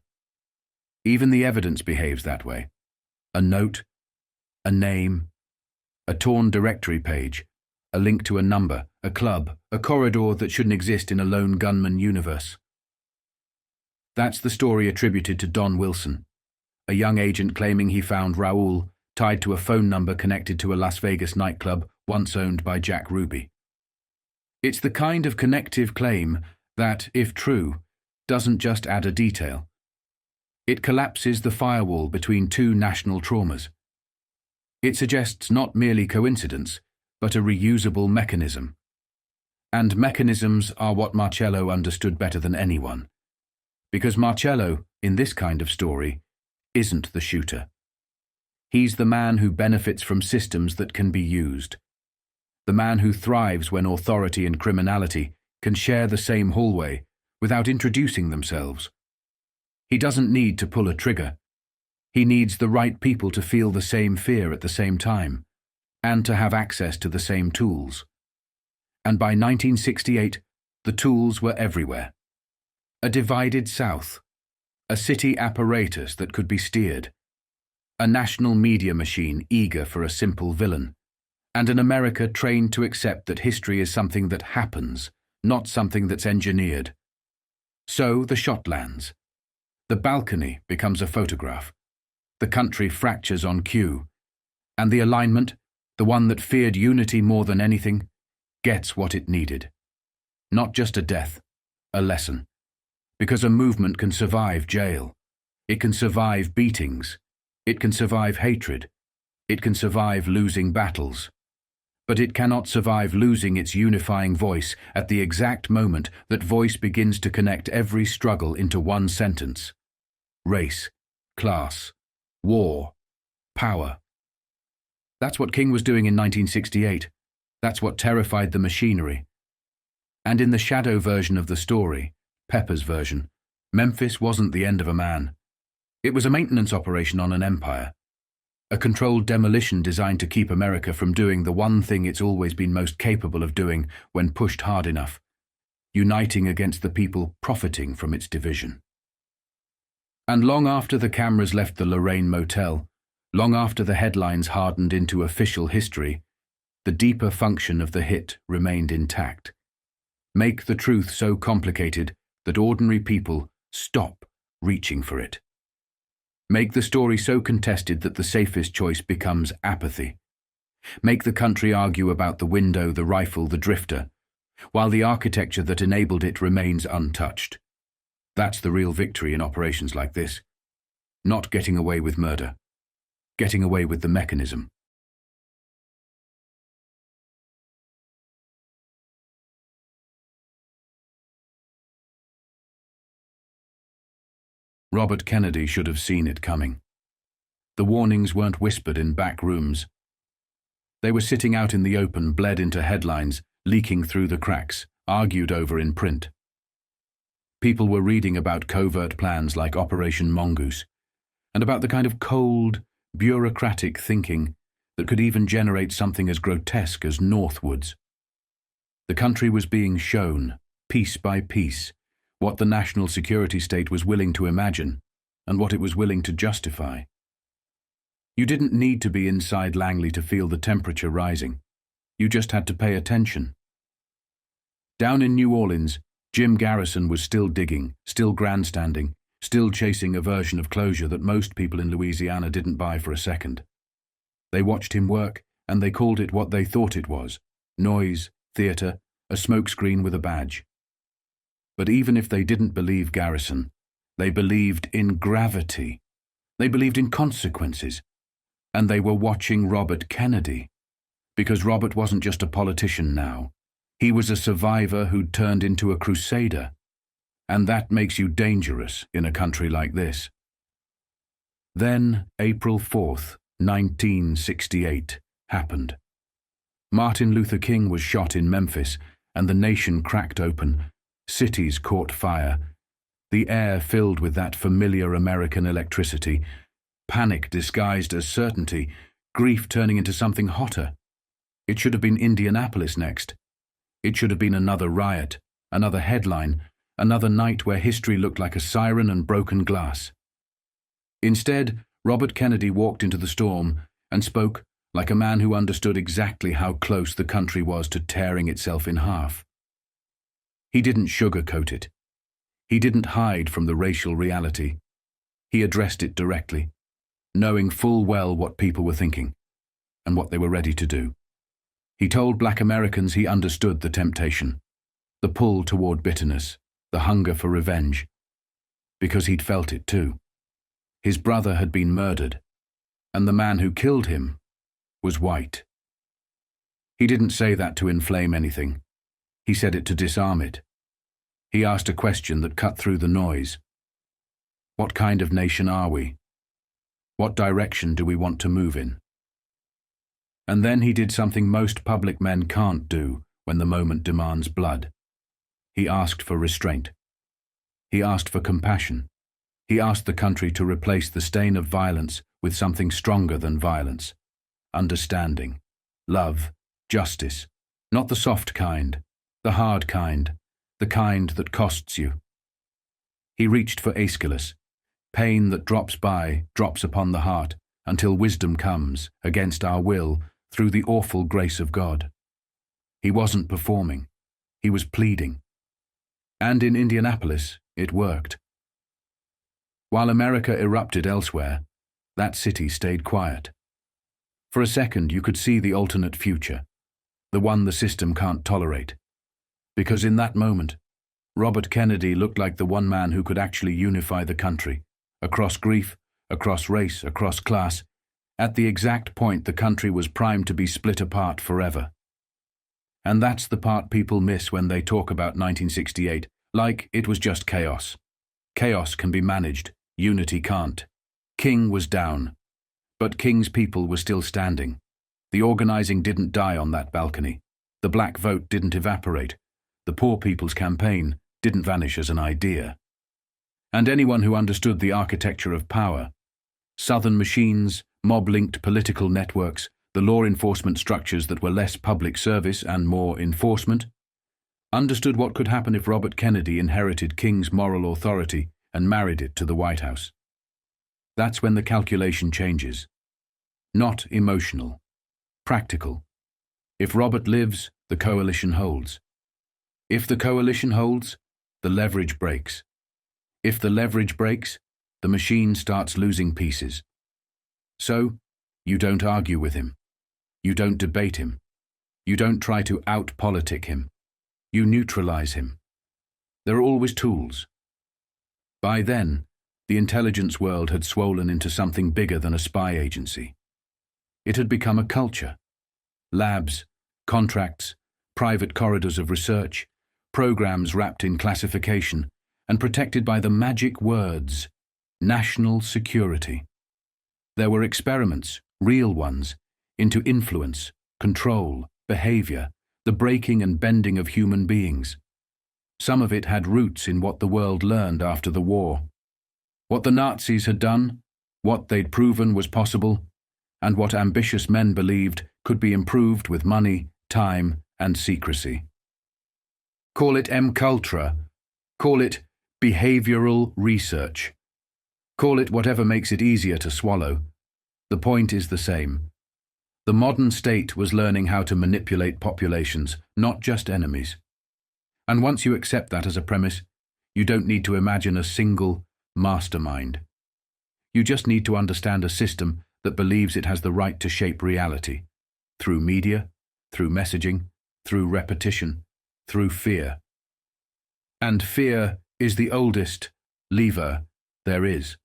Even the evidence behaves that way. A note, a name, a torn directory page, a link to a number, a club, a corridor that shouldn't exist in a lone gunman universe. That's the story attributed to Don Wilson, a young agent claiming he found Raoul tied to a phone number connected to a Las Vegas nightclub once owned by Jack Ruby. It's the kind of connective claim that, if true, doesn't just add a detail. It collapses the firewall between two national traumas. It suggests not merely coincidence, but a reusable mechanism. And mechanisms are what Marcello understood better than anyone. Because Marcello, in this kind of story, isn't the shooter. He's the man who benefits from systems that can be used. The man who thrives when authority and criminality can share the same hallway without introducing themselves. He doesn't need to pull a trigger. He needs the right people to feel the same fear at the same time, and to have access to the same tools. And by 1968, the tools were everywhere. A divided South, a city apparatus that could be steered, a national media machine eager for a simple villain, and an America trained to accept that history is something that happens, not something that's engineered. So the shot lands. The balcony becomes a photograph. The country fractures on cue. And the alignment, the one that feared unity more than anything, gets what it needed. Not just a death, a lesson. Because a movement can survive jail. It can survive beatings. It can survive hatred. It can survive losing battles. But it cannot survive losing its unifying voice at the exact moment that voice begins to connect every struggle into one sentence. Race, class, war, power. That's what King was doing in 1968. That's what terrified the machinery. And in the shadow version of the story, Pepper's version, Memphis wasn't the end of a man. It was a maintenance operation on an empire. A controlled demolition designed to keep America from doing the one thing it's always been most capable of doing when pushed hard enough, uniting against the people profiting from its division. And long after the cameras left the Lorraine Motel, long after the headlines hardened into official history, the deeper function of the hit remained intact. Make the truth so complicated that ordinary people stop reaching for it. Make the story so contested that the safest choice becomes apathy. Make the country argue about the window, the rifle, the drifter, while the architecture that enabled it remains untouched. That's the real victory in operations like this. Not getting away with murder. Getting away with the mechanism. Robert Kennedy should have seen it coming. The warnings weren't whispered in back rooms. They were sitting out in the open, bled into headlines, leaking through the cracks, argued over in print. People were reading about covert plans like Operation Mongoose, and about the kind of cold, bureaucratic thinking that could even generate something as grotesque as Northwoods. The country was being shown, piece by piece, what the national security state was willing to imagine, and what it was willing to justify. You didn't need to be inside Langley to feel the temperature rising. You just had to pay attention. Down in New Orleans, Jim Garrison was still digging, still grandstanding, still chasing a version of closure that most people in Louisiana didn't buy for a second. They watched him work, and they called it what they thought it was: noise, theater, a smokescreen with a badge. But even if they didn't believe Garrison, they believed in gravity. They believed in consequences. And they were watching Robert Kennedy. Because Robert wasn't just a politician now. He was a survivor who'd turned into a crusader. And that makes you dangerous in a country like this. Then, April 4th, 1968, happened. Martin Luther King was shot in Memphis, and the nation cracked open. Cities caught fire, the air filled with that familiar American electricity, panic disguised as certainty, grief turning into something hotter. It should have been Indianapolis next. It should have been another riot, another headline, another night where history looked like a siren and broken glass. Instead, Robert Kennedy walked into the storm and spoke like a man who understood exactly how close the country was to tearing itself in half. He didn't sugarcoat it. He didn't hide from the racial reality. He addressed it directly, knowing full well what people were thinking and what they were ready to do. He told Black Americans he understood the temptation, the pull toward bitterness, the hunger for revenge, because he'd felt it too. His brother had been murdered, and the man who killed him was white. He didn't say that to inflame anything. He said it to disarm it. He asked a question that cut through the noise. What kind of nation are we? What direction do we want to move in? And then he did something most public men can't do when the moment demands blood. He asked for restraint. He asked for compassion. He asked the country to replace the stain of violence with something stronger than violence. Understanding, love, justice, not the soft kind, the hard kind, the kind that costs you. He reached for Aeschylus, pain that drops by, drops upon the heart, until wisdom comes, against our will, through the awful grace of God. He wasn't performing, he was pleading. And in Indianapolis, it worked. While America erupted elsewhere, that city stayed quiet. For a second, you could see the alternate future, the one the system can't tolerate. Because in that moment, Robert Kennedy looked like the one man who could actually unify the country, across grief, across race, across class, at the exact point the country was primed to be split apart forever. And that's the part people miss when they talk about 1968, like it was just chaos. Chaos can be managed, unity can't. King was down, but King's people were still standing. The organizing didn't die on that balcony. The black vote didn't evaporate. The poor people's campaign didn't vanish as an idea. And anyone who understood the architecture of power, Southern machines, mob-linked political networks, the law enforcement structures that were less public service and more enforcement, understood what could happen if Robert Kennedy inherited King's moral authority and married it to the White House. That's when the calculation changes. Not emotional, practical. If Robert lives, the coalition holds. If the coalition holds, the leverage breaks. If the leverage breaks, the machine starts losing pieces. So, you don't argue with him. You don't debate him. You don't try to out-politic him. You neutralize him. There are always tools. By then, the intelligence world had swollen into something bigger than a spy agency. It had become a culture. Labs, contracts, private corridors of research, programs wrapped in classification and protected by the magic words, national security. There were experiments, real ones, into influence, control, behavior, the breaking and bending of human beings. Some of it had roots in what the world learned after the war. What the Nazis had done, what they'd proven was possible, and what ambitious men believed could be improved with money, time, and secrecy. Call it M-Cultura, call it behavioral research. Call it whatever makes it easier to swallow. The point is the same. The modern state was learning how to manipulate populations, not just enemies. And once you accept that as a premise, you don't need to imagine a single mastermind. You just need to understand a system that believes it has the right to shape reality, through media, through messaging, through repetition, through fear. And fear is the oldest lever there is.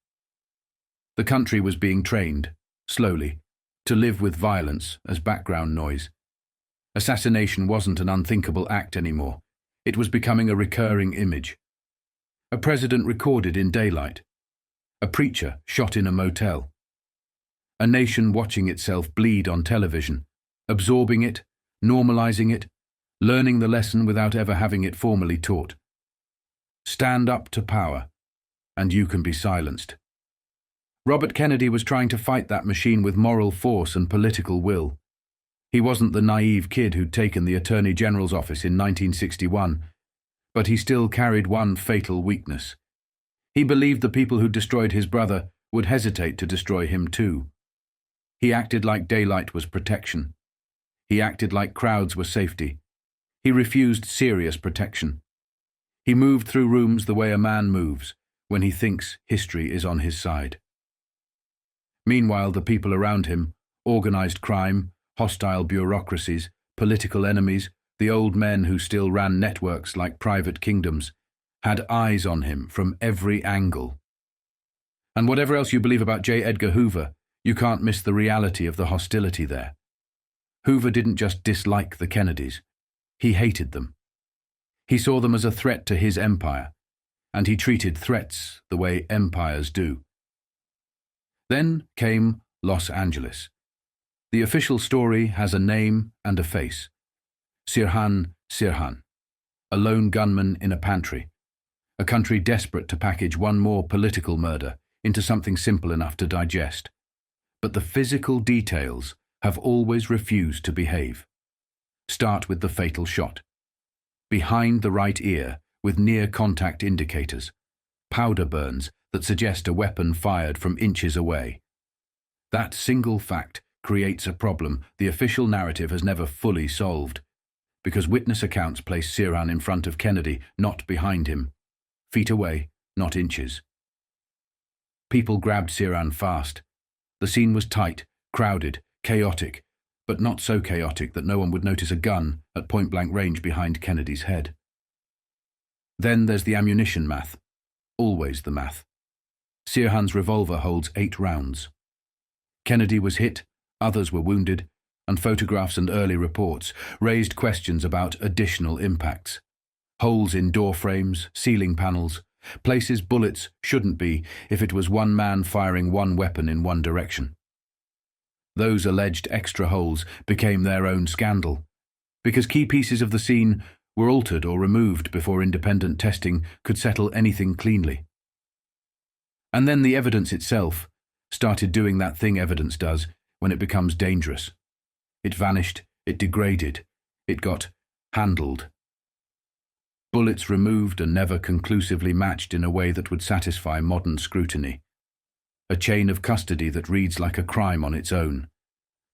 The country was being trained, slowly, to live with violence as background noise. Assassination wasn't an unthinkable act anymore. It was becoming a recurring image. A president recorded in daylight. A preacher shot in a motel. A nation watching itself bleed on television, absorbing it, normalizing it, learning the lesson without ever having it formally taught. Stand up to power, and you can be silenced. Robert Kennedy was trying to fight that machine with moral force and political will. He wasn't the naive kid who'd taken the Attorney General's office in 1961, But he still carried one fatal weakness. He believed the people who destroyed his brother would hesitate to destroy him too. He acted like daylight was protection. He acted like crowds were safety. He refused serious protection. He moved through rooms the way a man moves when he thinks history is on his side. Meanwhile, the people around him, organized crime, hostile bureaucracies, political enemies, the old men who still ran networks like private kingdoms, had eyes on him from every angle. And whatever else you believe about J. Edgar Hoover, you can't miss the reality of the hostility there. Hoover didn't just dislike the Kennedys. He hated them. He saw them as a threat to his empire, and he treated threats the way empires do. Then came Los Angeles. The official story has a name and a face. Sirhan Sirhan, a lone gunman in a pantry, a country desperate to package one more political murder into something simple enough to digest. But the physical details have always refused to behave. Start with the fatal shot. Behind the right ear, with near-contact indicators, powder burns that suggest a weapon fired from inches away. That single fact creates a problem the official narrative has never fully solved, because witness accounts place Sirhan in front of Kennedy, not behind him. Feet away, not inches. People grabbed Sirhan fast. The scene was tight, crowded, chaotic, but not so chaotic that no one would notice a gun at point-blank range behind Kennedy's head. Then there's the ammunition math. Always the math. Sirhan's revolver holds 8 rounds. Kennedy was hit, others were wounded, and photographs and early reports raised questions about additional impacts. Holes in door frames, ceiling panels, places bullets shouldn't be if it was one man firing one weapon in one direction. Those alleged extra holes became their own scandal, because key pieces of the scene were altered or removed before independent testing could settle anything cleanly. And then the evidence itself started doing that thing evidence does when it becomes dangerous. It vanished, it degraded, it got handled. Bullets removed and never conclusively matched in a way that would satisfy modern scrutiny. A chain of custody that reads like a crime on its own.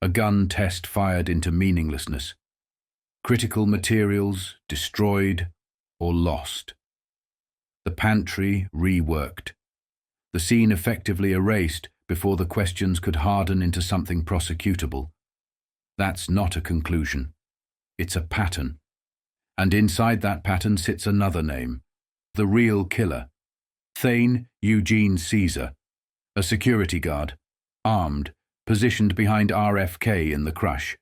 A gun test fired into meaninglessness. Critical materials destroyed or lost. The pantry reworked. The scene effectively erased before the questions could harden into something prosecutable. That's not a conclusion. It's a pattern. And inside that pattern sits another name. The real killer. Thane Eugene Caesar. A security guard. Armed. Positioned behind RFK in the crush.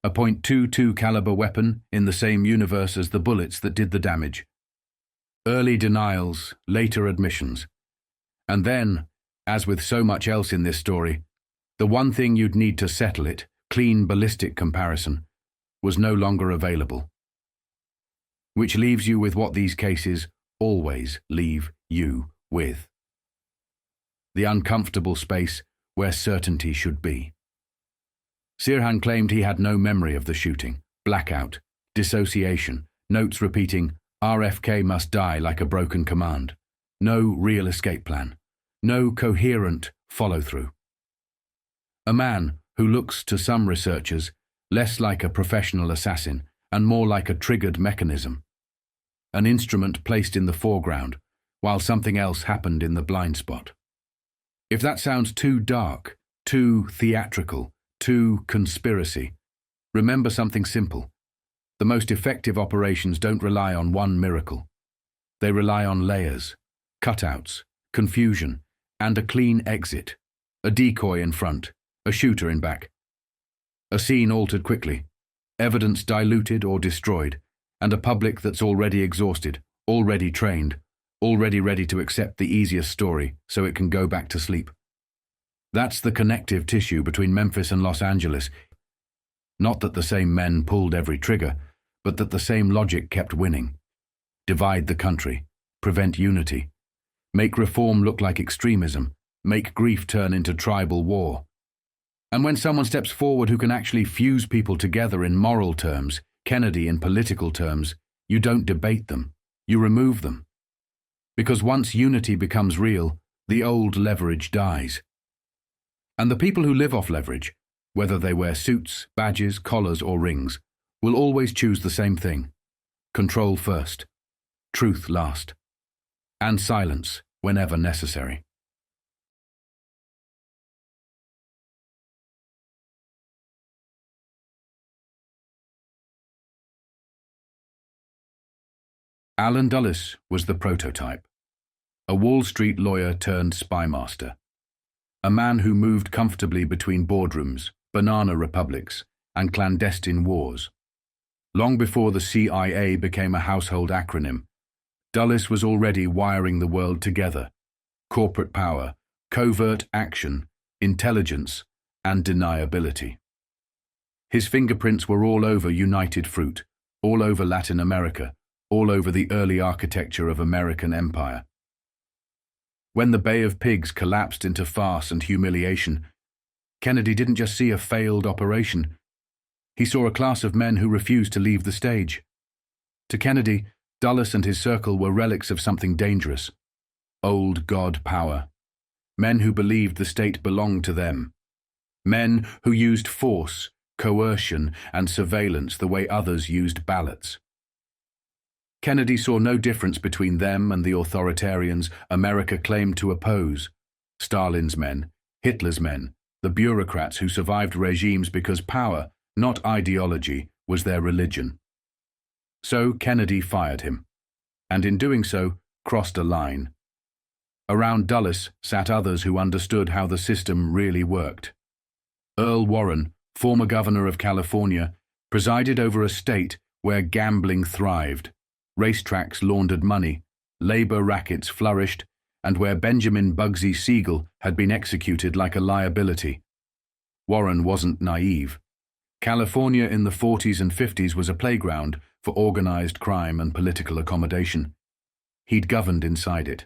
A .22 caliber weapon in the same universe as the bullets that did the damage. Early denials, later admissions. And then, as with so much else in this story, the one thing you'd need to settle it, clean ballistic comparison, was no longer available. Which leaves you with what these cases always leave you with. The uncomfortable space where certainty should be. Sirhan claimed he had no memory of the shooting, blackout, dissociation, notes repeating, RFK must die like a broken command. No real escape plan. No coherent follow-through. A man who looks to some researchers less like a professional assassin and more like a triggered mechanism. An instrument placed in the foreground while something else happened in the blind spot. If that sounds too dark, too theatrical, too conspiracy, remember something simple. The most effective operations don't rely on one miracle. They rely on layers, cutouts, confusion, and a clean exit, a decoy in front, a shooter in back. A scene altered quickly, evidence diluted or destroyed, and a public that's already exhausted, already trained, already ready to accept the easiest story so it can go back to sleep. That's the connective tissue between Memphis and Los Angeles. Not that the same men pulled every trigger, but that the same logic kept winning. Divide the country, prevent unity, make reform look like extremism, make grief turn into tribal war. And when someone steps forward who can actually fuse people together in moral terms, Kennedy in political terms, you don't debate them. You remove them. Because once unity becomes real, the old leverage dies. And the people who live off leverage, whether they wear suits, badges, collars, or rings, will always choose the same thing: control first, truth last, and silence whenever necessary. Alan Dulles was the prototype, a Wall Street lawyer turned spy master, a man who moved comfortably between boardrooms, banana republics, and clandestine wars. Long before the CIA became a household acronym, Dulles was already wiring the world together: corporate power, covert action, intelligence, and deniability. His fingerprints were all over United Fruit, all over Latin America, all over the early architecture of American empire. When the Bay of Pigs collapsed into farce and humiliation, Kennedy didn't just see a failed operation. He saw a class of men who refused to leave the stage. To Kennedy, Dulles and his circle were relics of something dangerous: old god power. Men who believed the state belonged to them. Men who used force, coercion, and surveillance the way others used ballots. Kennedy saw no difference between them and the authoritarians America claimed to oppose: Stalin's men, Hitler's men, the bureaucrats who survived regimes because power, not ideology, was their religion. So Kennedy fired him, and in doing so, crossed a line. Around Dulles sat others who understood how the system really worked. Earl Warren, former governor of California, presided over a state where gambling thrived, racetracks laundered money, labor rackets flourished, and where Benjamin Bugsy Siegel had been executed like a liability. Warren wasn't naive. California in the 40s and 50s was a playground for organized crime and political accommodation. He'd governed inside it.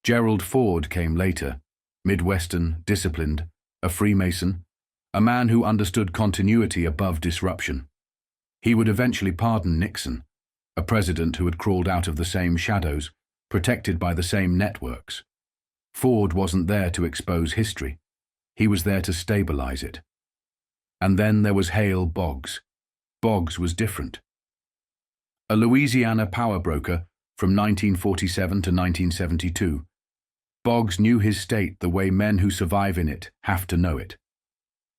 Gerald Ford came later, Midwestern, disciplined, a Freemason, a man who understood continuity above disruption. He would eventually pardon Nixon, a president who had crawled out of the same shadows, protected by the same networks. Ford wasn't there to expose history. He was there to stabilize it. And then there was Hale Boggs. Boggs was different. A Louisiana power broker from 1947 to 1972, Boggs knew his state the way men who survive in it have to know it.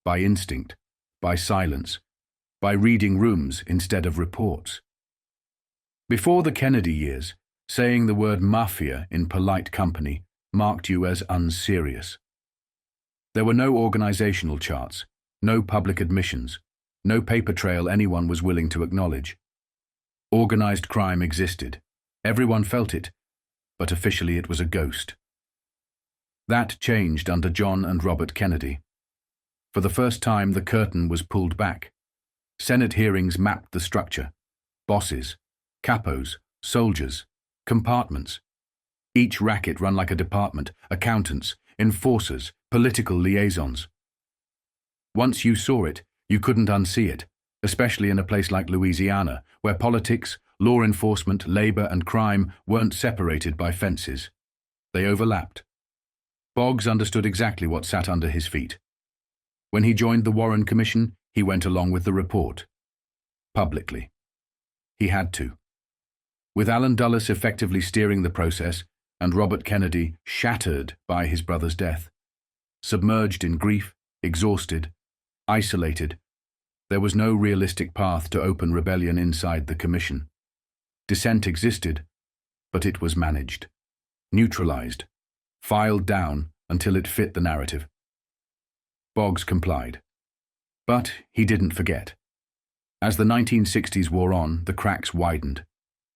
By instinct, by silence, by reading rooms instead of reports. Before the Kennedy years, saying the word Mafia in polite company marked you as unserious. There were no organizational charts, no public admissions, no paper trail anyone was willing to acknowledge. Organized crime existed. Everyone felt it, but officially it was a ghost. That changed under John and Robert Kennedy. For the first time, the curtain was pulled back. Senate hearings mapped the structure: bosses, capos, soldiers, compartments. Each racket run like a department: accountants, enforcers, political liaisons. Once you saw it, you couldn't unsee it, especially in a place like Louisiana, where politics, law enforcement, labor, and crime weren't separated by fences. They overlapped. Boggs understood exactly what sat under his feet. When he joined the Warren Commission, he went along with the report. Publicly. He had to. With Alan Dulles effectively steering the process, and Robert Kennedy shattered by his brother's death, submerged in grief, exhausted, isolated, there was no realistic path to open rebellion inside the Commission. Dissent existed, but it was managed, neutralized, filed down until it fit the narrative. Boggs complied. But he didn't forget. As the 1960s wore on, the cracks widened.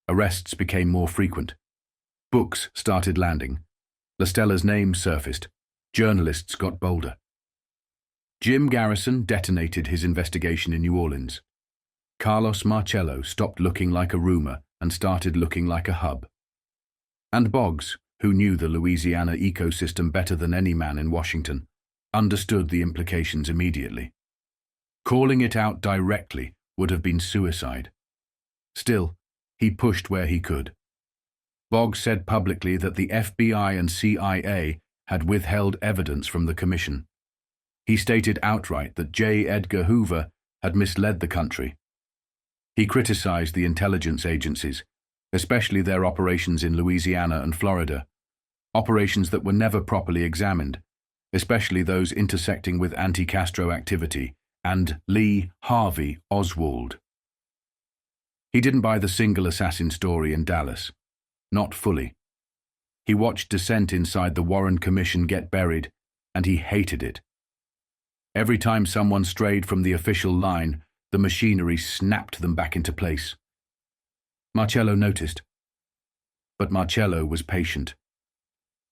Arrests became more frequent. Books started landing. LaStella's name surfaced. Journalists got bolder. Jim Garrison detonated his investigation in New Orleans. Carlos Marcello stopped looking like a rumor and started looking like a hub. And Boggs, who knew the Louisiana ecosystem better than any man in Washington, understood the implications immediately. Calling it out directly would have been suicide. Still, he pushed where he could. Boggs said publicly that the FBI and CIA had withheld evidence from the commission. He stated outright that J. Edgar Hoover had misled the country. He criticized the intelligence agencies, especially their operations in Louisiana and Florida, operations that were never properly examined, especially those intersecting with anti-Castro activity, and Lee Harvey Oswald. He didn't buy the single assassin story in Dallas. Not fully. He watched dissent inside the Warren Commission get buried, and he hated it. Every time someone strayed from the official line, the machinery snapped them back into place. Marcello noticed. But Marcello was patient.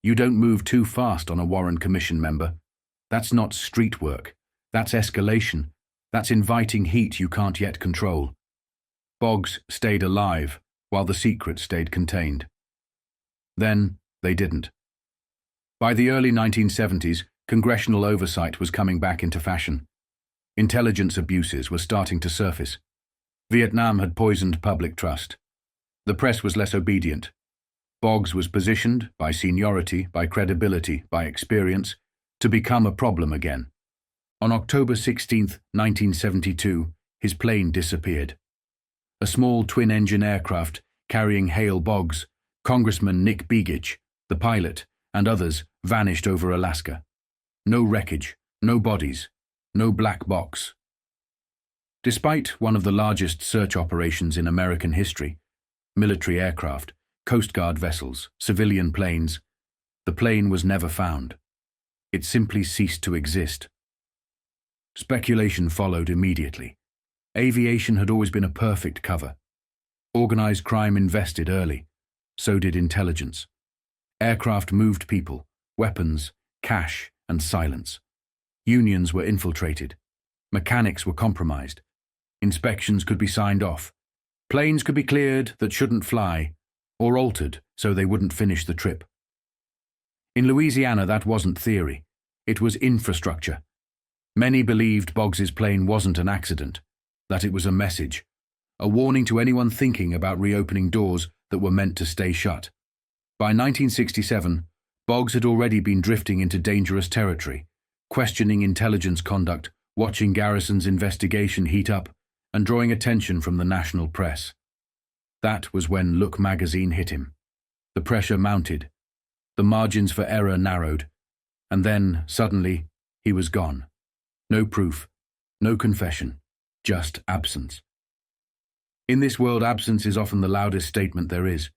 You don't move too fast on a Warren Commission member. That's not street work. That's escalation. That's inviting heat you can't yet control. Boggs stayed alive, while the secret stayed contained. Then, they didn't. By the early 1970s, congressional oversight was coming back into fashion. Intelligence abuses were starting to surface. Vietnam had poisoned public trust. The press was less obedient. Boggs was positioned, by seniority, by credibility, by experience, to become a problem again. On October 16, 1972, his plane disappeared. A small twin-engine aircraft carrying Hale Boggs, Congressman Nick Begich, the pilot, and others vanished over Alaska. No wreckage, no bodies, no black box. Despite one of the largest search operations in American history, military aircraft, Coast Guard vessels, civilian planes, the plane was never found. It simply ceased to exist. Speculation followed immediately. Aviation had always been a perfect cover. Organized crime invested early. So did intelligence. Aircraft moved people, weapons, cash, and silence. Unions were infiltrated. Mechanics were compromised. Inspections could be signed off. Planes could be cleared that shouldn't fly, or altered so they wouldn't finish the trip. In Louisiana, that wasn't theory. It was infrastructure. Many believed Boggs's plane wasn't an accident, that it was a message, a warning to anyone thinking about reopening doors that were meant to stay shut. By 1967, Boggs had already been drifting into dangerous territory, questioning intelligence conduct, watching Garrison's investigation heat up, and drawing attention from the national press. That was when Look magazine hit him. The pressure mounted. The margins for error narrowed. And then, suddenly, he was gone. No proof, no confession, just absence. In this world, absence is often the loudest statement there is.